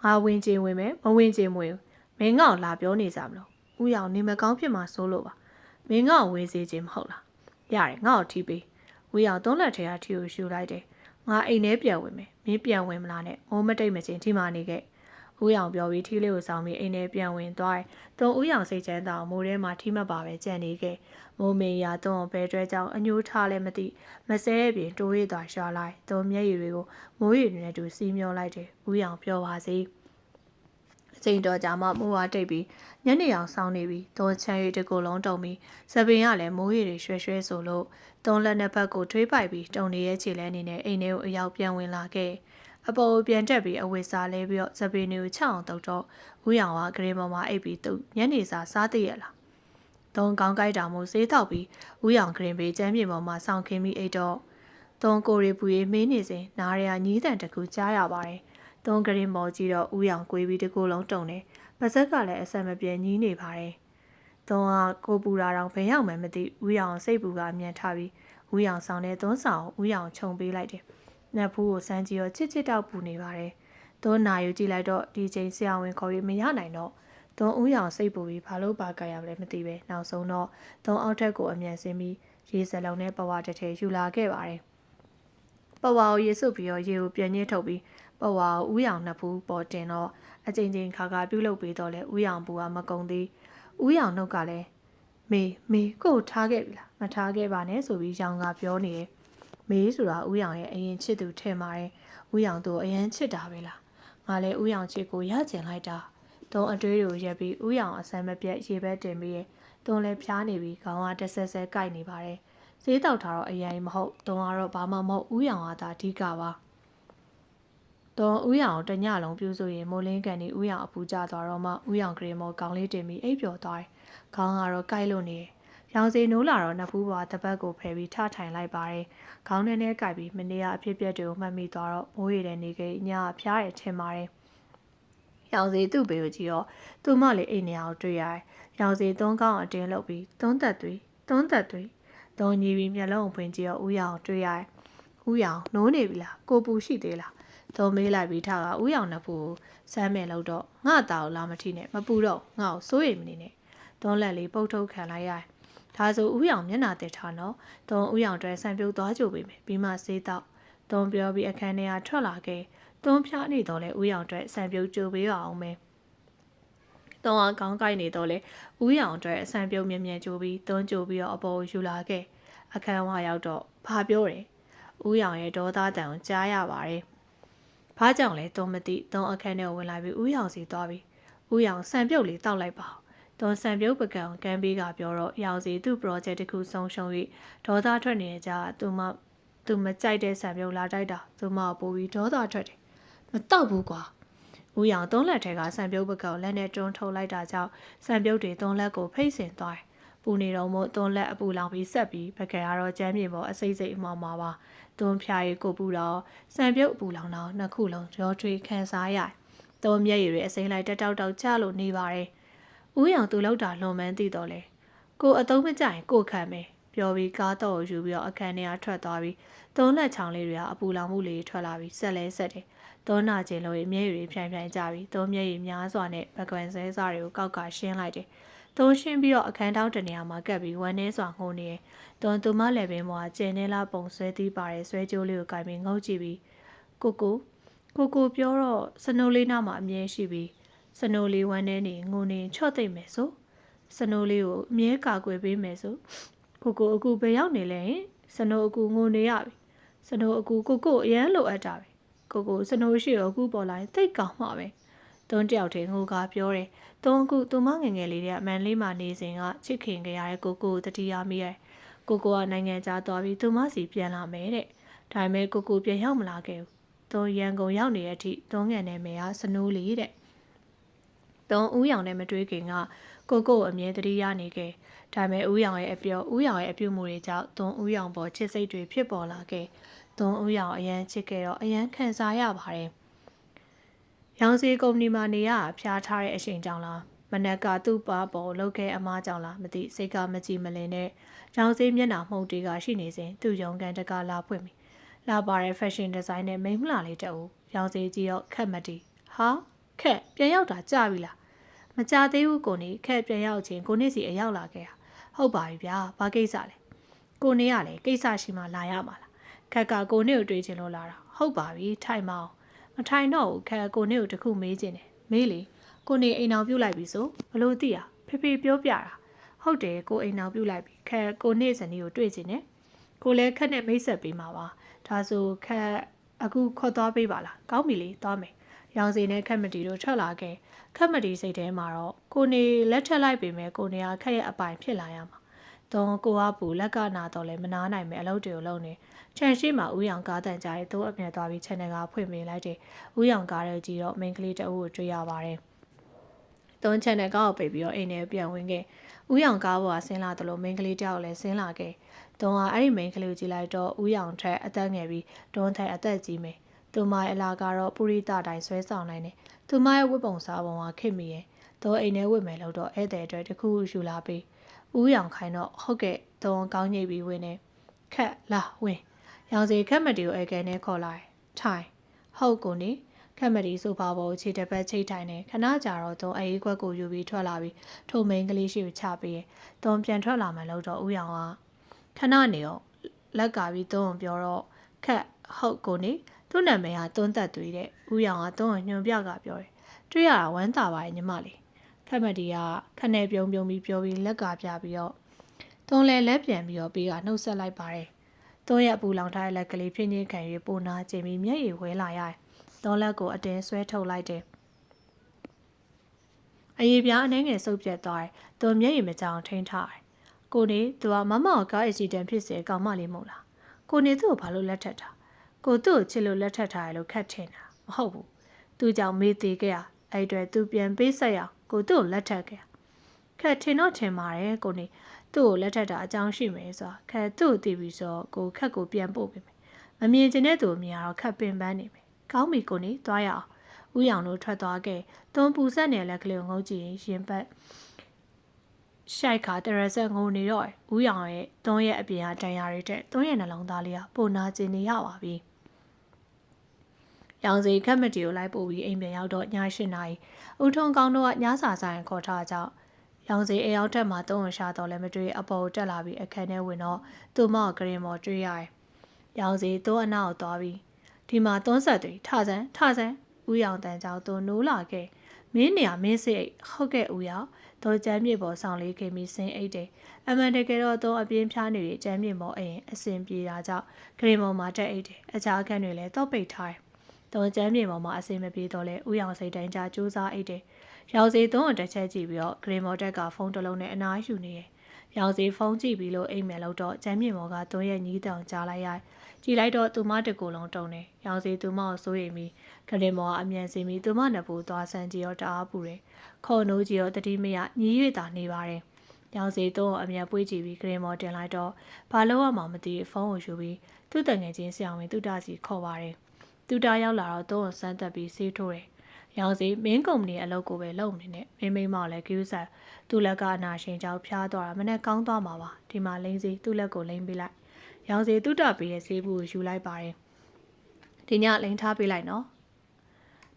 ငါဝင်ချင်ဝင်မယ်မဝင်ချင်မဝင်မင်းငေါ့လာပြောနေကြမလို့ဦးရောင်နေမကောင်းဖြစ်မှာစိုးလို့ပါမင်းငေါ့ဝင်စေခြင်းမဟုတ်လားရတယ်ငါ့ကိုထီးပေးဦးရောင်သုံးလက်ထဲကထီးကိုရှူလိုက်တယ်ငါအိမ်ထဲပြန်ဝင်မယ်မင်းပြန်ဝင်မလားနဲ့မိုးမတိတ်မချင်းထီးမာနေခဲ့ဦးရောင်ပြောပြီးထီးလေးကိုဆောင်ပြီးအိမ်ထဲပြန်ဝင်သွားတယ်။သုံးဦးရောင်စိတ်ချမ်းသာမိုးထဲမှာထီးမပါပဲကြံနေခဲ့။မိုးမေရာသုံးဘဲတွဲကြောင်အညိုးထားလည်းမသိမစဲပြင်တိုးရသွားရှာလိုက်။သုံးမျက်ရည်တွေကိုမိုးရည်တွေနဲ့တူစီးမျောလိုက်တယ်။ဦးရောင်ပြောပါစေ။အချိန်တော်ကြာမှမိုးဝါတိတ်ပြီးညနေအောင်ဆောင်းနေပြီးသုံးချမ်းရည်တကူလုံးတုံပြီးစပင်ကလည်းမိုးရည်တွေရွှဲရွှဲဆိုလို့သုံးလက်နှစ်ဖက်ကိုထွေးပိုက်ပြီးတုံနေရဲ့ခြေလဲအနေနဲ့အိမ်ထဲကိုအရောက်ပြန်ဝင်လာခဲ့။အပေါ်ပြန်တက်ပြီးအဝတ်စားလဲပြီးတော့စပင်းတွေကိုချအောင်တုတ်တော့ဦးရောင်ကဂရေပေါ်မှာအိပ်ပြီးသူ့ညနေစာစားသိရလားသုံးကောင်းကြိုက်တာမို့ဆေးတောက်ပြီးဦးရောင်ဂရင်ပေးကျမ်းမြေပေါ်မှာစောင့်ခင်းပြီးအိတ်တော့သုံးကိုရီပူရီမေးနေစဉ်နားရညီးတန်တကူကြားရပါတယ်သုံးဂရင်မော်ကြီးတော့ဦးရောင်ကွေးပြီးတကူလုံးတုံတယ်ပါဇက်ကလည်းအဆက်မပြဲညီးနေပါတယ်သုံးကကိုပူတာတော့ဘယ်ရောက်မှမသိဦးရောင်စိတ်ပူကအမြန်ထားပြီးဦးရောင်ဆောင်တဲ့သုံးဆောင်ဦးရောင်ခြုံပေးလိုက်တယ်နတ်ဖူးကိုစမ်းကြည့်တော့ချစ်ချစ်တောက်ပူနေပါတယ်။သွန်းနာယူကြည့်လိုက်တော့ဒီချိန်ဆရာဝန်ခေါ်ပြီးမရနိုင်တော့သွန်းဦးရောင်စိတ်ပူပြီးဘာလို့ပါကြရလဲမသိပဲနောက်ဆုံးတော့သွန်းအောက်ထက်ကိုအမြန်ဆင်းပြီးရေစလုံးနဲ့ပဝါတစ်ထည်ယူလာခဲ့ပါတယ်။ပဝါကိုရေစုပ်ပြီးတော့ရေကိုပြန်ညှစ်ထုတ်ပြီးပဝါကိုဦးရောင်နတ်ဖူးပေါ်တင်တော့အချိန်ချင်းခါခါပြုတ်လုပ်ပြီးတော့လဲဦးရောင်ဘူးကမကုံသေးဦးရောင်နှုတ်ကလည်းမေကို့ထားခဲ့ပြီလားမထားခဲ့ပါနဲ့ဆိုပြီးရောင်ကပြောနေတယ်မေးဆိုတာဦးရောင်ရဲ့အရင်ချစ်သူထင်ပါတယ်ဦးရောင်တို့အရင်ချစ်တာပဲလားငါလည်းဦးရောင်ချစ်ကိုရကျင်လိုက်တာသုံးအတွေးကိုရက်ပြီးဦးရောင်အစမ်းမပြတ်ရေဘက်တင်ပြီးသုံးလည်းဖျားနေပြီးခေါင်းကတဆက်ဆက်ကိုက်နေပါတယ်ဈေးတောက်ထားတော့အရင်မဟုတ်သုံးကတော့ဘာမှမဟုတ်ဦးရောင်ကသာအဓိကပါသုံးဦးရောင်တညလုံးပြုစုရင်မိုးလင်းကန်ဒီဦးရောင်အပူကျသွားတော့မှဦးရောင်ဂရေမောကောင်းလေးတင်ပြီးအိပ်ပျော်သွားတယ်ခေါင်းကတော့ကိုက်လို့နေတယ်ရောင်စီနိုးလာတော့နဖူးပွားတပတ်ကိုဖယ်ပြီးထထိုင်လိုက်ပါတယ်။ခေါင်းနဲ့ကိုက်ပြီးမနေ့ကအဖြစ်ပြက်တွေကိုမှတ်မိသွားတော့မိုးရည်တဲ့နေကိညဖျားရထင်ပါတယ်။ရောင်စီသူ့ဘေကိုကြည့်တော့သူ့မလေးအိမ်နေအောင်တွေ့ရတယ်။ရောင်စီသုံးကောင်းအတင်းလုပ်ပြီးသုံးသက်သွေးသုံးညီပြီးမျက်လုံးဖွင့်ကြည့်တော့ဦးရောင်တွေ့ရတယ်။ဦးရောင်နိုးနေပြီလားကိုပူရှိသေးလား။သုံးမေးလိုက်ပြီးထားကဦးရောင်နဖူးကိုစမ်းမယ်လို့တော့ငါ့တာကိုလာမထိနဲ့မပူတော့ငါ့ကိုစိုးရိမ်မနေနဲ့။သုံးလက်လေးပုတ်ထုတ်ခံလိုက်ရတယ်။ဒါဆိုဦးရောင်မျက်နှာတက်ထားနော်။သုံးဦးရောင်တွဲဆန်ပြုတ်သွားကြပြီမယ်ပြီးမှဆေးတော့သုံးပြောပြီးအခန်းထဲကထွက်လာခဲ့။သုံးဖျားနေတော့လဲဦးရောင်တွဲဆန်ပြုတ်ကြိုပေးအောင်မယ်။သုံးအောင်ကောင်းကိုက်နေတော့လဲဦးရောင်တွဲဆန်ပြုတ်မြင်ကြိုပြီးသုံးကြိုပြီးတော့အပေါ်ယူလာခဲ့။အခန်းဝါရောက်တော့ဘာပြောတယ်။ဦးရောင်ရဲ့ဒေါသတန်ကိုကြားရပါတယ်။ဘာကြောင့်လဲသုံးမသိသုံးအခန်းထဲဝင်လာပြီးဦးရောင်စီသွားပြီးဦးရောင်ဆန်ပြုတ်လေးတောက်လိုက်ပါသွန်ဆန်ပြုတ်ပကံကမ်းပေးကပြောတော့ရောင်စီသူ့ project တခုဆုံးရှုံး၍ဒေါသထွက်နေတဲ့ကြားသူမကြိုက်တဲ့ဆန်ပြုတ်လာတိုက်တာသူမပို့ပြီးဒေါသထွက်တယ်မတော့ဘူးကွာဦးရောင်သုံးလက်ထဲကဆန်ပြုတ်ပကံလက်နဲ့တွန်းထုတ်လိုက်တာကြောင့်ဆန်ပြုတ်တွေသုံးလက်ကိုဖိတ်ဆင်သွားတယ်ပူနေတော့မို့သုံးလက်အပူလောင်ပြီးဆက်ပြီးပကံကတော့ကျမ်းမြေပေါ်အစိမ့်စိမ့်အမောင်ပါသွန်းဖျားရီကိုပူတော့ဆန်ပြုတ်အပူလောင်တော့နှစ်ခုလုံးရောထွေးခန်းစားရတယ်သုံးမျက်ရည်တွေအစိမ့်လိုက်တက်တောက်ချလို့နေပါတယ်ဦးရောင်သူလောက်တာလွန်မှန်းသိတော့လေကိုအတုံးမကြိုင်ကိုခံမယ်ပြောပြီးကားတော့ယူပြီးတော့အခန်းထဲကထွက်သွားပြီးသုံးလက်ချောင်းလေးတွေကအပူလောင်မှုလေးထွက်လာပြီးဆက်လဲဆက်တယ်သုံးနာကျင်လို့မျက်ရည်တွေဖြန်းဖြန်းကြပြီးသုံးမျက်ရည်များစွာနဲ့ပကွန်ဆဲစားတွေကိုကောက်ကရှင်းလိုက်တယ်သုံးရှင်းပြီးတော့အခန်းတောင်းတနေရာမှာကပ်ပြီးဝမ်းနေစွာငိုနေတယ်သုံးသူမလည်းပင်ပေါ်ကကျင်နေလားပုံဆွဲသီးပါတယ်ဆွဲကြိုးလေးကိုကင်ပြီးငုတ်ကြည့်ပြီးကိုပြောတော့စနိုးလေးနားမှာအမြဲရှိပြီးစနိုးလေးဝမ်းနေနေငိုနေချော့သိမ့်မယ်ဆိုစနိုးလေးကိုအမြဲကာကွယ်ပေးမယ်ဆိုကိုအခုဘယ်ရောက်နေလဲစနိုးအခုငိုနေရပြီစနိုးအခုကိုအရန်လိုအပ်တာပဲကိုစနိုးရှိတော့အခုပေါ်လာရင်သိတ်ကောင်းမှာပဲ တွန်းတယောက်တည်းငိုကားပြောတယ်တွန်းအခုသူမငငယ်လေးတဲ့အမန်လေးမှနေစဉ်ကချစ်ခင်ကြရတဲ့ကိုကိုတတိယမိရဲ့ကိုကိုကနိုင်ငံခြားသွားပြီးသူမစီပြန်လာမယ်တဲ့ဒါပေမဲ့ကိုကိုပြန်ရောက်မလာခဲ့ဘူးတွန်းရန်ကုန်ရောက်နေတဲ့အထိတွန်းငယ်နဲ့မေကစနိုးလေးတဲ့တွန်းဦးရောင်နဲ့မတွေးခင်ကကိုကိုအမြဲတတိယနေခဲ့ဒါပေမဲ့ဦးရောင်ရဲ့အပြုမှုတွေကြောင့်တွန်းဦးရောင်ပေါ်ချစ်စိတ်တွေဖြစ်ပေါ်လာခဲ့တွန်းဦးရောင်အရန်ချစ်ခဲ့တော့အရန်ခံစားရပါတယ်ရောင်စီကုမ္ပဏီမှာနေရဖျားထားတဲ့အချိန်ကြောင့်လားမနက်ကသူ့ပါပေါ်လောက်ခဲ့အမားကြောင့်လားမသိစိတ်ကမကြည်မလင်နဲ့ရောင်စီမျက်နှာမှုတ်တွေကရှိနေစဉ်သူ့ရုံကန်တကလာဖွင့်ပြီလာပါတဲ့ fashion design နဲ့မိန်းမလာလေးတူရောင်စီကြီးရောခက်မတီဟာခက်ပြန်ရောက်တာကြာပြီလားမကြသေးဘူးကိုနေခက်ပြန်ရောက်ချင်းကိုနေစီအရောက်လာခဲ့တာဟုတ်ပါပြီဗျာဘာကိစ္စလဲကိုနေရလေကိစ္စရှိမှလာရမှာလားခက်ကကိုနေကိုတွေးချင်လို့လာတာဟုတ်ပါပြီထိုင်မအောင်မထိုင်တော့ဘူးခက်ကိုနေကိုတခုမေးချင်တယ်မေးလေကိုနေအိမ်အောင်ပြုတ်လိုက်ပြီဆိုဘလို့သိရဖေဖေပြောပြတာဟုတ်တယ်ကိုအိမ်အောင်ပြုတ်လိုက်ပြီခက်ကိုနေစနီကိုတွေ့ချင်တယ်ကိုလည်းခက်နဲ့မိတ်ဆက်ပေးမှာပါဒါဆိုခက်အခုခေါ်သွားပေးပါလားကောင်းပြီလေသွားမယ်ရောင်စီနဲ့ခက်မတီတို့ထွက်လာခဲ့ခက်မတီစိတ်ထဲမှာတော့ကိုနေလက်ထက်လိုက်ပေမဲ့ကိုနေကခက်ရဲ့အပိုင်ဖြစ်လာရမှာတော့ကိုကပူလက်ကနာတော့လဲမနာနိုင်မဲ့အလုပ်တွေကိုလုပ်နေခြံရှိမှာဦးရောင်ကားတန်ကြရဲသူ့အမြဲသွားပြီး channel ကဖွင့်ပေးလိုက်တယ်ဦးရောင်ကားတဲ့ကြီးတော့ main ကလေးတအုပ်ကိုတွေ့ရပါတယ်တွန်း channel ကောက်ပိတ်ပြီးတော့အိမ်ထဲပြန်ဝင်ခဲ့ဦးရောင်ကားပေါ်ကဆင်းလာတယ်လို့ main ကလေးတယောက်လည်းဆင်းလာခဲ့တွန်းကအဲ့ဒီ main ကလေးကိုကြည့်လိုက်တော့ဦးရောင်ထက်အသက်ငယ်ပြီးတွန်းထက်အသက်ကြီးမယ်သူမရဲ့အလားကတော့ပူရိတတိုင်းဆွဲဆောင်နိုင်တယ်သူမရဲ့ဝတ်ပုံစားပုံကခင်မိရဲ့တော့အိမ်ထဲဝတ်မယ်လို့တော့ဧည့်သည်အတွက်တခုယူလာပြီးဦးရောင်ခိုင်တော့ဟုတ်ကဲ့တွန်းကောင်းညိတ်ပြီးဝင်နေခက်လာဝင်ရောင်စီခက်မတီကိုအဲကဲနဲ့ခေါ်လိုက်ထိုင်ဟုတ်ကိုနေခက်မတီဆိုပါဘောခြေတစ်ပတ်ချိတ်ထိုင်နေခဏကြာတော့တွန်းအေးခွက်ကိုယူပြီးထွက်လာပြီးထိုမိန်ကလေးရှိကိုချပေးတွန်းပြန်ထွက်လာမှလို့တော့ဦးရောင်ကခဏနေတော့လက်ကပြီးတွန်းပြောတော့ခက်ဟုတ်ကိုနေသူ့နာမည်ကတွန်းသက်သွေးတဲ့ဦးရောင်ကတွန်းကိုညွန်ပြကပြောတယ်တွေ့ရတာဝမ်းသာပါရဲ့ညီမလေးခက်မတီကခနဲ့ပြုံပြီးပြောပြီးလက်ကပြပြီးတော့တွန်းလဲလက်ပြန်ပြီးတော့ပေးကနှုတ်ဆက်လိုက်ပါတယ်တွန်းရဲ့အပူလောင်ထားတဲ့လက်ကလေးဖြင်းချင်းခံ၍ပိုနာကျင်ပြီးမျက်ရည်ဝဲလာရတယ်တွန်းလက်ကိုအတင်းဆွဲထုတ်လိုက်တယ်အရေးပြားအနှဲငယ်ဆုပ်ပြတ်သွားတယ်တွန်းမျက်ရည်မကြောင်ထိန်းထားတယ်ကိုနေသူကမမောက်ကားအက်ဆီဒန့်ဖြစ်စေကောင်းမလေးမို့လားကိုနေသူ့ကိုဘာလို့လက်ထပ်တာကိုသူ့ကိုချစ်လို့လက်ထပ်ထားရလို့ခက်ထင်တာမဟုတ်ဘူးသူကြောင့်မေးသေးခဲ့ရအဲ့အတွက်သူပြန်ပေးဆက်ရအောင်ကိုသူ့ကိုလက်ထပ်ခဲ့ခက်ထင်တော့ထင်ပါတယ်ကိုနေသူ့ကိုလက်ထပ်တာအကြောင်းရှိမယ်ဆိုတာခက်သူ့ကိုသိပြီးဆိုကိုခက်ကိုပြန်ပို့ပေးမယ်မမြင်ချင်တဲ့သူမြင်ရတော့ခက်ပင်ပန်းနေမယ်ကောင်းပြီကိုနေသွားရအောင်ဦးရောင်တို့ထွက်သွားခဲ့တွန်းပူဆက်နေလက်ကလေးကိုငုံကြည့်ရင်ပတ်ရှိုက်ခါတရဆက်ငုံနေတော့ဦးရောင်ရဲ့တွန်းရဲ့အပြင်ကတန်ရာတွေတဲ့တွန်းရဲ့နှလုံးသားလေးကပိုနာကျင်နေရပါပြီရောင်စီခက်မတီကိုလိုက်ပို့ပြီးအိမ်ပြန်ရောက်တော့ည8 နာရီဦးထုံကောင်းတို့ကညစာဆိုင်ခေါ်ထားကြောင်းရောင်စီအိမ်ရောက်တက်မှာတွန်းဝင်ရှာတော့လည်းမတွေ့အပေါ်တက်လာပြီးအခန်းထဲဝင်တော့သူ့မောက်ကရင်မော်တွေ့ရတယ်ရောင်စီတွန်းအနောက်ကိုသွားပြီးဒီမှာတွန်းဆက်တွေထဆန်းဦးရောင်တန်ကြောင်တွန်းနိုးလာခဲ့မင်းနေရမင်းစိတ်ဟုတ်ကဲ့ဦးရောင်တော့ကျမ်းမြေပေါ်ဆောင်လေးခင်ပြီးဆင်းအိတ်တယ်အမှန်တကယ်တော့တွန်းအပြင်းဖြားနေတဲ့ကျမ်းမြေပေါ်အိမ်အစင်ပြေတာကြောင့်ဂရင်မော်မှာတက်အိတ်တယ်အခြားအခန်းတွေလည်းတော့ပိတ်ထားတယ်တွန်းကျမ်းမြေပေါ်မှာအစင်မပြေတော့လဲဦးရောင်စိတ်တိုင်းကြစူးစားအိတ်တယ်ရောင်စီတွန်းကိုတစ်ချက်ကြည့်ပြီးတော့ဂရင်မော်တက်ကဖုန်းတစ်လုံးနဲ့အနားယူနေတယ်ရောင်စီဖုန်းကြည့်ပြီးလို့အိမ်မယ်လို့တော့ကျမ်းမြေပေါ်ကတွန်းရဲ့ညီးတောင်ကြားလိုက်ရကြည့်လိုက်တော့သူမတကူလုံးတုံနေရောင်စီသူမကိုစိုးရိမ်ပြီးဂရင်မော်ကအမြန်စီပြီးသူမနှစ်ဖူးသွားဆန်းကြည့်တော့တအားပူတယ်ခေါ်နိုးကြည့်တော့တတိမရညီး၍သာနေပါတယ်ရောင်စီတွန်းကိုအမြန်ပွေးကြည့်ပြီးဂရင်မော်တင်လိုက်တော့ဘာလို့မှမသိဖုန်းကိုယူပြီးသူ့တငယ်ချင်းဆရာဝန်သူတစီခေါ်ပါတယ်သူတရောက်လာတော့တွန်းကိုစမ်းသက်ပြီးဆေးထိုးတယ်ရောင်စီမင်းကုမ္ပဏီအလုပ်ကိုပဲလုပ်နေနဲ့မိမောက်လည်း queue ဆက်သူ့လက်ကအနာရှင်ကြောင့်ဖျားသွားတာမနဲ့ကောင်းသွားမှာပါဒီမှာလိမ့်စီသူ့လက်ကိုလိမ့်ပေးလိုက်ရောင်စီသူ့တပေးရဲ့ဆေးဘူးကိုယူလိုက်ပါတယ်ဒီညလိမ့်ထားပေးလိုက်နော်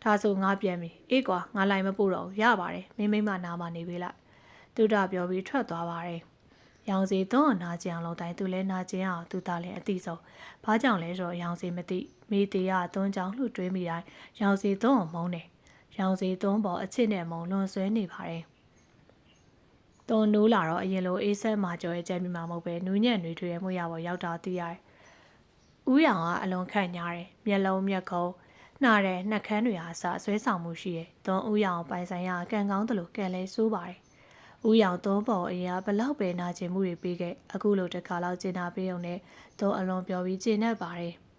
ဒါဆိုငါပြန်ပြီအေးကွာငါလိုက်မပို့တော့ရပါတယ်မိမနာမနေပေးလိုက်သူတပြောပြီးထွက်သွားပါတယ်ရောင်စီတွန်းနာကျင်အောင်လုပ်တိုင်းသူလည်းနာကျင်အောင်သူသားလည်းအတိဆုံးဘာကြောင့်လဲဆိုတော့ရောင်စီမသိမိသေးရတွန်းကြောင်လှူတွေးမိတိုင်းရောင်စီတွန်းကိုမုန်းတယ်ရောင်စီတွန်းပေါ်အချစ်နဲ့မုံလွန်ဆွဲနေပါတယ်။တွန်းနိုးလာတော့အရင်လိုအေးဆက်မှာကြော်ရဲ့ကြမ်းမိမှာမဟုတ်ပဲနူးညံ့တွေထွေးရဲ့မှုရပေါ်ရောက်တာသိရတယ်။ဦးရောင်ကအလွန်ခန့်ညားတယ်။မျက်လုံးမျက်ခုံး နှာတဲ့နှက်ခမ်းတွေဟာအစဆွဲဆောင်မှုရှိတယ်။သွန်ဥရောင်ပိုင်ဆိုင်ရာကံကောင်းတယ်လို့ကံလဲဆိုးပါတယ်။ဥရောင်သွန်ပေါ်အရာဘလောက်ပဲနာကျင်မှုတွေပြီးခဲ့အခုလိုတစ်ခါလောက်ကျင်နာပေးုံနဲ့သွန်အလွန်ပြောပြီးကျင်တတ်ပါတယ်။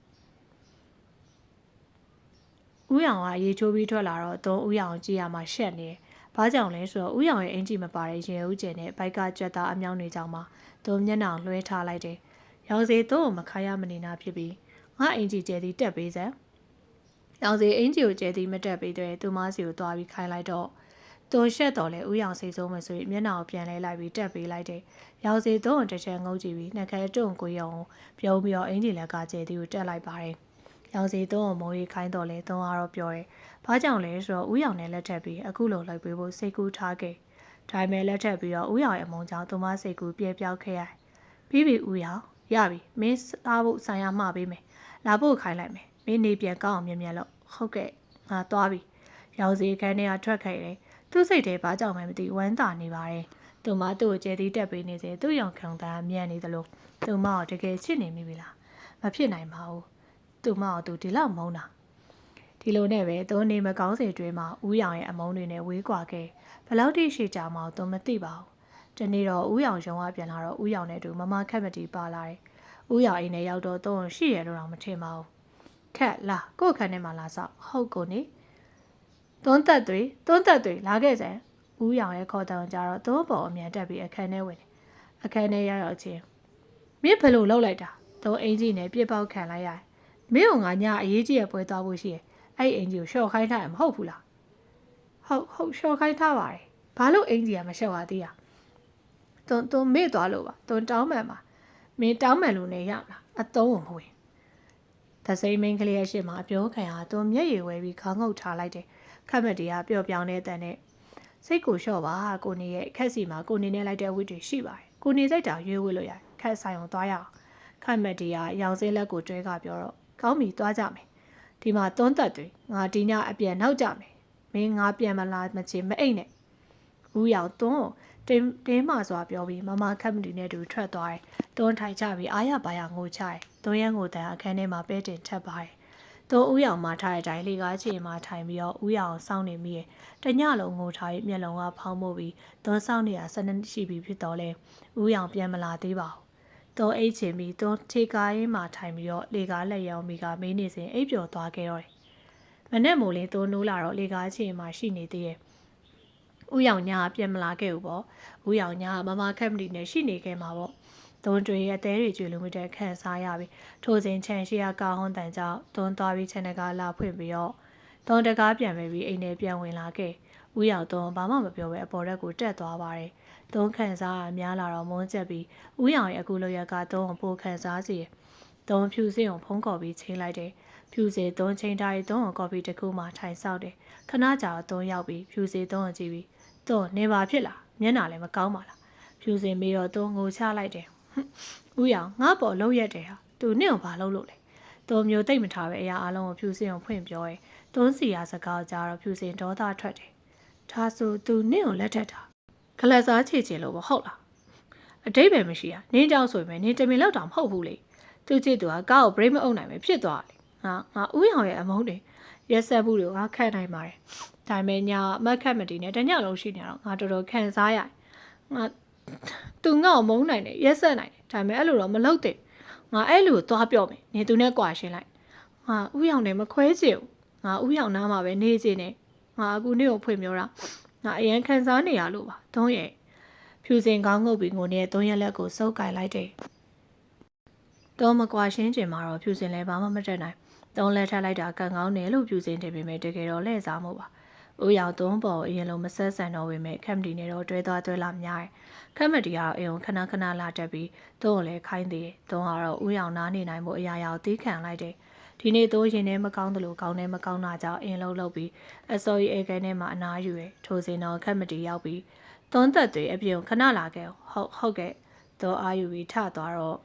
ဥရောင်ကရေချိုးပြီးထွက်လာတော့သွန်ဥရောင်ကြည့်ရမှရှက်နေတယ်။ဘာကြောင့်လဲဆိုတော့ဥရောင်ရဲ့အင်ဂျီမပါတဲ့ရင်ဦးကျင်နဲ့ဘိုက်ကကြွက်သားအမြောင်းတွေကြောင့်မှသွန်မျက်နှာလွှဲထားလိုက်တယ်။ရောင်စီသွန်ကိုမခါရမနေနာဖြစ်ပြီးငါအင်ဂျီကျဲသည်တက်ပေးစမ်း။ရောင်စီအင်ဂျီကိုကျဲသည်မတက်ပေးတဲ့သူမစီကိုသွားပြီးခိုင်းလိုက်တော့သွန်ရှက်တော်လဲဥရောင်စိတ်ဆိုးမဆိုမျက်နှာကိုပြန်လဲလိုက်ပြီးတက်ပေးလိုက်တယ်။ရောင်စီသွန်ကိုတစ်ချက်ငုပ်ကြည့်ပြီးနှခဲတွန့်ကိုရုံပြုံးပြီးတော့အင်ဂျီလက်ကကျဲသည်ကိုတက်လိုက်ပါတယ်။ရောင်စီသွန်ကိုမုံရီခိုင်းတော်လဲသွန်ကတော့ပြောတယ်။ဘာကြောင့်လဲဆိုတော့ဥရောင်နဲ့လက်ထပ်ပြီးအခုလိုလိုက်ပေးဖို့စိတ်ကူးထားခဲ့။ဒါပေမဲ့လက်ထပ်ပြီးတော့ဥရောင်ရဲ့အမုံကြောင့်သူမစိတ်ကူးပြဲပြောက်ခဲ့ရ။ပြီးပြီဥရောင်ရပြီမင်းစားဖို့ဆိုင်ရမှာပေးမယ်။လာဖို့ခိုင်းလိုက်မယ်။မင်းနေပြန်ကောင်းအောင်မြင်မြန်လို့ဟုတ်ကဲ့ငါသွားပြီ။ရောင်စီခန်းထဲကထွက်ခဲ့တယ်။သူ့စိတ်ထဲဘာကြောင့်မှမသိဝမ်းသာနေပါတယ်။သူမသူ့ကိုကျဲသည်တက်ပေးနေစေသူ့ရောင်ခံတာမြန်နေသလိုသူမကိုတကယ်ချစ်နေမိပြီလား။မဖြစ်နိုင်ပါဘူး။သူမကိုသူဒီလောက်မုန်းတာဒီလိုနဲ့ပဲသူနေမကောင်းစေတွင်းမှာဦးရောင်ရဲ့အမုန်းတွေနဲ့ဝေးကွာခဲ့ဘလောက်တိရှိကြမအောင်သူမသိပါဘူးဒီနေ့တော့ဦးရောင်ရုံကပြန်လာတော့ဦးရောင်နဲ့တူမမခက်မတီပါလာတယ်ဦးရောင်အိမ်နဲ့ရောက်တော့သူရှိရလို့တော့မထင်ပါဘူးခက်လာကို့ခန်းထဲမှာလာဆောက်ဟုတ်ကိုနေသွန်းသက်တွေလာခဲ့စမ်းဦးရောင်ရဲ့ခေါ်တောင်ကြတော့သူ့ပေါ်အမြန်တက်ပြီးအခန်းထဲဝင်တယ်အခန်းထဲရောက်ချင်းမင်းဘယ်လိုလုပ်လိုက်တာသူအင်ကြီးနဲ့ပြစ်ပေါက်ခံလိုက်ရတယ်မင်းကငါညအရေးကြီးရပွဲသွားဖို့ရှိတယ်အဲ့အင်ဂျီကိုရှော့ခိုင်းထားရမဟုတ်ဘူးလားဟုတ်ရှော့ခိုင်းထားပါတယ်ဘာလို့အင်ဂျီကမရှော့ရသေးတာတွန်းမေ့သွားလို့ပါတွန်းတောင်းမှန်ပါမင်းတောင်းမှန်လို့နေရမလားအသုံးကိုမဝင်သစိမ့်မင်းကလေးရဲ့ရှေ့မှာအပြောခံဟာတွန်းမျက်ရည်ဝဲပြီးခေါင်းငုပ်ထားလိုက်တယ်ခက်မတီကပျော့ပြောင်းနေတဲ့နဲ့စိတ်ကိုလျှော့ပါကိုနေရဲ့ခက်စီမှာကိုနေနဲ့လိုက်တဲ့ဝိတွေရှိပါတယ်ကိုနေစိတ်တာရွေးဝဲလို့ရခက်ဆိုင်အောင်သွားရအောင်ခက်မတီကရောင်စင်းလက်ကိုတွဲကပြောတော့ကောင်းပြီသွားကြမယ်ဒီမှာသွန်းသက်တွေငါဒီညအပြန်နောက်ကြမယ်မင်းငါပြန်မလာမချင်မအိတ်နဲ့ဦးရောင်သွန်းတင်းမှစွာပြောပြီးမမခက်မတီနဲ့တူထွက်သွားတယ်သွန်းထိုင်ချပြီးအားရပါရငိုချတယ်သွန်းရန်ကိုတန်အခန်းထဲမှာပဲတင်ထပ်ပါတယ်သွန်းဦးရောင်မှထားတဲ့အတိုင်းလေကားချီမှာထိုင်ပြီးတော့ဦးရောင်စောင်းနေမိရဲ့တညလုံးငိုထားပြီးမျက်လုံးကဖောင်းမှုပြီးသွန်းစောင်းနေတာ12နှစ်ရှိပြီဖြစ်တော့လဲဦးရောင်ပြန်မလာသေးပါဘူးသွန်းအိတ်ချင်ပြီးသွန်းထေကားရင်းမှာထိုင်ပြီးတော့လေကားလက်ရောင်မိကမေးနေစဉ်အိပ်ပျော်သွားခဲ့တော့တယ်မနဲ့မိုးလင်းသွန်းနိုးလာတော့လေကားချင်မှာရှိနေသေးရဲ့ဦးရောင်ညာပြန်မလာခဲ့ဘူးပေါ့ဦးရောင်ညာမမခက်မတီနဲ့ရှိနေခဲ့မှာပေါ့သွန်းတွေရဲ့အသေးတွေကျွေလိုမတဲ့ခန့်စားရပြီထိုစဉ်ချန်ရှိရကောင်းဟွန်းတန်ကြောင့်သွန်းသွားပြီးချန်တကားလာဖွင့်ပြီးတော့သွန်းတကားပြန်ပြီးအိမ်ထဲပြန်ဝင်လာခဲ့ဦးရောင်သွန်းဘာမှမပြောဘဲအပေါ်ရက်ကိုတက်သွားပါတယ်သွန်းခန့်စားများလာတော့မုန်းချက်ပြီးဦးရောင်ရဲ့အခုလိုရက်ကသွန်းကိုပိုခန့်စားစီသွန်းဖြူစင်ကိုဖုံးကော်ပြီးချင်းလိုက်တယ်ဖြူစေသွန်းချင်းထားပြီးသွန်းကိုကော်ဖီတစ်ခုမှထိုင်ဆောက်တယ်ခဏကြာတော့သွန်းရောက်ပြီးဖြူစေသွန်းကိုကြည့်ပြီးသွန်းနေပါဖြစ်လားမျက်နှာလည်းမကောင်းပါလားဖြူစင်မေးတော့သွန်းငိုချလိုက်တယ်ဦးရောင်ငါ့ပေါ်လှုပ်ရက်တယ်ဟာသူနင့်ကိုဘာလုပ်လို့လဲသွန်းမျိုးတိတ်မထားပဲအရာအလုံးကိုဖြူစင်ကိုဖွင့်ပြောရဲသွန်းစီရစကားကြားတော့ဖြူစင်ဒေါသထွက်တယ်ဒါဆိုသူနင့်ကိုလက်ထက်တာခလက်စားချေချင်လို့မဟုတ်လားအတိတ်ပဲမရှိရနင်းကြောက်ဆိုပေမဲ့နင်းတမင်လောက်တောင်မဟုတ်ဘူးလေသူချစ်သူကကားကို break မအုပ်နိုင်ပဲဖြစ်သွားတယ်ငါဦးရောင်ရဲ့အမုန်းတွေရက်ဆက်မှုတွေကိုငါခန့်နိုင်ပါတယ်ဒါပေမဲ့ညာမက်ခက်မတီနဲ့တညလုံးရှိနေတော့ငါတော်တော်ခံစားရတယ်ငါသူငါ့ကိုမုန်းနိုင်တယ်ရက်ဆက်နိုင်တယ်ဒါပေမဲ့အဲ့လိုတော့မလုပ်သင့်ငါအဲ့လိုသွားပြောမယ်နေသူနဲ့ကြွာရှင်းလိုက်ငါဦးရောင်နဲ့မခွဲချင်ဘူးငါဦးရောင်နားမှာပဲနေချင်တယ်ငါအခုနေ့ကိုဖွင့်ပြောတာငါအရင်ခံစားနေရလို့ပါသုံးရဲ့ဖြူစင်ကောင်းငုပ်ပြီးငိုနေတဲ့သုံးရက်လက်ကိုစုပ်ကင်လိုက်တယ်တော့မကွာရှင်းကျင်မှာတော့ဖြူစင်လည်းဘာမှမတက်နိုင်သုံးလက်ထပ်လိုက်တာကန်ကောင်းတယ်လို့ဖြူစင်တယ်ပေမဲ့တကယ်တော့လှည့်စားမှုပါဦးရောင်သုံးပေါ်အရင်လိုမဆက်ဆန်တော့ပေမဲ့ခက်မတီနဲ့တော့တွဲသွားတွဲလာများတယ်ခက်မတီကတော့အိမ်ကိုခဏလာတက်ပြီးသူ့ကိုလည်းခိုင်းသေးတယ်သုံးကတော့ဦးရောင်နားနေနိုင်မှုအရာရာကိုတီးခံလိုက်တယ်ဒီနေ့သူရင်ထဲမကောင်းသလိုကောင်းထဲမကောင်းတာကြောင့်အင်းလုံးလုပ်ပြီးအစော်ရီအေကန်ထဲမှာအနားယူရထိုစဉ်တော့ခက်မတီရောက်ပြီးသွန်းသက်တွေအပြင်ခဏလာခဲ့ဟုတ်ကဲ့သူအာယူပြီးထသွားတော့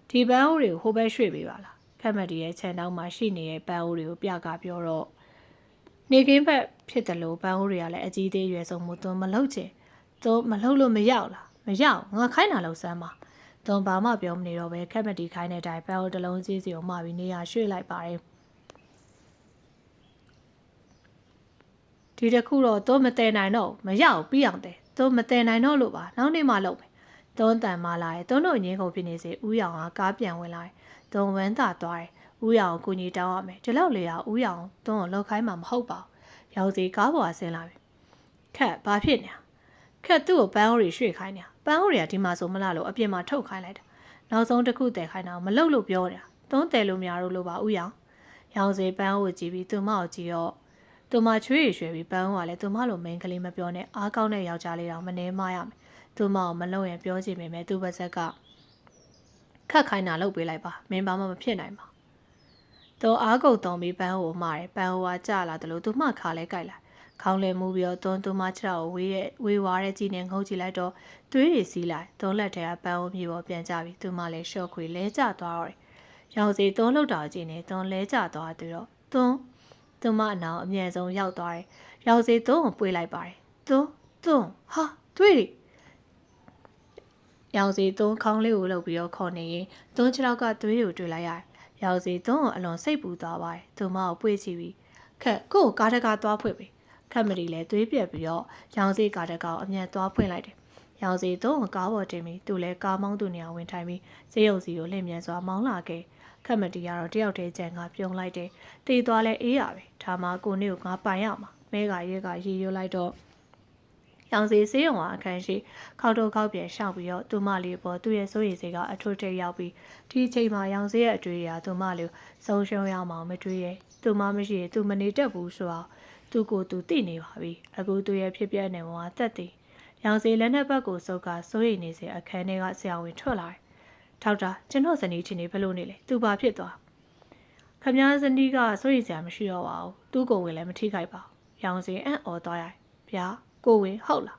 ဒီပန်းအိုးတွေကိုဟိုဘက်ရွှေ့ပေးပါလားခက်မတီရဲ့ခြံတောင်းမှာရှိနေတဲ့ပန်းအိုးတွေကိုပြကပြောတော့နေကင်းဘက်ဖြစ်တယ်လို့ပန်းအိုးတွေကလည်းအကြီးသေးရွယ်ဆုံးမှုသွန်းမလုပ်ချင်သွန်းမလုပ်လို့မရောက်လားမရောက်ငါခိုင်းတာလို့စမ်းပါသွန်းဘာမှပြောမနေတော့ပဲခက်မတီခိုင်းတဲ့အတိုင်းပန်းအိုးတစ်လုံးကြီးစီကိုမှပြီးနေရာရွှေ့လိုက်ပါတယ် ဒီတစ်ခုတော့သွန်းမတဲနိုင်တော့မရောက်ပြီးအောင်တဲ့သွန်းမတဲနိုင်တော့လို့ပါနောက်နေ့မှလုပ်မယ်သွန်းတန်မှလာတယ်သွန်းတို့ငင်းကုန်ဖြစ်နေစေဦးရောင်ကကားပြန်ဝင်လာတယ်သွန်းဝမ်းသာသွားတယ်ဦးရောင်ကိုကူညီတောင်းရမယ်ဒီလောက်လေကဦးရောင်သွန်းကိုလှုပ်ခိုင်းမှာမဟုတ်ပါဘူးရောင်စီကားပေါ်ဆင်းလာပြီခက်ဘာဖြစ်နေခက်သူ့ကိုပန်းဟိုးရီရွှေ့ခိုင်းနေပန်းဟိုးရီကဒီမှာဆိုမလားလို့အပြင်မှာထုတ်ခိုင်းလိုက်တာနောက်ဆုံးတစ်ခုတည်ခိုင်းတာမလုပ်လို့ပြောနေတာသွန်းတယ်လို့များလို့ပါဦးရောင်ရောင်စီပန်းဟိုးကြည့်ပြီးသူမကိုကြည့်တော့သူမချွေးရွှေပြီးပန်းဟိုးကလည်းသူမလိုမိန်းကလေးမပြောနဲ့အားကောင်းတဲ့ယောက်ျားလေးတောင်မနှဲမရမယ်သူမကိုမလုပ်ရင်ပြောချင်ပေမဲ့သူ့ပါဇက်ကခက်ခိုင်းတာလုပ်ပေးလိုက်ပါမင်းဘာမှမဖြစ်နိုင်ပါတော့အားကုန်တုံးပြီးပန်းဟိုမှာတယ်ပန်းဟိုကကြာလာတယ်လို့သူမှခါလဲကြိုက်လာခေါင်းလဲမူပြီးတော့သူမချောက်ကိုဝေးဝါးတဲ့ကြည်နေငုံကြည့်လိုက်တော့သွေးတွေစီးလိုက်သွန်းလက်ထဲကပန်းဟိုမြေပေါ်ပြန်ကျပြီးသူမလည်းရှော့ခွေလဲကျသွားတော့ရောင်စီသွန်းလောက်တာကြည့်နေသွန်းလဲကျသွားသူတော့သူမအနောင်အမြဲဆုံးရောက်သွားတယ်ရောင်စီသွန်းကိုပွေးလိုက်ပါတယ်သွန်းဟာသွေးတွေရောင်စီသွန်းခေါင်းလေးကိုလှုပ်ပြီးတော့ခေါ်နေရင်သွန်းခြေထောက်ကသွေးကိုတွေ့လိုက်ရတယ်ရောင်စီသွန်းကိုအလွန်စိတ်ပူသွားပါတယ်သူမကိုပွေးချပြီးခက်ကို့ကားတကားသွားဖွင့်ပြီခက်မတီလည်းသွေးပြက်ပြီးတော့ရောင်စီကားတကားအမြန်သွားဖွင့်လိုက်တယ်ရောင်စီသွန်းကိုကားပေါ်တင်ပြီးသူလည်းကားမောင်းသူနေရာဝင်ထိုင်ပြီးစေးရုံစီကိုလင့်မြန်စွာမောင်းလာခဲ့ခက်မတီကတော့တယောက်တည်းကြံကပြုံးလိုက်တယ်တေးသွားလဲအေးရပဲဒါမှကိုနေကိုငါပိုင်ရမှာမဲကရဲကရေရွလိုက်တော့ရောင်စီစေးရုံကအခန်းရှိခောက်တော့ခောက်ပြန်ရှောက်ပြီးတော့သူမလေးပေါ်သူ့ရဲ့စိုးရိမ်စိတ်ကအထွတ်ထိပ်ရောက်ပြီးဒီအချိန်မှာရောင်စီရဲ့အတွေ့အကြုံသူမလေးဆုံးရှုံးရအောင်မတွေးရဲသူမမရှိရင်သူမနေတတ်ဘူးဆိုတော့သူကိုယ်သူသိနေပါပြီအခုသူရဲ့ဖြစ်ပြနေမှာတက်တည်ရောင်စီလက်နဲ့ဘက်ကိုစုပ်ကစိုးရိမ်နေစေအခန်းထဲကဆရာဝန်ထွက်လာတယ်ထောက်တာကျွန်တော်ဇနီးချင်းနေဘယ်လိုနေလဲသူဘာဖြစ်သွားခမည်းဇနီးကစိုးရိမ်စရာမရှိတော့ပါဘူးသူ့ကိုယ်ဝင်လည်းမထိခိုက်ပါဘူးရောင်စီအံ့ဩသွားရတယ်ဗျာကိုဝင်ဟုတ်လာ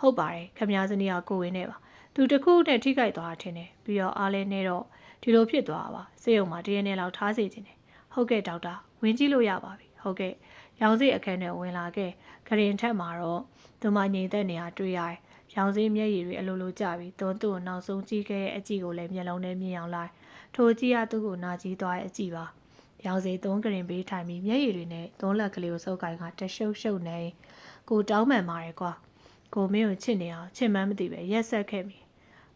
းဟုတ်ပါတယ်ခမည်းဇနီးကကိုဝင်နဲ့ပါသူတခုနဲ့ထိခိုက်သွားတာထင်တယ်ပြီးတော့အားလဲနေတော့ဒီလိုဖြစ်သွားတာပါစေယုံမှာတရက်နဲ့လောက်ထားစေခြင်းတယ်ဟုတ်ကဲ့ဒေါက်တာဝင်ကြည့်လို့ရပါပြီဟုတ်ကဲ့ရောင်စီအခန်းထဲဝင်လာခဲ့ဂရင်ထက်မှာတော့သူမငြိမ်သက်နေရတွေ့ရတယ်ရောင်စီမျက်ရည်တွေအလိုလိုကျပြီးသူ့ကိုနောက်ဆုံးကြည့်ခဲ့တဲ့အကြည့်ကိုလည်းမျက်လုံးနဲ့မြင်အောင်လိုက်ထိုကြည့်ရသူ့ကိုနာကြည့်သွားတဲ့အကြည့်ပါရောင်စီသုံးဂရင်ပေးထိုင်ပြီးမျက်ရည်တွေနဲ့သုံးလက်ကလေးကိုစုပ်ကိုင်ကတရှုပ်ရှုပ်နေကိုတောင်းပန်ပါတယ်ကွာကိုမင်းကိုချစ်နေအောင်ချစ်မှန်းမသိပဲရက်ဆက်ခဲ့မိ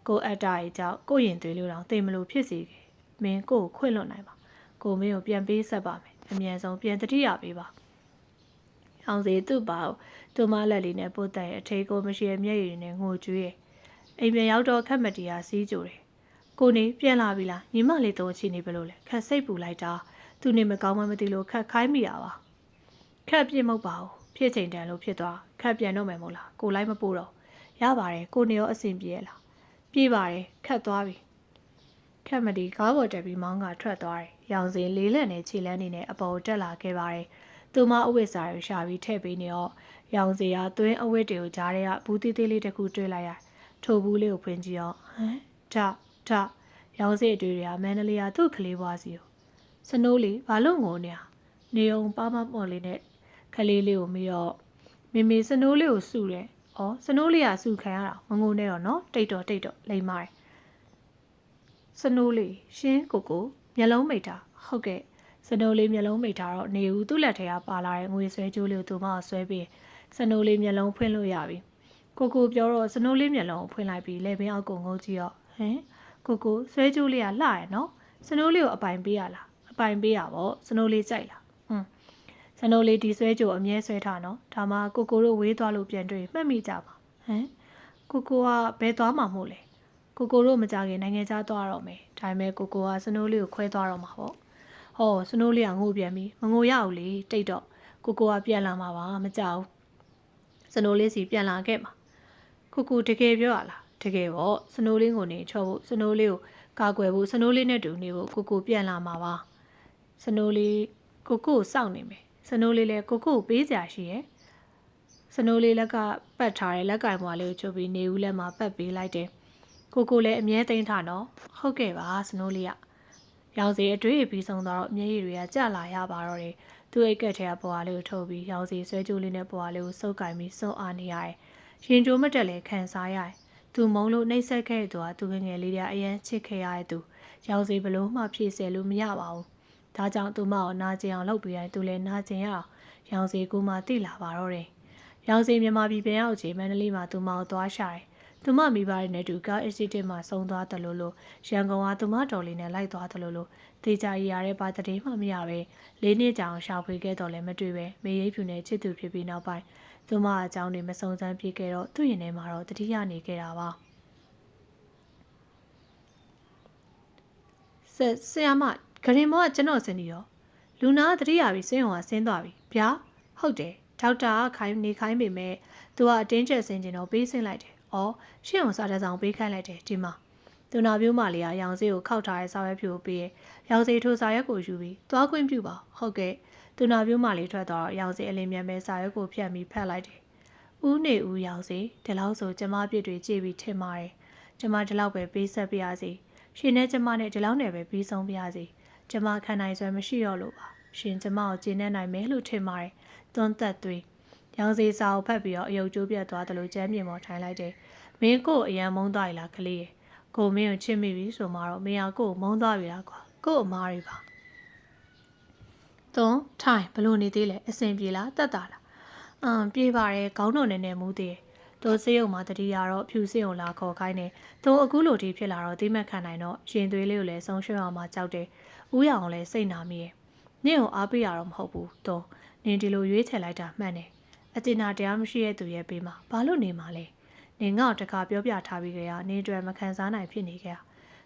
ကိုအတ္တရဲ့ကြောင့်ကိုရင်သွေးလို့တောင်သိမလို့ဖြစ်စီခဲ့မင်းကိုခွင့်လွတ်နိုင်ပါကိုမင်းကိုပြန်ပေးဆက်ပါမယ်အမြန်ဆုံးပြန်တတိယပေးပါရောင်စီသူ့ပါသူမလက်လေးနဲ့ပို့တဲ့အထေးကိုမရှိရဲ့မျက်ရည်နဲ့ငိုကြွေးရဲ့အိမ်ပြန်ရောက်တော့ခက်မတီယာစီးကြိုတယ်ကိုနေပြန်လာပြီလားညီမလေးတော့ချီနေဘလို့လဲခက်စိတ်ပူလိုက်တာသူနေမကောင်းမှမသိလို့ခက်ခိုင်းမိတာပါခက်ပြစ်မဟုတ်ပါဘူးဖြစ်ချိန်တန်လို့ဖြစ်သွားခက်ပြန်တော့မယ်မို့လားကိုလိုက်မပို့တော့ရပါတယ်ကိုနေရောအဆင်ပြေလားပြေးပါတယ်ခက်သွားပြီခက်မတီကားပေါ်တက်ပြီးမောင်းကထွက်သွားတယ်ရောင်စင်လေးလက်နဲ့ခြေလန်းနေနဲ့အပေါ်တက်လာခဲ့ပါတယ်သူမအဝိစာကိုရှာပြီးထည့်ပေးနေတော့ရောင်စီကသွင်းအဝိတွေကိုကြားထဲကဘူးသေးသေးလေးတစ်ခုတွေ့လိုက်ရထိုဘူးလေးကိုဖွင့်ကြည့်တော့ဟမ်ထရောင်စီအတွေ့တွေကမန္တလေးကသူ့ကလေးဘွားစီကိုစနိုးလေးဘာလို့ငိုနေအောင်ပါမမော်လေးနဲ့ကလေးလေးကိုမေးတော့မေစနိုးလေးကိုစုတယ်။အော်စနိုးလေးကစုခံရတာမငိုနဲ့တော့နော်တိတ်တော့လိမ့်မာတယ်။စနိုးလေးရှင်းကိုမျက်လုံးမိတ်တာဟုတ်ကဲ့စနိုးလေးမျက်လုံးမိတ်တာတော့နေဦးသူ့လက်ထဲကပါလာတဲ့ငွေဆွဲကြိုးလေးကိုသူမဆွဲပြီးစနိုးလေးမျက်လုံးဖွင့်လို့ရပြီ။ကိုပြောတော့စနိုးလေးမျက်လုံးကိုဖွင့်လိုက်ပြီးလက်ပင်အောက်ကိုငုံကြည့်တော့ဟင်ကိုဆွဲကြိုးလေးကလှရနော်စနိုးလေးကိုအပိုင်ပေးရလားအပိုင်ပေးရပေါ့စနိုးလေးကြိုက်လားစနိုးလေးဒီဆွဲကြိုအမြဲဆွဲထားနော်ဒါမှကိုတို့ဝေးသွားလို့ပြန်တွေ့မှတ်မိကြပါဟမ်ကိုကဘယ်သွားမှာမို့လဲကိုတို့မကြခင်နိုင်ငံခြားသွားတော့မယ်ဒါပေမဲ့ကိုကစနိုးလေးကိုခွဲသွားတော့မှာပေါ့ဟောစနိုးလေးကငိုပြန်ပြီမငိုရဘူးလေတိတ်တော့ကိုကပြန်လာမှာပါမကြောက်စနိုးလေးစီပြန်လာခဲ့မှာကိုတကယ်ပြောရလားတကယ်ပေါ့စနိုးလေးကိုနေချော့ဖို့စနိုးလေးကိုကာကွယ်ဖို့စနိုးလေးနဲ့တူနေဖို့ကိုပြန်လာမှာပါစနိုးလေးကိုစောင့်နေမယ်စနိုးလေးလည်းကိုပေးစရာရှိရဲ့စနိုးလေးလက်ကပတ်ထားတဲ့လက်ကင်ဘွားလေးကိုချုပ်ပြီးနေဦးလက်မှာပတ်ပေးလိုက်တယ်ကိုလည်းအမြဲသိမ်းထားနော်ဟုတ်ကဲ့ပါစနိုးလေးကရောင်စီအတွေ့အပြီးဆုံးတော့မျက်ရည်တွေကကျလာရပါတော့တယ်သူ့အိတ်ကက်ထဲကဘွားလေးကိုထုတ်ပြီးရောင်စီဆွဲကြိုးလေးနဲ့ဘွားလေးကိုစုပ်ကင်ပြီးစုံအားနေရတယ်ရင်ကြိုးမတက်လည်းခံစားရတယ်သူမုံလို့နှိမ့်ဆက်ခဲ့သူကသူငယ်လေးတွေအရန်ချစ်ခဲ့ရတဲ့သူရောင်စီဘလို့မှဖြည့်ဆယ်လို့မရပါဘူး ဒါကြောင့်သူမကိုနာကျင်အောင်လုပ်ပြီးတိုင်းသူလည်းနာကျင်ရအောင်ရောင်စီကူမှတိလာပါတော့တယ်ရောင်စီမြန်မာပြည်ပြန်ရောက်ချိန်မန္တလေးမှာသူမကိုသွားရှာတယ်သူမမိဘတွေနဲ့တူကားအက်ဆီဒင့်မှာဆုံးသွားတယ်လို့ရန်ကုန်ကသူမတော်လေးနဲ့လိုက်သွားတယ်လို့တေချာရရတဲ့ပါတည်းမှမရပဲ၄နှစ်ကြာအောင်ရှာဖွေခဲ့တော့လည်းမတွေ့ပဲမေရိပ်ဖြူနဲ့ချစ်သူဖြစ်ပြီးနောက်ပိုင်းသူမအကြောင်းတွေမစုံစမ်းပြေခဲ့တော့သူ့ရင်ထဲမှာတော့တတိယနေခဲ့တာပါဆရာမဂရင်မောကကျွန်တော်ဆင်းနေရောလူနာတတိယပြီးဆင်းအောင်ဆင်းသွားပြီဗျာဟုတ်တယ်ဒေါက်တာခိုင်းနေခိုင်းပေမဲ့သူကအတင်းကျပ်ဆင်းကျင်တော့ပေးဆင်းလိုက်တယ်။အော်ရှင့်အောင်စားတဲ့ဆောင်ပေးခိုင်းလိုက်တယ်ဒီမှာသူနာပြိုးမလေးကရောင်စေးကိုခောက်ထားတဲ့စာရွက်ဖြူကိုပေးရောင်စေးထိုးစာရွက်ကိုယူပြီးသွားခွင့်ပြုပါဟုတ်ကဲ့သူနာပြိုးမလေးထွက်သွားတော့ရောင်စေးအလင်းမြန်ပဲစာရွက်ကိုဖြတ်ပြီးဖတ်လိုက်တယ်။ဦးနေဦးရောင်စေးဒီလောက်ဆိုကျမပြစ်တွေကြည့်ပြီးထင်ပါတယ်။ကျမဒီလောက်ပဲပေးဆက်ပြရစီရှင်နဲ့ကျမနဲ့ဒီလောက်နဲ့ပဲပြီးဆုံးပြရစီကျမခံနိုင်စွမ်းမရှိတော့လို့ပါရှင်ကျမကိုကျင်းနေနိုင်မယ်လို့ထင်ပါတယ်။သွန်းသက်သွေးရောင်စီစာကိုဖတ်ပြီးတော့အယုတ်ကျိုးပြတ်သွားတယ်လို့ကျမ်းမြေပေါ်ထိုင်လိုက်တယ်။မင်းကိုအရန်မုန်းသွားပြီလားကလေးရဲ့။ကိုမင်းကိုချစ်မိပြီဆိုမှတော့မင်းကကိုမုန်းသွားပြီလားကွာ။ကိုအမားတွေပါ။သွန်းထိုင်ဘလို့နေသေးလဲအဆင်ပြေလားတက်တာလား။ပြေးပါရဲ့ခေါင်းတော်နဲ့မူးသေးတယ်။သူစေးုံမှာတတိယတော့ဖြူစေးုံလာခေါ်ခိုင်းတယ်။သူအခုလိုထိဖြစ်လာတော့တိမက်ခံနိုင်တော့ရှင်သွေးလေးကိုလည်းဆုံးရှုံးအောင်မှကြောက်တယ်။ဦးရောင်လည်းစိတ်နာမိရဲ့။နင့်ကိုအားပေးရတော့မဟုတ်ဘူး။သွန်းနင်ဒီလိုရွေးချယ်လိုက်တာမှန်တယ်။အကျဉ်းတရားမရှိတဲ့သူရဲ့ပေးမှာဘာလို့နေမှာလဲနင်ငါ့ကိုတခါပြောပြထားပြီးကြရနင်တွေမခံစားနိုင်ဖြစ်နေကြ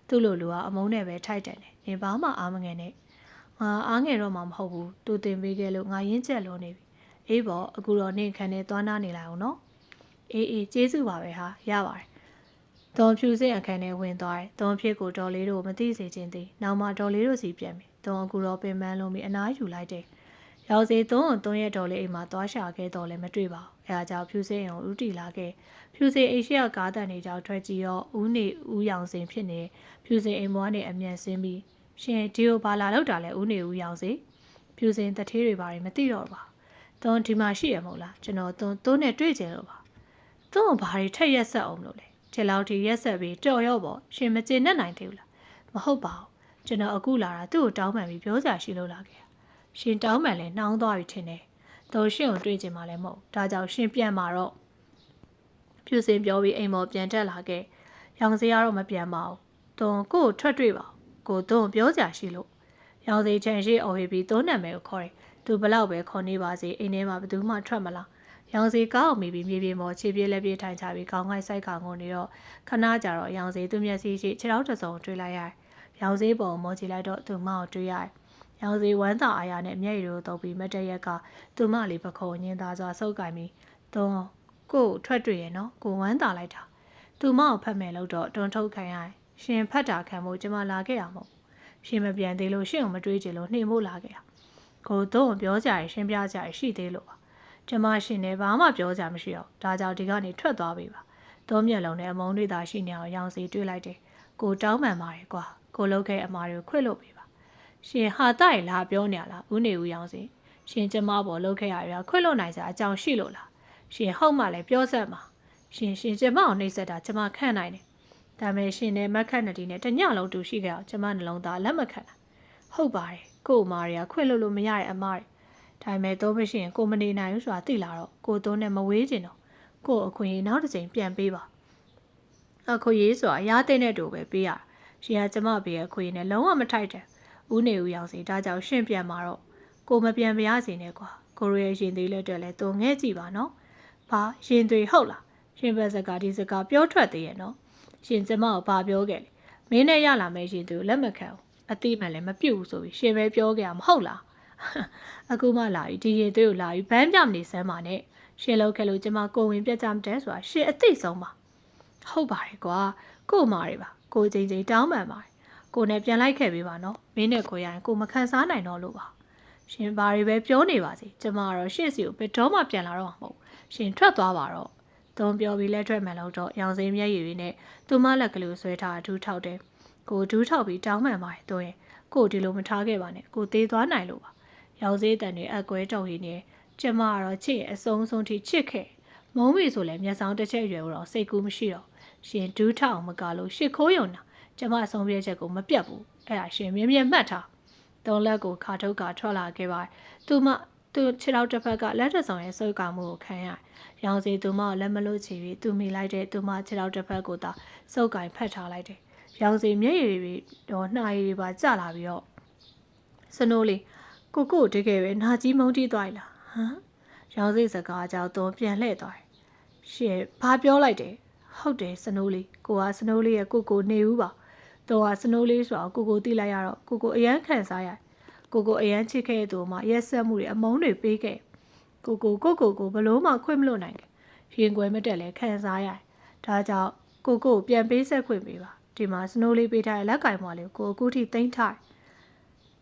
သူ့လိုလူကအမုန်းနဲ့ပဲထိုက်တယ်နင်ဘာမှအားမငယ်နဲ့ငါအားငယ်တော့မှမဟုတ်ဘူးသူတင်ပေးခဲ့လို့ငါရင်းချက်လုံးနေပြီအေးပေါ့အခုတော့နင်ခံနေသွားနာနေလိုက်အောင်နော်အေးကျေးဇူးပါပဲဟာရပါတယ်သွန်ဖြူစင်အခန်းထဲဝင်သွားတယ်သွန်ဖြစ်ကိုဒေါ်လေးတို့မသိစေခြင်းသည်နောက်မှဒေါ်လေးတို့စီပြန်ပြီသွန်အခုတော့ပင်ပန်းလုံးပြီးအနားယူလိုက်တယ်ရောက်စီသွန်ရဲ့တော်လေးအိမ်မှာသွားရှာခဲ့တော့လည်းမတွေ့ပါဘူးအဲဒါကြောင့်ဖြူစင်အောင်ဦးတီလာခဲ့ဖြူစင်အိမ်ရှိကကားတန်နေကြောင်ထွက်ကြည့်ရောဦးနေဦးရောင်စင်ဖြစ်နေဖြူစင်အိမ်မွားနေအမြန်ဆင်းပြီးရှင်ဒီကိုဘာလာလောက်တာလဲဦးနေဦးရောင်စင်ဖြူစင်တထေးတွေဘာတွေမသိတော့ပါသွန်ဒီမှာရှိရမဟုတ်လားကျွန်တော်သွန်နဲ့တွေ့ကြလို့ပါသွန်ဘာတွေထက်ရက်ဆက်အောင်လို့လဲဒီလောက်ထိရက်ဆက်ပြီးတော်ရော့ပေါ့ရှင်မကျေနပ်နိုင်သေးဘူးလားမဟုတ်ပါဘူးကျွန်တော်အခုလာတာသူ့ကိုတောင်းပန်ပြီးပြောကြရှိလို့လာခဲ့ရှင်တောင်းပန်လဲနှောင်းသွားပြီထင်တယ်။သူရှင်ကိုတွေ့ချင်မှလည်းမဟုတ်။ဒါကြောင့်ရှင်ပြန်มาတော့ဖြူစင်ပြောပြီးအိမ်မော်ပြန်တက်လာခဲ့။ရောင်စီကတော့မပြန်ပါဘူး။သူကိုထွက်တွေ့ပါကိုသူပြောကြရှိလို့ရောင်စီချန်ရှိအော်ဟစ်ပြီးသူ့နာမည်ကိုခေါ်တယ်။သူဘလောက်ပဲခေါ်နေပါစေအိမ်ထဲမှာဘယ်သူမှထွက်မလာ။ရောင်စီကားအောင်မိပြီးမြေပြင်ပေါ်ခြေပြေးလက်ပြေးထိုင်ချပြီးခေါင်းကိုက်စိုက်ခေါင်းကိုနေတော့ခဏကြာတော့ရောင်စီသူ့မျက်စိရှိခြေထောက်တစ်စုံတွေ့လိုက်ရတယ်။ရောင်စီပေါ်မော်ကြည့်လိုက်တော့သူမကိုတွေ့ရတယ်။ရောင်စီဝမ်းသာအားရနဲ့မျက်ရည်တို့တုပ်ပြီးမတ်တရက်ကသူမလေးပခုံးညင်းသားစွာဆုပ်ကင်ပြီးသွန်းကိုထွက်တွေ့ရဲ့နော်ကိုဝမ်းသာလိုက်တာသူမကိုဖတ်မယ်လို့တော့တွန်းထုတ်ခိုင်းရရှင်ဖတ်တာခံဖို့ကျမလာခဲ့ရမို့ရှင်မပြန်သေးလို့ရှင်ကိုမတွေးကြလို့နှိမ်မို့လာခဲ့ရကိုသွန်းပြောကြရရှင်ပြကြရရှိသေးလို့ပါကျမရှင်လည်းဘာမှပြောကြမရှိတော့ဒါကြောင့်ဒီကနေထွက်သွားပြီပါသွန်းမျက်လုံးနဲ့အမုန်းတွေသာရှိနေအောင်ရောင်စီတွေးလိုက်တယ်ကိုတောင်းပန်ပါတယ်ကွာကိုလုတ်ခဲ့အမားတွေကိုခွင့်လို့ပြီရှင်ဟာတိုက်လာပြောနေရလားဦးနေဦးရောင်စင်ရှင်ကျမပေါ်လှုပ်ခဲ့ရရခွင့်လွတ်နိုင်စရာအကြောင်းရှိလို့လားရှင်ဟုတ်မှလည်းပြောဆက်မှာရှင်ကျမအောင်နှိမ့်ဆက်တာကျမခံနိုင်တယ်ဒါပေမဲ့ရှင်နဲ့မက်ခတ်နတီနဲ့တညလုံးတူရှိခဲ့အောင်ကျမနှလုံးသားလက်မခံတာဟုတ်ပါတယ်ကို့အမားတွေကခွင့်လွတ်လို့မရတဲ့အမားတွေဒါပေမဲ့တော့မရှိရင်ကိုမနေနိုင်ဘူးဆိုတာသိလာတော့ကိုသွန်းနဲ့မဝေးကျင်တော့ကို့အခွင့်အရေးနောက်တစ်ချိန်ပြန်ပေးပါအခွင့်အရေးဆိုတာအရာသိတဲ့တူပဲပေးရရှင်ကကျမပေးရဲ့အခွင့်အရေးနဲ့လုံးဝမထိုက်တယ်ဦးနေဦးရောင်စီဒါကြောင့်ရှင့်ပြန်มาတော့ကိုမပြန်ပြရစီနဲ့ကွာကိုရရဲ့ရင်သွေးလက်တွေလဲသူငဲ့ကြည့်ပါနော်ဘာရင်သွေးဟုတ်လားရှင်ဘက်စကားဒီစကားပြောထွက်သေးရဲ့နော်ရှင်ကျမကိုဘာပြောခဲ့လဲမင်းနဲ့ရလာမယ့်ရင်သွေးလက်မခံဘူးအတိမှလည်းမပြုတ်ဘူးဆိုပြီးရှင်ပဲပြောခဲ့ရမဟုတ်လားအခုမှလာပြီးဒီရင်သွေးကိုလာပြီးဘန်းပြမနေစမ်းပါနဲ့ရှင်လောက်ခဲ့လို့ကျမကိုဝင်ပြတ်ကြမတဲဆိုတာရှင်အသိဆုံးပါဟုတ်ပါတယ်ကွာကို့မာတွေပါကိုချင်းချင်းတောင်းပန်ပါတယ်ကိုနဲ့ပြန်လိုက်ခဲ့ပေးပါနော်မင်းနဲ့ကိုရရင်ကိုမခံစားနိုင်တော့လို့ပါရှင်ဘာတွေပဲပြောနေပါစေကျမကတော့ရှင့်စီကိုဘယ်တော့မှပြန်လာတော့မှာမဟုတ်ရှင်ထွက်သွားပါတော့သုံးပြောပြီးလက်ထွက်မှန်လို့တော့ရောင်စင်းမျက်ရည်တွေနဲ့သူမလက်ကလေးဆွဲထားဒူးထောက်တယ်ကိုဒူးထောက်ပြီးတောင်းပန်ပါတယ်သူရင်ကိုဒီလိုမထားခဲ့ပါနဲ့ကိုသေးသွားနိုင်လို့ပါရောင်စည်းတန်တွေအကွဲတုံရင်းနဲ့ကျမကတော့ချစ်ရဲ့အဆုံးဆုံးထိချစ်ခဲ့မုံမေဆိုလဲမျက်စောင်းတစ်ချက်ရွယ်တော့စိတ်ကူးမရှိတော့ရှင်ဒူးထောက်မကလို့ရှစ်ခိုးယုံတာကျမအဆုံးပြချက်ကိုမပြတ်ဘူးအဲ့ဒါရှင်မြင်မြင်မှတ်ထား သုံးလက်ကိုခါထုတ်ကထွက်လာခဲ့ပါတယ်သူခြေထောက်တစ်ဖက်ကလက်တစ်စုံရဲ့စုပ်ကောင်မှုကိုခံရရောင်စီသူမလက်မလို့ချီပြီးသူမိလိုက်တဲ့သူမခြေထောက်တစ်ဖက်ကိုသာစုပ်ကင်ဖက်ထားလိုက်တယ်ရောင်စီမျက်ရည်တွေတော့နှာရည်တွေပါကျလာပြီးတော့စနိုးလေးကိုတကယ်ပဲနာကြီးမုန်းတီးသွားလားဟမ်ရောင်စီစကားကြောင့်သူပြန်လှည့်သွားတယ်ရှင်ဘာပြောလိုက်တယ်ဟုတ်တယ်စနိုးလေးကိုကစနိုးလေးရဲ့ကိုနေဦးပါတော့ကစနိုးလေးဆိုတော့ကိုတိလိုက်ရတော့ကိုအရန်ခံစားရကိုအရန်ချစ်ခဲ့တဲ့သူမှရက်ဆက်မှုတွေအမုန်းတွေပေးခဲ့ကိုဘလို့မှခွင့်မလို့နိုင်ဘူးရင်ခွဲမတက်လဲခံစားရဒါကြောင့်ကိုပြန်ပေးဆက်ခွင့်ပေးပါဒီမှာစနိုးလေးပေးထားတဲ့လက်ကင်မွားလေးကိုအခုထိသိမ်းထာ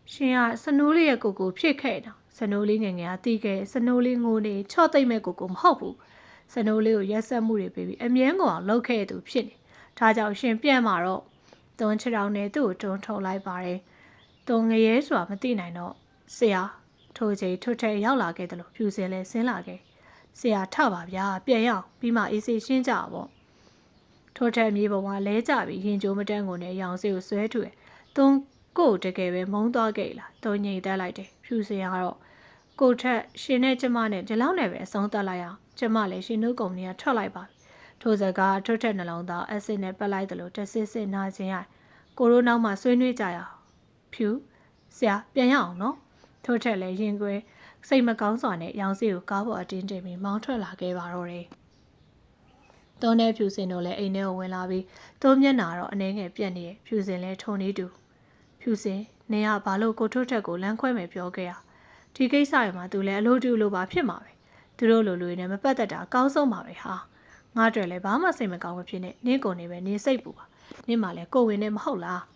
းရှင်ကစနိုးလေးရဲ့ကိုဖြစ်ခဲ့တာစနိုးလေးငယ်ငယ်ကတီးခဲ့စနိုးလေးငိုနေချော့သိမ့်မဲ့ကိုမဟုတ်ဘူးစနိုးလေးကိုရက်ဆက်မှုတွေပေးပြီးအမြဲကုန်အောင်လုပ်ခဲ့တဲ့သူဖြစ်နေဒါကြောင့်ရှင်ပြန်มาတော့တွန်းချောင်းနဲ့သူ့ကိုတွန်းထုတ်လိုက်ပါတယ်တွန်းငရဲဆိုတာမသိနိုင်တော့ဆရာထိုးချိန်ထွတ်ထဲရောက်လာခဲ့တယ်လို့ဖြူစင်လဲဆင်းလာခဲ့ဆရာထပါဗျာပြန်ရအောင်ပြီးမှအေးစေးရှင်းကြပါပေါ့ထိုးထဲမြေပေါ်မှာလဲကြပြီးရင်ကြိုးမတန်းကုန်နဲ့ရောင်စေးကိုဆွဲထွေတွန်းကိုတကယ်ပဲမုန်းသွားခဲ့လားတွန်းငိမ့်တက်လိုက်တယ်ဖြူစင်ကတော့ကိုထက်ရှင်နဲ့ကျမနဲ့ဒီလောက်နဲ့ပဲအဆုံးသတ်လိုက်အောင်ကျမလည်းရှင်တို့ကုမ္ပဏီကထွက်လိုက်ပါထိုစကားထွတ်ထက်နှလုံးသားအဆစ်နဲ့ပတ်လိုက်တယ်လို့တစစ်နာခြင်းရကိုရိုနောက်မှဆွေးနွေးကြရအောင်ဖြူဆရာပြန်ရအောင်နော်ထို့ထက်လည်းရင်ခွဲစိတ်မကောင်းစွာနဲ့ရောင်စီကိုကားပေါ်အတင်းတင်ပြီးမောင်းထွက်လာခဲ့ပါတော့တယ်။တွန်းတဲ့ဖြူစင်တို့လည်းအိမ်ထဲကိုဝင်လာပြီးတွန်းမျက်နှာတော့အနှဲငယ်ပြက်နေရဲ့ဖြူစင်လည်းထုံနေတူဖြူစင်နေရဘာလို့ကိုထို့ထက်ကိုလမ်းခွဲမယ်ပြောခဲ့ရဒီကိစ္စတွေမှာသူလည်းအလိုတူလိုပါဖြစ်မှာပဲသူတို့လိုနဲ့မပတ်သက်တာအကောင်းဆုံးပါပဲဟာငါတို့လည်းဘာမှစိတ်မကောင်းမဖြစ်နဲ့နင့်ကိုနေပဲနေစိတ်ပူပါနင့်မှလည်းကိုဝင်နေမဟုတ်လား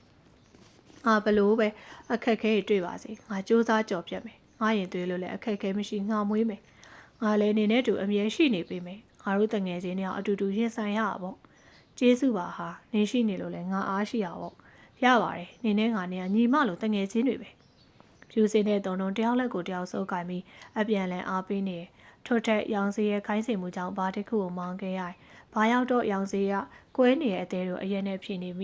ငါဘလို့ပဲအခက်ခဲတွေ့ပါစေငါစူးစမ်းကြော်ပြတ်မယ်ငါရင်သွေးလို့လည်းအခက်ခဲမရှိငါမွေးမယ်ငါလည်းနေနဲ့တူအမြဲရှိနေပေးမယ်ငါတို့တငယ်ချင်းတွေအတူတူရင်ဆိုင်ရပါပေါ့ကျေးဇူးပါဟာနေရှိနေလို့လည်းငါအားရှိရပါပေါ့ရပါတယ်နေနဲ့ငါနဲ့ညီမလို့တငယ်ချင်းတွေပဲဖြူစင်းတဲ့တုံတုံတယောက်လက်ကိုတယောက်စုပ်ကင်ပြီးအပြန်လန်အားပေးနေထို့ထက်ရောင်စီရဲ့ခိုင်းစေမှုကြောင့်ဘာတစ်ခုကိုမောင်းခဲ့ရဘာရောက်တော့ရောင်စီကကွဲနေတဲ့အသေးတို့အရင်နဲ့ဖြစ်နေမိ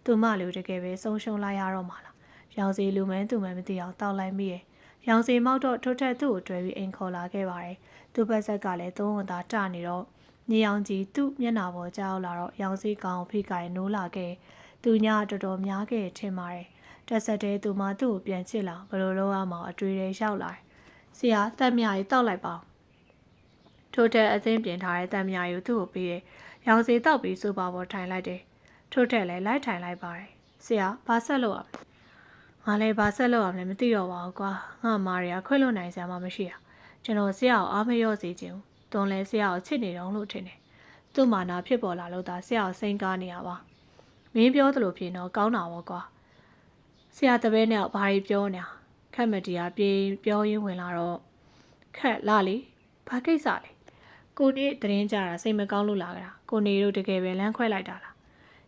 သူမလူတကယ်ပဲဆုံးရှုံးလိုက်ရတော့မှာလားရောင်စီလူမဲသူမဲမသိအောင်တောက်လိုက်မိရောင်စီမောက်တော့ထို့ထက်သူ့ကိုတွဲပြီးအိမ်ခေါ်လာခဲ့ပါတယ်သူ့ဘက်ဆက်ကလည်းသုံးဝန်သာတနေတော့ညီအောင်ကြီးသူ့မျက်နှာပေါ်ကြောက်လာတော့ရောင်စီကောင်ဖိကင်နိုးလာခဲ့သူညတော်တော်များခဲ့ထင်ပါတယ်တက်ဆက်တဲ့သူမှသူ့ကိုပြန်ချစ်လာဘလို့လို့အောင်အတွေ့တွေရောက်လာဆရာတက်မြကြီးတောက်လိုက်ပါထို့ထက်အသင်းပြင်ထားတဲ့တက်မြကြီးကိုသူ့ကိုပေးတယ်ရောင်စီတောက်ပြီးစူပါပေါ်ထိုင်လိုက်တယ်ထို့ထက်လည်းလိုက်ထိုင်လိုက်ပါတယ်ဆရာဘာဆက်လို့ငါလည်းဘာဆက်လို့အောင်လဲမသိတော့ပါဘူးကွာငါမာရီယာခွင့်လွတ်နိုင်စရာမှမရှိတာကျွန်တော်ဆရာကိုအားမလျော့စေချင်ဘူးတွန်းလဲဆရာကိုချစ်နေတော့လို့ထင်တယ်သူ့မာနာဖြစ်ပေါ်လာလို့သာဆရာကိုစိန်ကားနေရပါမင်းပြောသလိုဖြစ်တော့ကောင်းတာပေါ့ကွာဆရာတပည့်နဲ့ဘာတွေပြောနေတာခက်မတီးကပြေးပြောရင်းဝင်လာတော့ခက်လာလေဘာကိစ္စလဲကိုနေတရင်ကြတာစိတ်မကောင်းလို့လာကြတာကိုနေတို့တကယ်ပဲလမ်းခွဲလိုက်တာလာ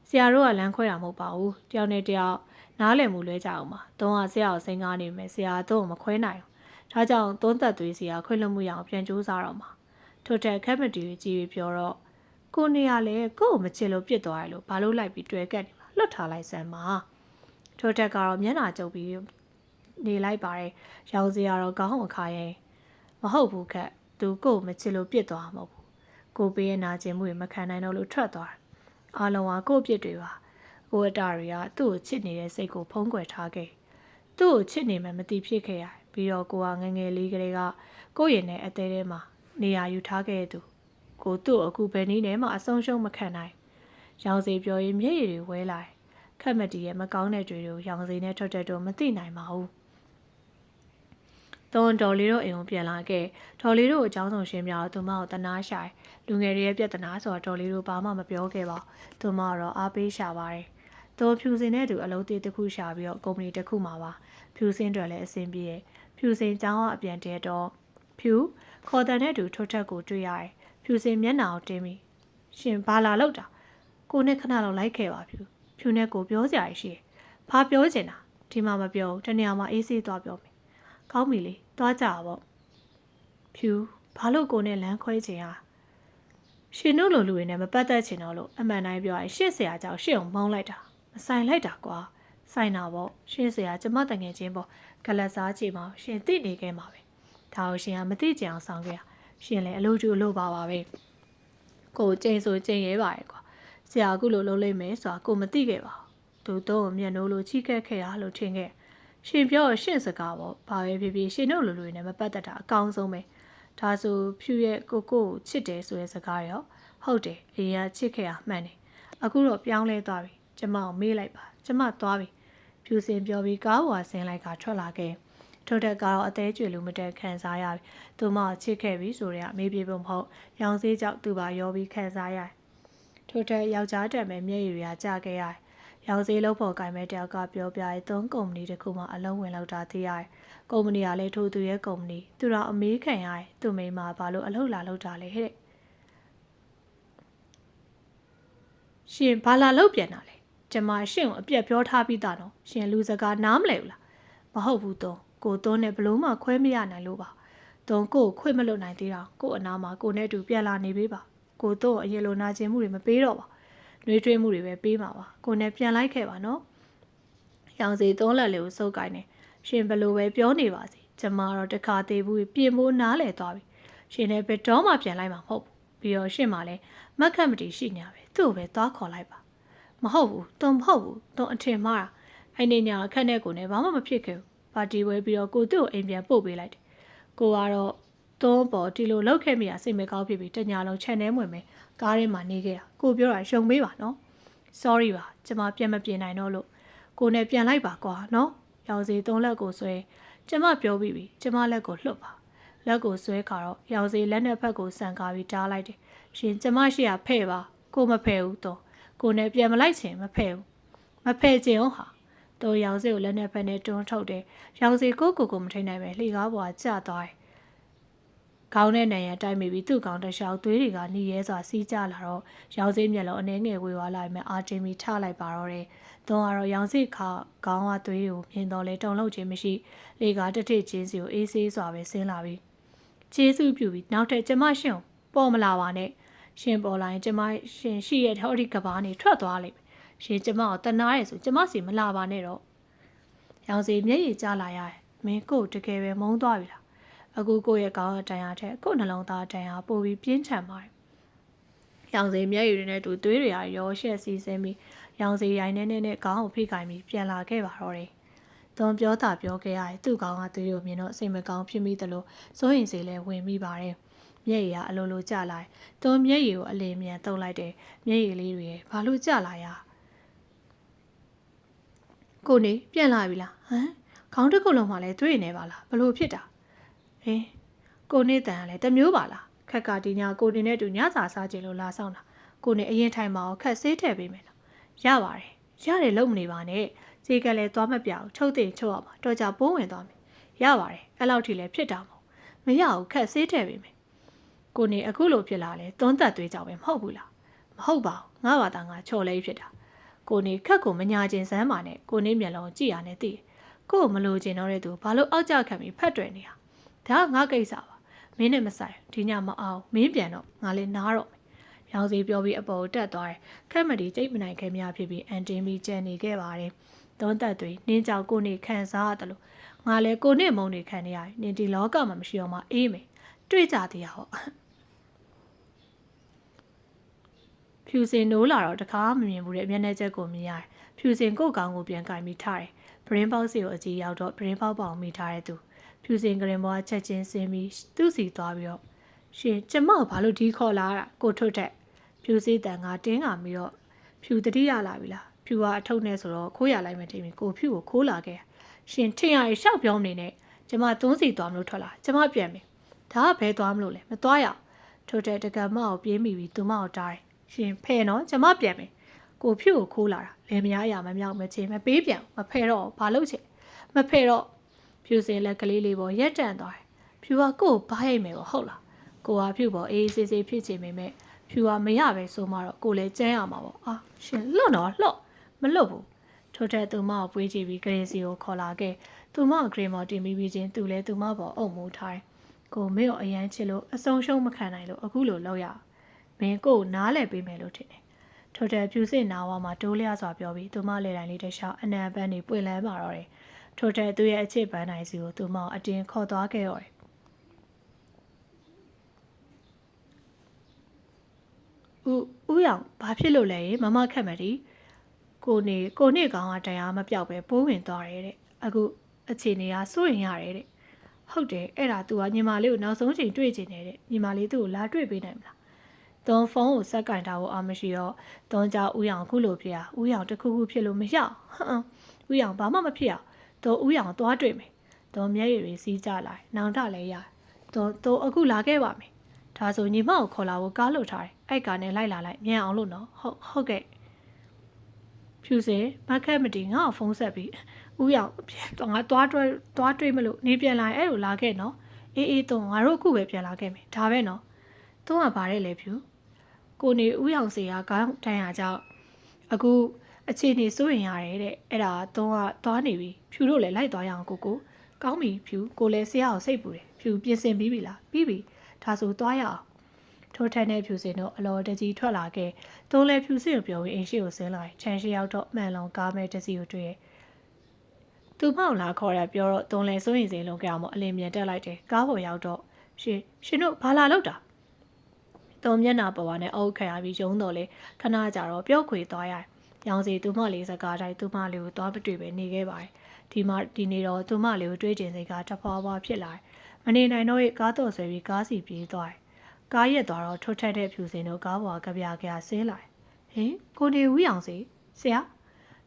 းဆရာတို့ကလမ်းခွဲတာမဟုတ်ပါဘူးတယောက်နဲ့တယောက်နားလည်မှုလွဲကြအောင်ပါ။တုံးကဆရာကိုစိန်ကားနေမယ်ဆရာတော့မခွဲနိုင်ဘူး။ဒါကြောင့်သုံးသက်သွေးဆရာခွင့်လွှတ်မှုရအောင်ပြန်ကြိုးစားတော့မှာ။ထို့တဲ့ခက်မတီကိုကြည့်ပြီးပြောတော့ကိုနေရလေကို့ကိုမချစ်လို့ပြစ်သွားရလို့ဘာလို့လိုက်ပြီးတွဲကတ်နေမှာလွတ်ထားလိုက်စမ်းပါ။ထို့တဲ့ကတော့မျက်နှာကျုပ်ပြီးနေလိုက်ပါတယ်။ရောင်စရာတော့ကောင်းအခါရင်မဟုတ်ဘူးခက်သူကို့ကိုမချစ်လို့ပြစ်သွားမှာမဟုတ်ဘူး။ကိုပေးရနာကျင်မှုတွေမခံနိုင်တော့လို့ထွက်သွားတယ်။အားလုံးကကို့ပြစ်တွေပါ။ကိုအတာတွေကသူ့ကိုချစ်နေတဲ့စိတ်ကိုဖုံးကွယ်ထားခဲ့သူ့ကိုချစ်နေမှမသိဖြစ်ခဲ့ရပြီးတော့ကိုကငငယ်လေးကလေးကကိုယ့်ရင်နဲ့အသေးထဲမှာနေရာယူထားခဲ့သူကိုသူ့အခုဘယ်နည်းနဲ့မှအဆုံးရှုံးမခံနိုင်ရောင်စီပြောရင်မျက်ရည်တွေဝဲလာခက်မတီရဲ့မကောင်းတဲ့တွေကိုရောင်စီနဲ့ထွက်တဲ့တော့မသိနိုင်ပါဘူးတော်လေးတို့အိမ်ကိုပြန်လာခဲ့တော်လေးတို့အကြောင်းဆောင်ရှင်းပြတော့သူမကိုတနာရှာလူငယ်တွေရဲ့ပြဿနာဆိုတော့တော်လေးတို့ဘာမှမပြောခဲ့ပါသူမကတော့အားပေးရှာပါတယ်တော်ဖြူစင်တဲ့သူအလုံးသေးတစ်ခုရှာပြီးတော့ကုမ္ပဏီတစ်ခုမှာပါဖြူစင်တွေလည်းအဆင်ပြေရဲ့ဖြူစင်ကျောင်းကအပြန်တဲတော့ဖြူခေါ်တန်တဲ့သူထိုးထက်ကိုတွေ့ရတယ်ဖြူစင်မျက်နှာကိုတင်းပြီးရှင်ဘာလာလောက်တာကိုနဲ့ခဏလောက်လိုက်ခဲ့ပါဖြူနဲ့ကိုပြောစရာရှိတယ်ဘာပြောချင်တာဒီမှာမပြောတနေရာမှာအေးဆေးသွားပြောမယ်ကောင်းပြီလေသွားကြပါပေါ့ဖြူဘာလို့ကိုနဲ့လမ်းခွဲချင်ဟာရှင်တို့လိုလူတွေနဲ့မပတ်သက်ချင်တော့လို့အမှန်တိုင်းပြောရင်ရှစ်ဆရာကြောင့်ရှစ်အောင်မောင်းလိုက်တာမဆိုင်လိုက်တာကွာ ဆိုင်နာပေါ့ရှင်းစရာကျမတငယ်ချင်းပေါ့ကလတ်စားချေမှာရှင်သိနေခဲ့မှာပဲဒါကိုရှင်ကမသိကြအောင်ဆောင်ခဲ့ရရှင်လည်းအလိုကျအလိုပါပဲကိုကျိန်ဆိုကျိန်ရဲပါရဲ့ကွာဆရာအခုလိုလုပ်လိုက်မယ်ဆိုတာကိုမသိခဲ့ပါဘူးသူတော့မျက်နှိုးလိုချိကက်ခဲ့ရလို့ထင်ခဲ့ရှင်ပြောရှင့်စကားပေါ့ဘာပဲဖြစ်ဖြစ်ရှင်တို့လူလူနဲ့မပတ်သက်တာအကောင်းဆုံးပဲဒါဆိုဖြူရဲ့ကိုချစ်တယ်ဆိုတဲ့စကားရောဟုတ်တယ်အရင်ကချစ်ခဲ့ရမှန်တယ်အခုတော့ပြောင်းလဲသွားပြီကျမကိုမေးလိုက်ပါကျမသွားပြီဖြူစင်ပြောပြီးကားပေါ်ဆင်းလိုက်ကထွက်လာခဲ့ထို့တက်ကတော့အသေးကျွေလူမတက်ခံစားရပြီသူမချစ်ခဲ့ပြီဆိုတဲ့အမေးပြေပုံမဟုတ်ရောင်စေးကြောက်သူပါရောပြီးခံစားရတယ်ထို့တက်ယောက်ျားတက်မဲ့မျက်ရည်တွေကကြာခဲ့ရတယ်ရောင်စေးလို့ဖို့ကိုင်မဲ့တယောက်ကပြောပြရဲသုံးကုမ္ပဏီတစ်ခုမှအလုံးဝင်လောက်တာသိရတယ်ကုမ္ပဏီကလည်းထို့သူရဲ့ကုမ္ပဏီသူတော့အမေးခံရတယ်သူမိမဘာလို့အလုပ်လာလုပ်တာလဲဟဲ့ရှင်ဘာလာလုပ်ပြန်တာလဲကျမရှင်ကိုအပြက်ပြောထားပြီးသားနော်ရှင်လူစကားနားမလဲဘူးလားမဟုတ်ဘူးတော့ကိုသွန်းနဲ့ဘလို့မှခွဲမရနိုင်လို့ပါသွန်းကိုခွင့်မလွတ်နိုင်သေးတော့ကိုအနာမှာကိုနဲ့တူပြန်လာနေပေးပါကိုတော့အရင်လိုနာကျင်မှုတွေမပေးတော့ပါနှွေးထွေးမှုတွေပဲပေးမှာပါကိုနဲ့ပြန်လိုက်ခဲ့ပါနော်ရောင်စီသွန်းလက်လေးကိုစုပ်ကိုင်းနေရှင်ဘလို့ပဲပြောနေပါစေကျမတော့တခါသေးဘူးပြင်မိုးနားလဲသွားပြီရှင်လည်းဘယ်တော့မှပြန်လိုက်မှာမဟုတ်ဘူးပြီးတော့ရှင်မှလည်းမက်ခတ်မတီရှိနေရပဲသူ့ကိုပဲသွားခေါ်လိုက်ပါမဟုတ်ဘူးတွန်မဟုတ်ဘူးတွန်အထင်မှားတာအဲ့နေညာအခက်နဲ့ကိုနဲ့ဘာမှမဖြစ်ခဲ့ဘူးပါတီဝဲပြီးတော့ကိုသူ့ကိုအိမ်ပြန်ပို့ပေးလိုက်တယ်ကိုကတော့တွန်းပေါ်ဒီလိုလောက်ခဲ့မိတာစိတ်မကောင်းဖြစ်ပြီးတညာလုံး channel ဝင်မယ်ကားထဲမှာနေခဲ့တာကိုပြောတာရှုံပေးပါနော် sorry ပါကျမပြန်မပြင်နိုင်တော့လို့ကိုနဲ့ပြန်လိုက်ပါကွာနော်ရောင်စီသုံးလက်ကိုဆွဲကျမပြောပြီးပြီကျမလက်ကိုလှုပ်ပါလက်ကိုဆွဲခါတော့ရောင်စီလက်နဲ့ဖက်ကိုဆန်ကားပြီးတားလိုက်တယ်ရှင်ကျမရှိရဖဲ့ပါကိုမဖဲ့ဘူးတော့ကိုနဲ့ပြန်မလိုက်ချင်မဖဲ့ဘူးမဖဲ့ချင်အောင်ဟာတော့ရောင်စီကိုလက်နဲ့ဖက်နဲ့တွန်းထုတ်တယ်ရောင်စီကိုမထိန်နိုင်ပဲလှေကားပေါ်ကကျသွားတယ်ခေါင်းနဲ့နံရံတိုက်မိပြီးသူ့ခေါင်းတစ်လျှောက်သွေးတွေကနှီးရဲစွာစီးကျလာတော့ရောင်စိမျက်လုံးအနှဲငယ်ဝေဝါးလာမှအာတင်ပြီးထလိုက်ပါတော့တယ်။သွန်ကတော့ရောင်စိခါခေါင်းကသွေးကိုမြင်တော့လေတုံလုံးခြင်းမရှိလေကားတစ်ထစ်ချင်းစီကိုအေးဆေးစွာပဲဆင်းလာပြီးကျေးဇူးပြုပြီးနောက်ထပ်ကျမရှင်ပေါ်မလာပါနဲ့ရှင်ပေါ်လာရင်ကျမရှင်ရှိရဲ့ဟောဒီကဘာနေထွက်သွားလိမ့်မယ်။ရှင်ကျမကိုတနာရဲဆိုကျမစီမလာပါနဲ့တော့။ရောင်စိမျက်ရည်ကျလာရတယ်။မင်းကိုတကယ်ပဲမုန်းသွားပြီလား။အခုကိုရဲ့ခေါင်းအတန်ရာထက်ကိုနှလုံးသားအတန်ရာပိုပြီးပြင်းထန်ပါတယ်။ရောင်စီမျက်ရည်တွေနဲ့တူသွေးတွေရောရှက်စီးဆင်းပြီးရောင်စီရိုင်းနဲ့ခေါင်းကိုဖိခိုင်းပြီးပြန်လာခဲ့ပါတော့တယ်။သွန်ပြောတာပြောခဲ့ရတယ်သူ့ခေါင်းကသွေးကိုမြင်တော့စိတ်မကောင်းဖြစ်မိသလိုစိုးရင်စီလည်းဝင်မိပါတယ်။မျက်ရည်ကအလိုလိုကျလာတယ်။သွန်မျက်ရည်ကိုအလင်းမြန်တုပ်လိုက်တယ်။မျက်ရည်လေးတွေဘာလို့ကျလာရ။ကိုနေပြန်လာပြီလား။ဟမ်ခေါင်းတစ်ခုလုံးမှလည်းသွေးနေပါလားဘလို့ဖြစ်တာ။ကိုနေတန်ကလည်းတမျိုးပါလားခက်ကဒီညကိုနေနဲ့တူညစာစားကြလို့လာဆောင်တာကိုနေအရင်ထိုင်မအောင်ခက်ဆေးထည့်ပေးမယ်နော်ရပါတယ်ရတယ်လုံးမနေပါနဲ့ဈေးကလည်းသွားမပြောင်းထုတ်တင်ချုပ်အောင်ပါတော့ကြပိုးဝင်သွားမယ်ရပါတယ်အဲ့လောက်ထိလည်းဖြစ်တာမရဘူးခက်ဆေးထည့်ပေးမယ်ကိုနေအခုလိုဖြစ်လာလဲသွန်းသက်သွေးကြောင်ပဲမဟုတ်ဘူးလားမဟုတ်ပါဘူးငါဘာသာငါချော်လေးဖြစ်တာကိုနေခက်ကိုမညာကျင်စမ်းပါနဲ့ကိုနေမျက်လုံးကြည့်ရနဲ့သိကိုမလို့ကျင်တော့တဲ့သူဘာလို့အောက်ကျခံပြီးဖက်တွယ်နေတာဒါငါကိစ္စပါမင်းနဲ့မဆိုင်ဒီညမအောင်မင်းပြန်တော့ငါလည်းနားတော့မယ်။ရောင်စီပြောပြီးအပေါ်တက်သွားတယ်။ခက်မတီကြိတ်မနိုင်ခဲများဖြစ်ပြီးအန်တင်းပြီးကြံနေခဲ့ပါတယ်။သုံးသက်တွေနင်းကြောက်ကိုနေခံစားရတယ်လို့ငါလည်းကိုနဲ့မုံနေခံနေရတယ်။နင်ဒီလောကမှာမရှိတော့မှအေးမယ်။တွေ့ကြသေးရဟော။ဖြူစင်နိုးလာတော့တခါမမြင်ဘူးတဲ့မျက်နှာချက်ကိုမြင်ရတယ်။ဖြူစင်ကိုကောင်းကိုပြန်ကင်ပြီးထားတယ်။ဗရင်ပေါက်စီကိုအကြီးရောက်တော့ဗရင်ပေါက်ပေါင်မိထားတဲ့သူဖြူစင်ကရင်ပေါ်ချက်ချင်းဆင်းပြီးသူ့စီသွားပြီးတော့ရှင်ကျမဘာလို့ဒီခေါ်လာတာကိုထွတ်တဲ့ဖြူစည်းတန်ကတင်းကပြီးတော့ဖြူတတိရလာပြီလားဖြူကအထုပ်နဲ့ဆိုတော့ခိုးရလိုက်မှတင်ပြီးကိုဖြူကိုခိုးလာခဲ့ရှင်ထင်ရရှောက်ပြောနေနဲ့ကျမသွန်းစီသွားမလို့ထွက်လာကျမပြန်ပြီဒါကဘဲသွားမလို့လဲမသွားရအောင်ထွတ်တဲ့တကမကိုပြေးမိပြီးသူမကိုတားတယ်ရှင်ဖဲ့နော်ကျမပြန်ပြီကိုဖြူကိုခိုးလာတာလယ်မယားရမမြောက်မချေမပေးပြန်မဖဲ့တော့ဘာလို့ချေမဖဲ့တော့ဖြူစင်လက်ကလေးလေးပေါ်ရက်တန့်သွားတယ်ဖြူကကို့ဘားရိုက်မယ်ပေါ့ဟုတ်လားကိုကဖြူပေါ်အေးဆေးဆေးဖြစ်ချင်ပေမဲ့ဖြူကမရပဲဆိုမှတော့ကိုလည်းကျန်းရမှာပေါ့အာရှင်လွတ်တော့လွတ်မလွတ်ဘူးထို့တဲ့သူမကိုပွေးကြည့်ပြီးဂရင်စီကိုခေါ်လာခဲ့သူမဂရင်မော်တင်ပြီးချင်းသူလည်းသူမပေါ်အုပ်မိုးထားတယ်ကိုမေကိုအရန်ချစ်လို့အဆုံးရှုံးမခံနိုင်လို့အခုလိုလောက်ရမင်းကိုနားလဲပေးမယ်လို့ထင်တယ်ထ ထို့တဲ့ဖြူစင်နာဝါမှာတိုးလျစွာပြောပြီးသူမလေတိုင်းလေးတစ်လျှောက်အနံပန်းနေပွင့်လန်းပါတော့တယ်ထို့တဲ့သူရဲ့အချစ်ပန်းနိုင်စီကိုသူမအတင်းခေါ်သွားခဲ့တော့တယ်ဦးရောင်ဘာဖြစ်လို့လဲမမခက်မတီကိုနေကောင်ကတရားမပြောက်ပဲပိုးဝင်သွားတယ်တဲ့အခုအခြေအနေကစိုးရင်ရတယ်တဲ့ဟုတ်တယ်အဲ့ဒါ तू ကညီမလေးကိုနောက်ဆုံးချိန်တွေ့ချင်တယ်တဲ့ညီမလေးသူ့ကိုလာတွေ့ပေးနိုင်မလားသွန်ဖုန်းကိုဆက်ကင်ထားဖို့အာမရှိတော့သွန်ကြောင့်ဦးရောင်ခုလိုဖြစ်ဦးရောင်တစ်ခုခုဖြစ်လို့မရဦးရောင်ဘာမှမဖြစ်အောင်သွန်ဦးရောင်သွားတွေ့မယ်သွန်မျက်ရည်တွေစီးကြလာနောင်တလည်းရသွန်အခုလာခဲ့ပါမယ်ဒါဆိုညီမကိုခေါ်လာဖို့ကားလို့ထားတယ်အဲ့ကားနဲ့လိုက်လာလိုက်မြန်အောင်လို့နော်ဟုတ်ကဲ့ဖြူစင်မခက်မတီငါ့ကိုဖုန်းဆက်ပြီးဦးရောင်ငါသွားတွေ့မလို့နေပြန်လာအဲ့လိုလာခဲ့နော်အေးသွန်ငါတို့အခုပဲပြန်လာခဲ့မယ်ဒါပဲနော်သွန်ကဗါတဲ့လေဖြူကိုနေဦးရောင်စီကခေါင်းတန်းရကြောင့်အခုအခြေအနေစိုးရင်ရတယ်တဲ့အဲ့ဒါသွန်ကသွားနေပြီဖြူတို့လည်းလိုက်သွားရအောင်ကိုကောင်းပြီဖြူကိုလည်းဆရာကိုစိတ်ပူတယ်ဖြူပြင်ဆင်ပြီးပြီလားပြီးပြီဒါဆိုသွားရအောင်ထိုးထက်နဲ့ဖြူစင်တို့အလော်တကြီးထွက်လာခဲ့သွန်လည်းဖြူစင်ကိုပြောပြီးအိမ်ရှိကိုဆင်းလာခြံရှိရောက်တော့မှန်လုံးကားမဲတစီကိုတွေ့သူမောင်လာခေါ်ရပြောတော့သွန်လည်းစိုးရင်စိန်လုံးကြောင်မအလင်းမြန်တက်လိုက်တယ်ကားပေါ်ရောက်တော့ရှင်တို့ဘာလာလောက်တာသွန်မျက်နှာပေါ်ဝါနဲ့အုပ်ခံရပြီးရုံးတော်လေခဏကြာတော့ပျောက်ခွေသွားရတယ်။ရောင်စီသူမလေးစကားတိုင်းသူမလေးကိုသွားမတွေ့ပဲနေခဲ့ပါတယ်။ဒီနေ့တော့သူမလေးကိုတွေးကျင်စိတ်ကတဖွာဖွာဖြစ်လာတယ်။မနေနိုင်တော့ရဲ့ကားတော်ဆွဲပြီးကားစီပြေးသွားတယ်။ကားရက်သွားတော့ထွတ်ထက်တဲ့ဖြူစင်တို့ကားပေါ်ကကြပြဆင်းလာတယ်။ဟင်ကိုနေဦးရောင်စီဆရာ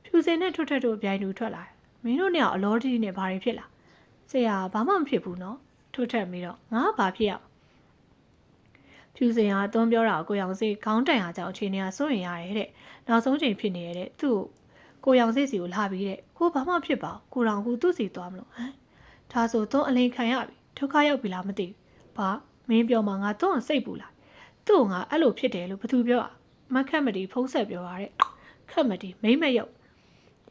ဖြူစင်နဲ့ထွတ်ထက်တို့အပြိုင်တူထွက်လာတယ်။မင်းတို့နဲ့အလောတီနဲ့ဘာတွေဖြစ်လာ။ဆရာဘာမှမဖြစ်ဘူးနော်။ထွတ်ထက်ပြီးတော့ငါဘာဖြစ်ရဖြူစင်ကသွန်းပြောတာကိုရောင်စိတ်ခေါင်းတန်အားကြောင့်အခြေအနေကစိုးရင်ရတယ်တဲ့နောက်ဆုံးချိန်ဖြစ်နေရတဲ့သူ့ကိုရောင်စိတ်စီကိုလာပြီးတဲ့ကိုဘာမှဖြစ်ပါကိုရောင်ကူသူ့စီသွားမလို့ဟမ်ဒါဆိုသွန်းအလိန်ခံရပြီဒုက္ခရောက်ပြီလားမသိဘူးဘာမင်းပြောမှငါသွန်းစိတ်ပူလာသူ့ငါအဲ့လိုဖြစ်တယ်လို့ဘသူပြောမခက်မတီဖုံးဆက်ပြောရတဲ့ခက်မတီမိမ့်မရုပ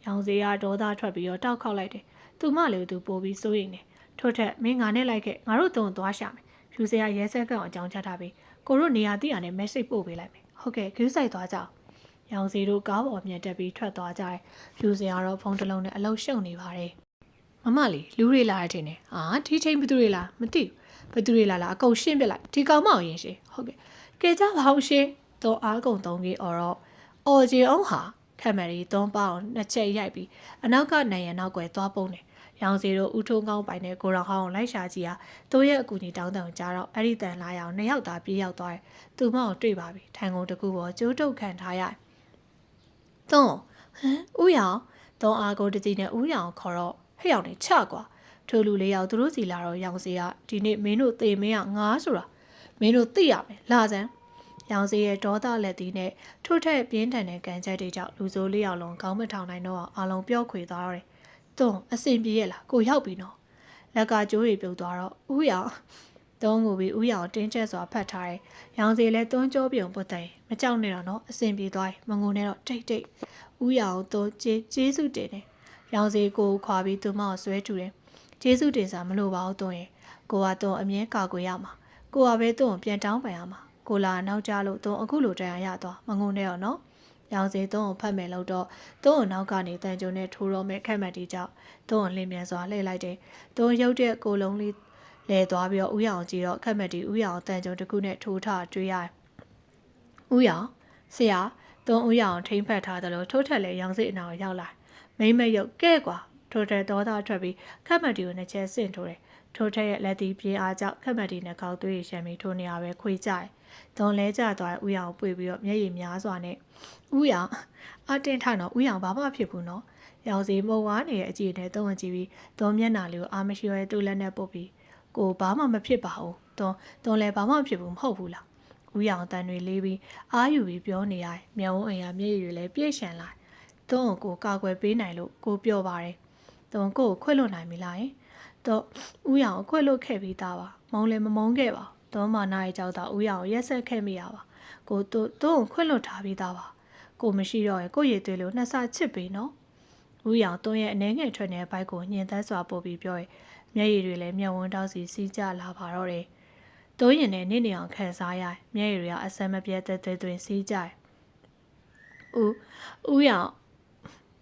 ်ရောင်စီကဒေါသထွက်ပြီးတော့တောက်ခောက်လိုက်တယ်သူမလေးသူပို့ပြီးစိုးရင်နေထို့ထက်မင်းငါနဲ့လိုက်ခဲ့ငါတို့သွန်းသွားရှာမယ်ဖြူစင်ကရဲစက်ကောင်အကြောင်းချထားပြီးကိုတို့နေရာတိရနဲ့ message ပို့ပေးလိုက်မယ်ဟုတ်ကဲ့ဂူးဆိုင်သွားကြအောင်ရောင်စီတို့ကားပေါ်မြတ်တက်ပြီးထွက်သွားကြတယ်ဖြူစင်ကတော့ဖုန်းတစ်လုံးနဲ့အလုံးရှုံနေပါတယ်မမလေးလူတွေလာတဲ့ထင်တယ်ဒီချိန်ဘသူတွေလာမသိဘူးဘသူတွေလာအကုန်ရှင်းပြလိုက်ဒီကောင်မအောင်ရင်ရှင်ဟုတ်ကဲ့ကဲကြပါအောင်ရှင်တော့အားကုန်3ကြီးအော်ဂျီအောင်ဟာခက်မရီ3ပေါင်2ချက်ရိုက်ပြီးအနောက်ကနိုင်ရနောက်ွယ်သွားပုံးတယ်ရောင်စီတို့ဦးထုံးကောင်းပိုင်နဲ့ကိုရောင်ဟောင်းလိုက်ရှာကြည့်ဟာတို့ရဲ့အကူကြီးတောင်းတန်ကြတော့အဲ့ဒီတန်လာရအောင်2ယောက်သားပြေးရောက်သွားတယ်။သူမောင်တွေ့ပါပြီ။ထိုင်ကုန်တစ်ခုပေါ်ကျိုးတုတ်ခံထားရတယ်။သွန်ဦးရောင်သွန်အားကိုတကြီးနဲ့ဦးရောင်ခေါ်တော့ဟဲ့ရောင်နေချကွာထိုလူလေးယောက်သူတို့စီလာတော့ရောင်စီကဒီနေ့မင်းတို့သေမင်းကငါဆိုတာမင်းတို့သိရမယ်လာစမ်းရောင်စီရဲ့ဒေါသလက်သီးနဲ့ထို့ထက်ပြင်းထန်တဲ့ကန်ချက်တွေကြောင့်လူစိုးလေးယောက်လုံးခေါင်းမထောင်နိုင်တော့အောင်အလုံးပြော့ခွေသွားတော့သွန်အစင်ပြေးရလားကိုရောက်ပြီနော်လက်ကကျိုးတွေပြုတ်သွားတော့ဦးရောင်သွန်ကိုပြီးဦးရောင်တင်းချက်စွာဖတ်ထားတယ်ရောင်စီလည်းသွန်ကြောပြုံပုတ်တယ်မကြောက်နဲ့တော့နော်အစင်ပြေးသွားမငုံနဲ့တော့တိတ်ဦးရောင်သွန်ကျေးစုတင်တယ်ရောင်စီကိုခွာပြီးသူမကိုဆွဲထူတယ်ကျေးစုတင်စားမလို့ပါဘူးသွန်ရဲ့ကိုကသွန်အမြဲကာကွယ်ရမှာကိုကပဲသွန်ပြန်တောင်းပန်ရမှာကိုလာနောက်ကြလို့သွန်အခုလိုတရားရသွားမငုံနဲ့တော့နော်ရောင်စီသွန်းကိုဖတ်မယ်လို့တော့သွန်းကိုနောက်ကနေတန်ကြုံနဲ့ထိုးတော့မဲ့ခက်မှတ်တီကြောင့်သွန်းကိုလင်းမြန်စွာလှည့်လိုက်တယ်။သွန်းရုပ်တဲ့ကိုလုံးလေးလဲသွားပြီးတော့ဥရောင်ကြည့်တော့ခက်မှတ်တီဥရောင်တန်ကြုံတစ်ခုနဲ့ထိုးထတွေးရတယ်။ဥရောင်ဆရာသွန်းဥရောင်ထိမ့်ဖက်ထားတယ်လို့ထိုးထက်လဲရောင်စီအနာကိုရောက်လာ။မိမ့်မရုပ်ကဲကွာထိုးထက်ဒေါသထွက်ပြီးခက်မှတ်တီကိုနှစ်ချက်ဆင့်ထိုးတယ်။ထိုးထက်ရဲ့လက်တီပြင်းအားကြောင့်ခက်မှတ်တီနဲ့ကောက်သွေးရရှမ်းပြီးထိုးနေရပဲခွေကြတယ်။သွန်းလဲကျသွားဥရောင်ပွေပြီးတော့မျက်ရည်များစွာနဲ့ဦးရောင်အတင်းထတော့ဦးရောင်ဘာမှဖြစ်ဘူးနော်ရောင်စီမုံဝါနေတဲ့အကြည့်နဲ့သုံးဝင်ကြည့်ပြီးသွန်းမျက်နှာလေးကိုအာမရှိရဲသူ့လက်နဲ့ပုတ်ပြီးကိုဘာမှမဖြစ်ပါဘူးသွန်းလည်းဘာမှမဖြစ်ဘူးမဟုတ်ဘူးလားဦးရောင်တန်တွေလေးပြီးအာယူပြီးပြောနေရတယ်မျက်ဝန်းအိမ်ကမျက်ရည်တွေလည်းပြည့်ရှံလာသွန်းကိုကာကွယ်ပေးနိုင်လို့ကိုပြောပါတယ်သွန်းကိုခွတ်လွတ်နိုင်ပြီလားတော့ဦးရောင်ခွတ်လွတ်ခဲ့ပြီးသားပါမုံလည်းမမုံခဲ့ပါသွန်းမနာရဲ့ကြောက်တာဦးရောင်ရက်ဆက်ခဲ့မိရပါကိုသွန်းခွတ်လွတ်ထားပြီးသားပါကိုမရှိတော့ရင်ကိုရည်သွေးလို့နှစ်ဆချစ်ပေးနော်ဦးရောင်သွန်းရဲ့အနေငယ်ထွက်နေတဲ့ဘိုက်ကိုညင်သက်စွာပို့ပြီးပြောရင်မျက်ရည်တွေလည်းမျက်ဝန်းတောက်စီစီးကျလာပါတော့တယ်သွန်းရင်နဲ့နေအောင်ခံစားရမျက်ရည်တွေကအဆမ်းမပြတ်သွေးစီးကြတယ် ဦးရောင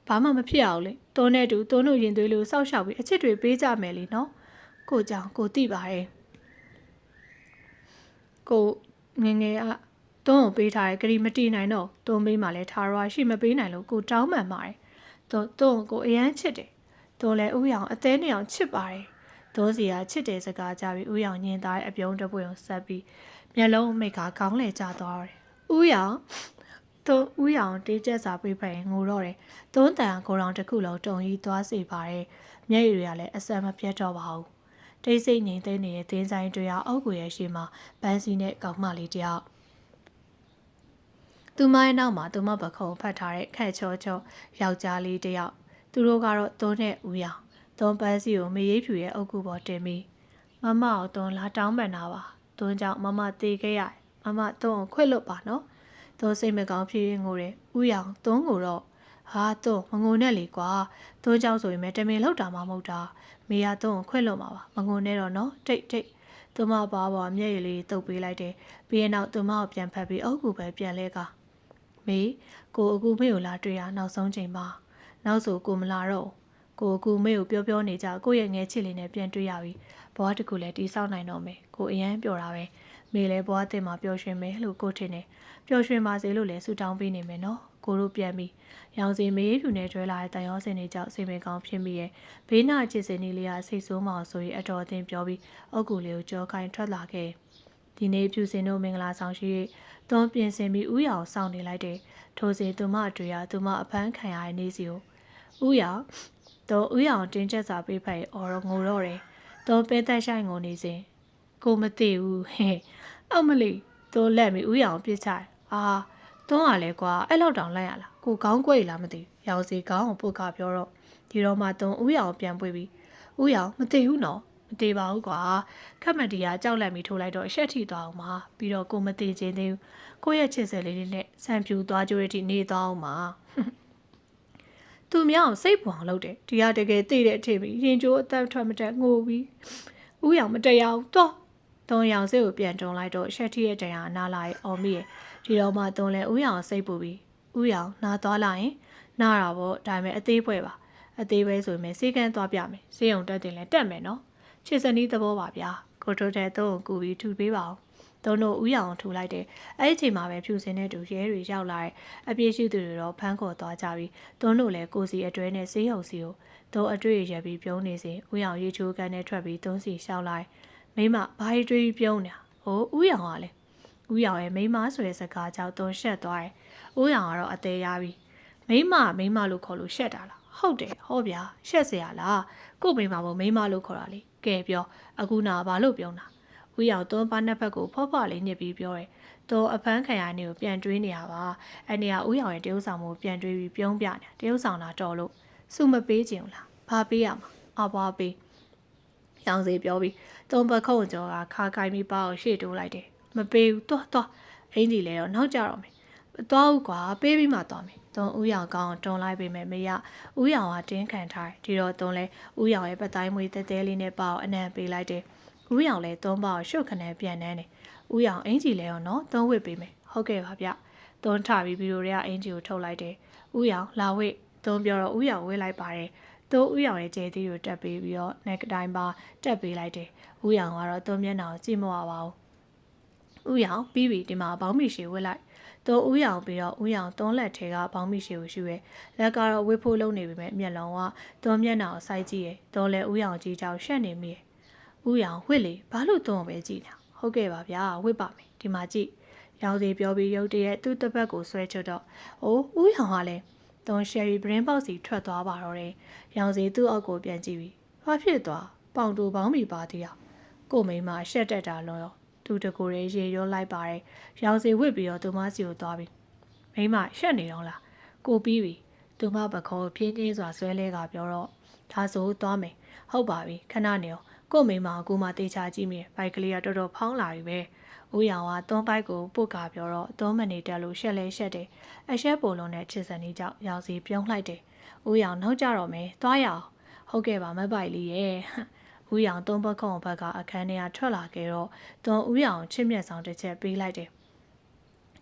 ်ဘာမှမဖြစ်အောင်လေတွန်းနဲ့တူတွန်းတို့ရင်သွေးလို့စောက်ရှောက်ပြီးအချစ်တွေပေးကြမယ်လीနော်ကိုကြောင့်ကိုသိပါတယ်ကိုငငယ်ကတွန်းကိုပေးထားတဲ့ဂရီမတီးနိုင်တော့တွန်းပေးမှလည်းထာရောရှိမပေးနိုင်လို့ကိုတောင်းပန်ပါတယ်တွန်းကိုအရန်ချစ်တယ်တွန်းလည်းဦးရောင်အသေးနဲ့အောင်ချစ်ပါတယ်တွန်းစီကချစ်တယ်စကားကြပြီးဦးရောင်ညင်သားရဲ့အပြုံးတစ်ပွင့်ကိုဆက်ပြီးမျက်လုံးမိတ်ကခေါင်းလဲကျသွားတယ်ဦးရောင်ဦးရောင်တေးကျက်စာပေးဖက်ရင်ငိုတော့တယ်တွန်းတန်ကိုရောင်တစ်ခုလုံးတုံကြီးသွားစေပါတယ်မျက်ရည်တွေကလည်းအဆက်မပြတ်တော့ပါဘူးတိတ်ဆိတ်ငြိမ်သက်နေတဲ့တင်းဆိုင်တွေအောက်ကိုရဲ့ရှေ့မှာပန်းစီနဲ့ကောက်မလေးတယောက်သူမရဲ့နောက်မှာသူမပခုံးဖတ်ထားတဲ့ခက်ချောချောယောက်ျားလေးတယောက်သူတို့ကတော့တွန်းနဲ့ဦးရောင်တွန်းပန်းစီကိုမေးရိပ်ဖြူရဲ့အုပ်ကူပေါ်တင်ပြီးမမကိုတွန်းလာတောင်းပန်တာပါတွန်းကြောင့်မမတေးခဲ့ရမမတွန်းကိုခွင့်လွတ်ပါနော်တွန်းစိတ်မကောင်းဖြစ်ရင်ငိုတယ်ဦးရောင်တွန်းကိုတော့ဟာတွန်းမငိုနဲ့လေကွာတွန်းကြောင့်ဆိုရင်တမင်လောက်တာမှမဟုတ်တာမေယာတွန်းကိုခွင့်လွတ်မှာပါမငိုနဲ့တော့နော်တိတ်သူမပါပေါ်မျက်ရည်လေးတုပ်ပေးလိုက်တယ်ပြီးရင်နောက်သူမကိုပြန်ဖက်ပြီးအုပ်ကူပဲပြန်လဲကမေကိုအခုမေကိုလာတွေ့ရနောက်ဆုံးချိန်ပါနောက်ဆိုကိုမလာတော့ကိုအခုမေကိုပြောနေကြကိုရဲ့ငယ်ချစ်လေးနဲ့ပြန်တွေ့ရပြီဘွားတကူလည်းတီးဆောက်နိုင်တော့မယ်ကိုအရန်ပျော်တာပဲမေလည်းဘွားတင်မှာပျော်ရွှင်မယ်လို့ကိုထင်တယ်ပျော်ရွှင်ပါစေလို့လည်းဆုတောင်းပေးနေမယ်နော်ကိုတို့ပြန်ပြီးရောင်စီမေးဖြူနဲ့ကျွဲလာတဲ့တန်ရောစင်တွေကြောင့်စိတ်မကောင်းဖြစ်မိရဲ့ဘေးနာချစ်စင်လေးကစိတ်ဆိုးမအောင်ဆိုရင်အတော်အသင်ပြောပြီးအုတ်ကူလေးကိုကြောခိုင်းထွက်လာခဲ့ဒီနေ့ဖြူစင်တို့မင်္ဂလာဆောင်ရှိတွန်းပြင်ဆင်ပြီးဥရောင်စောင့်နေလိုက်တယ်ထိုစဉ်သူမအတွေ့ရသူမအဖမ်းခံရတဲ့နေ့စီကိုဥရောင်တင်းချက်စာပေးဖိုက်အော်ငိုတော့တယ်တွန်းပင်းသက်ဆိုင်ငိုနေစဉ်ကိုမသိဘူးဟဲ့အောက်မလီတွန်းလက်ပြီးဥရောင်ပြစ်ချအာတွန်းရလဲကွာအဲ့လောက်တောင်လိုက်ရလားကိုကောင်းကွက်လားမသိရောင်စီကောင်းကိုပုတ်ခပြောတော့ဒီတော့မှတွန်းဥရောင်ပြန်ပွေပြီးဥရောင်မသိဘူးနော်မတည်ပါဘူးကွာခက်မတီကကြောက်လန့်ပြီးထိုးလိုက်တော့အရှက်ထိသွားအောင်ပါပြီးတော့ကိုမတည်ခြင်းသေးဘူးကိုရဲ့ချစ်စဲလေးနဲ့ဆန်ဖြူသွားကြွေးထိနေသွားအောင်ပါသူမြောင်စိတ်ပူအောင်လုပ်တယ်ဒီကတကယ်သိတဲ့အထင်ပြီးရင်ကျိုးအသက်ထွက်မတက်ငိုပြီးဥရောင်မတရားဘူးတော့တွန်းရောင်စိတ်ကိုပြန်တွန်းလိုက်တော့ရှက်ထိရဲ့တရားအနာလာရဲ့အော်မိရဲ့ဒီတော့မှတွန်းလဲဥရောင်စိတ်ပူပြီးဥရောင်နာသွားလိုက်ရင်နာတာပေါ့ဒါပေမဲ့အသေးဖွဲပါအသေးပဲဆိုရင်စေကန်းသွားပြမယ်စေးုံတက်တင်လဲတက်မယ်နော်ချစ်စနီးသဘောပါဗျာကိုထိုတဲ့သုံးကိုကူပြီးထူပေးပါဦးသုံးတို့ဥရောင်ထူလိုက်တယ်အဲ့ဒီအချိန်မှာပဲဖြူစင်တဲ့တူရဲတွေရောက်လာတဲ့အပြည့်ရှိသူတွေတော့ဖမ်းခေါ်သွားကြပြီးသုံးတို့လည်းကိုစီအတွဲနဲ့စေးရုံစီကိုသုံးအတွေ့ရပြီးပြုံးနေစဉ်ဥရောင်ရေချိုးကန်နဲ့ထွက်ပြီးသုံးစီရှောက်လိုက်မိမဘာရီတွေးပြုံးနေတာဟိုဥရောင်ကလည်းဥရောင်ရဲ့မိမဆိုတဲ့စကားကြောင့်သုံးရှက်သွားတယ်ဥရောင်ကတော့အသေးရပြီးမိမလို့ခေါ်လို့ရှက်တာလားဟုတ်တယ်ဟောဗျာရှက်เสียလားကို့မိမမို့မိမလို့ခေါ်တာလေကဲပြောအခုနာဘာလို့ပြောတာဦးရောင်တွန်းပါနှစ်ဖက်ကိုဖော့ဖော့လေးညစ်ပြီးပြောတယ်တွန်းအဖမ်းခံရနေကိုပြန်တွေးနေရပါအဲ့နေကဦးရောင်ရဲ့တရုပ်ဆောင်မှုပြန်တွေးပြီးပြုံးပြနေတရုပ်ဆောင်တာတော်လို့စုမပေးခြင်းလားဘာပေးရမှာအဘွားပေးရောင်စီပြောပြီးတွန်းပခုံးကျော်ကခါကိုင်းပြီးပါအောင်ရှေ့တိုးလိုက်တယ်မပေးဘူးတော့အင်ကြီးလဲတော့နောက်ကြတော့မယ်သွားဦးကွာပေးပြီးမှသွားမယ်တွန်းဦးရောင်ကောင်းတွန်းလိုက်ပေမဲ့မရဦးရောင်ကတင်းခံထားတယ်ဒီတော့တွန်းလဲဦးရောင်ရဲ့ပတိုင်းမွေးတဲတဲလေးနဲ့ပါအောင်အနံပေးလိုက်တယ်ဦးရောင်လဲတွန်းပါအောင်ရှုပ်ခနဲပြန်နှမ်းတယ်ဦးရောင်အင်ကြီးလဲရောနော်တွန်းဝစ်ပေးမယ်ဟုတ်ကဲ့ပါဗျတွန်းထပြီးဗီဒီယိုတွေကအင်ကြီးကိုထုတ်လိုက်တယ်ဦးရောင်လာဝစ်တွန်းပြောတော့ဦးရောင်ဝစ်လိုက်ပါတယ်တွန်းဦးရောင်ရဲ့ကျဲသေးကိုတက်ပေးပြီးတော့နက်တိုင်းပါတက်ပေးလိုက်တယ်ဦးရောင်ကတော့တွန်းမျက်နှာကိုကြည့်မဝပါဘူးဦးရောင်ပြီးပြီဒီမှာဘောင်းမီရှည်ဝစ်လိုက်တွန်းဦးရောင်ပြီးတော့ဦးရောင်တွန်းလက်ထဲကဘောင်းမီရှည်ကိုရှူရဲလက်ကတော့ဝစ်ဖို့လုပ်နေပြီမဲ့မျက်လုံးကတွန်းမျက်နှာကိုစိုက်ကြည့်ရဲတွန်းလဲဦးရောင်ကြီးကြောင်ရှက်နေမိဦးရောင်ဝစ်လေဘာလို့တွန်းပဲကြည့်နေတာဟုတ်ကဲ့ပါဗျာဝစ်ပါမယ်ဒီမှာကြည့်ရောင်စီပြောပြီးရုတ်တရက်သူ့တပတ်ကိုဆွဲချတော့အိုးဦးရောင်ကလည်းတွန်းရှယ်ရီဘရင်ပေါက်စီထွက်သွားပါတော့တယ်ရောင်စီသူ့အောက်ကိုပြန်ကြည့်ပြီးဘာဖြစ်သွားပေါင်တူပေါင်းမိပါသေးရကိုမိမရှက်တက်တာလောရောသူတကူရေရေရောလိုက်ပါတယ်ရောင်စီဝစ်ပြီးတော့သူမစီကိုသွားပြီးမိမရှက်နေတော့လားကိုပြီးပြီသူမပခေါ်ပြင်းပြင်းစွာဆွဲလဲကပြောတော့ဒါဆိုသွားမယ်ဟုတ်ပါပြီခဏနေအောင်ကိုမိမကူမတေချာကြည့်မိဘိုက်ကလေးကတော်တော်ဖောင်းလာပြီပဲဦးရောင်ကတွန်းပိုက်ကိုပုတ်ကပြောတော့တွန်းမနေတက်လို့ရှက်လဲရှက်တယ်အရှက်ပုံလုံးနဲ့ချစ်စံနေကြောက်ရောင်စီပြုံးလိုက်တယ်ဦးရောင်နောက်ကြတော့မယ်သွားရအောင်ဟုတ်ကဲ့ပါမပိုက်လေးရဲ့ဦးရောင်တွန်းပခုံးဘက်ကအခန်းထဲကထွက်လာခဲ့တော့တွန်းဦးရောင်ချစ်မြတ်ဆောင်တစ်ချက်ပေးလိုက်တယ်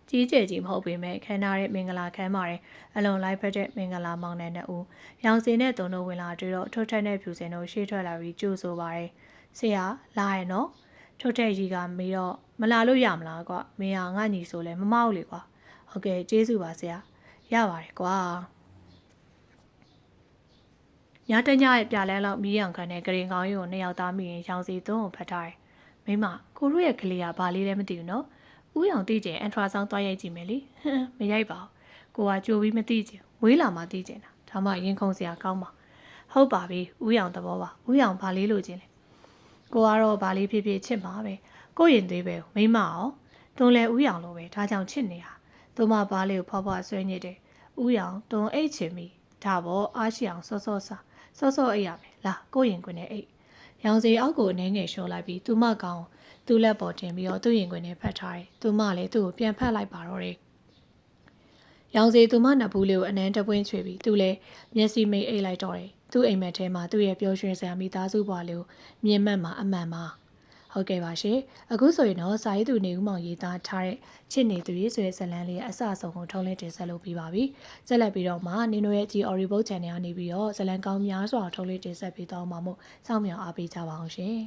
ကြီးကျယ်ကြီးမဟုတ်ပေမဲ့ခမ်းနားတဲ့မင်္ဂလာခမ်းပါတယ်အလွန်လိုက်ဖက်တဲ့မင်္ဂလာမောင်နှံနှစ်ဦးရောင်စင်နဲ့တုံတို့ဝင်လာတွေ့တော့ထုတ်ထက်နဲ့ဖြူစင်တို့ရှေ့ထွက်လာပြီးကြိုးဆိုပါတယ်ဆရာလာရနော်ထုတ်ထက်ကြီးကမေးတော့မလာလို့ရမလားကွာမင်းကငါညီဆိုလဲမမဟုတ်လေကွာဟုတ်ကဲ့ကျေးဇူးပါဆရာရပါတယ်ကွာညတညရဲ့ပြလဲလောက်မီးရောင်ခန့်တဲ့ဂရင်ကောင်းကြီးကိုနှစ်ယောက်သားမိရင်ရောင်စီသွန်းကိုဖတ်ထားတယ်မိမကိုတို့ရဲ့ကလေးကဘာလေးလဲမသိဘူးနော်ဦးရောင်သိကျင်အန်ထရာဆောင်းသွားရိုက်ကြည့်မယ်လေဟမ်မရိုက်ပါဘူးကိုကကြိုပြီးမသိချင်မွေးလာမှသိချင်တာဒါမှရင်ခုန်စရာကောင်းပါဟုတ်ပါပြီဦးရောင်သဘောပါဦးရောင်ဘာလေးလိုချင်လဲကိုကတော့ဘာလေးဖြစ်ဖြစ်ချစ်မှာပဲကိုရင်သွေးပဲမိမအောင်တွန်းလဲဦးရောင်လိုပဲဒါကြောင့်ချစ်နေတာသူမဘာလေးကိုဖွားဖွားဆွဲညစ်တယ်ဦးရောင်တွန်းအိတ်ချင်ပြီဒါပေါ့အားရှိအောင်စောစောစားစောစောအိတ်ရမယ်လာကိုရင်ခွင်နဲ့အိတ်ရောင်စီအောက်ကိုအနေငယ်လျှော်လိုက်ပြီးသူမကောင်သူ့လက်ပေါ်တင်ပြီးတော့သူ့ရင်ခွင်နဲ့ဖတ်ထားတယ်သူမလည်းသူ့ကိုပြန်ဖတ်လိုက်ပါတော့တယ်ရောင်စီသူမနှစ်ဘူးလေးကိုအနမ်းတပွင့်ချွေပြီးသူလည်းမျက်စိမိတ်အိတ်လိုက်တော့တယ်သူ့အိမ်မက်ထဲမှာသူ့ရဲ့ပျော်ရွှင်စရာမိသားစုဘွားလေးကိုမြင်မှတ်မှာအမှန်ပါဟုတ်ကဲ့ပါရှင်အခုဆိုရင်တော့စာရေးသူနေဦးမောင်ရေးသားထားတဲ့ချစ်နေသူရေးဆိုတဲ့ဇာတ်လမ်းလေးရဲ့အစအဆုံးကိုထုတ်လင်းတင်ဆက်လုပ်ပြီးပါပြီဆက်လက်ပြီးတော့မှနင်တို့ရဲ့ G-Audio Book Channel ကနေပြီးတော့ဇာတ်လမ်းကောင်းများစွာထုတ်လင်းတင်ဆက်ပေးသွားမှာမို့စောင့်မျှော်အားပေးကြပါအောင်ရှင်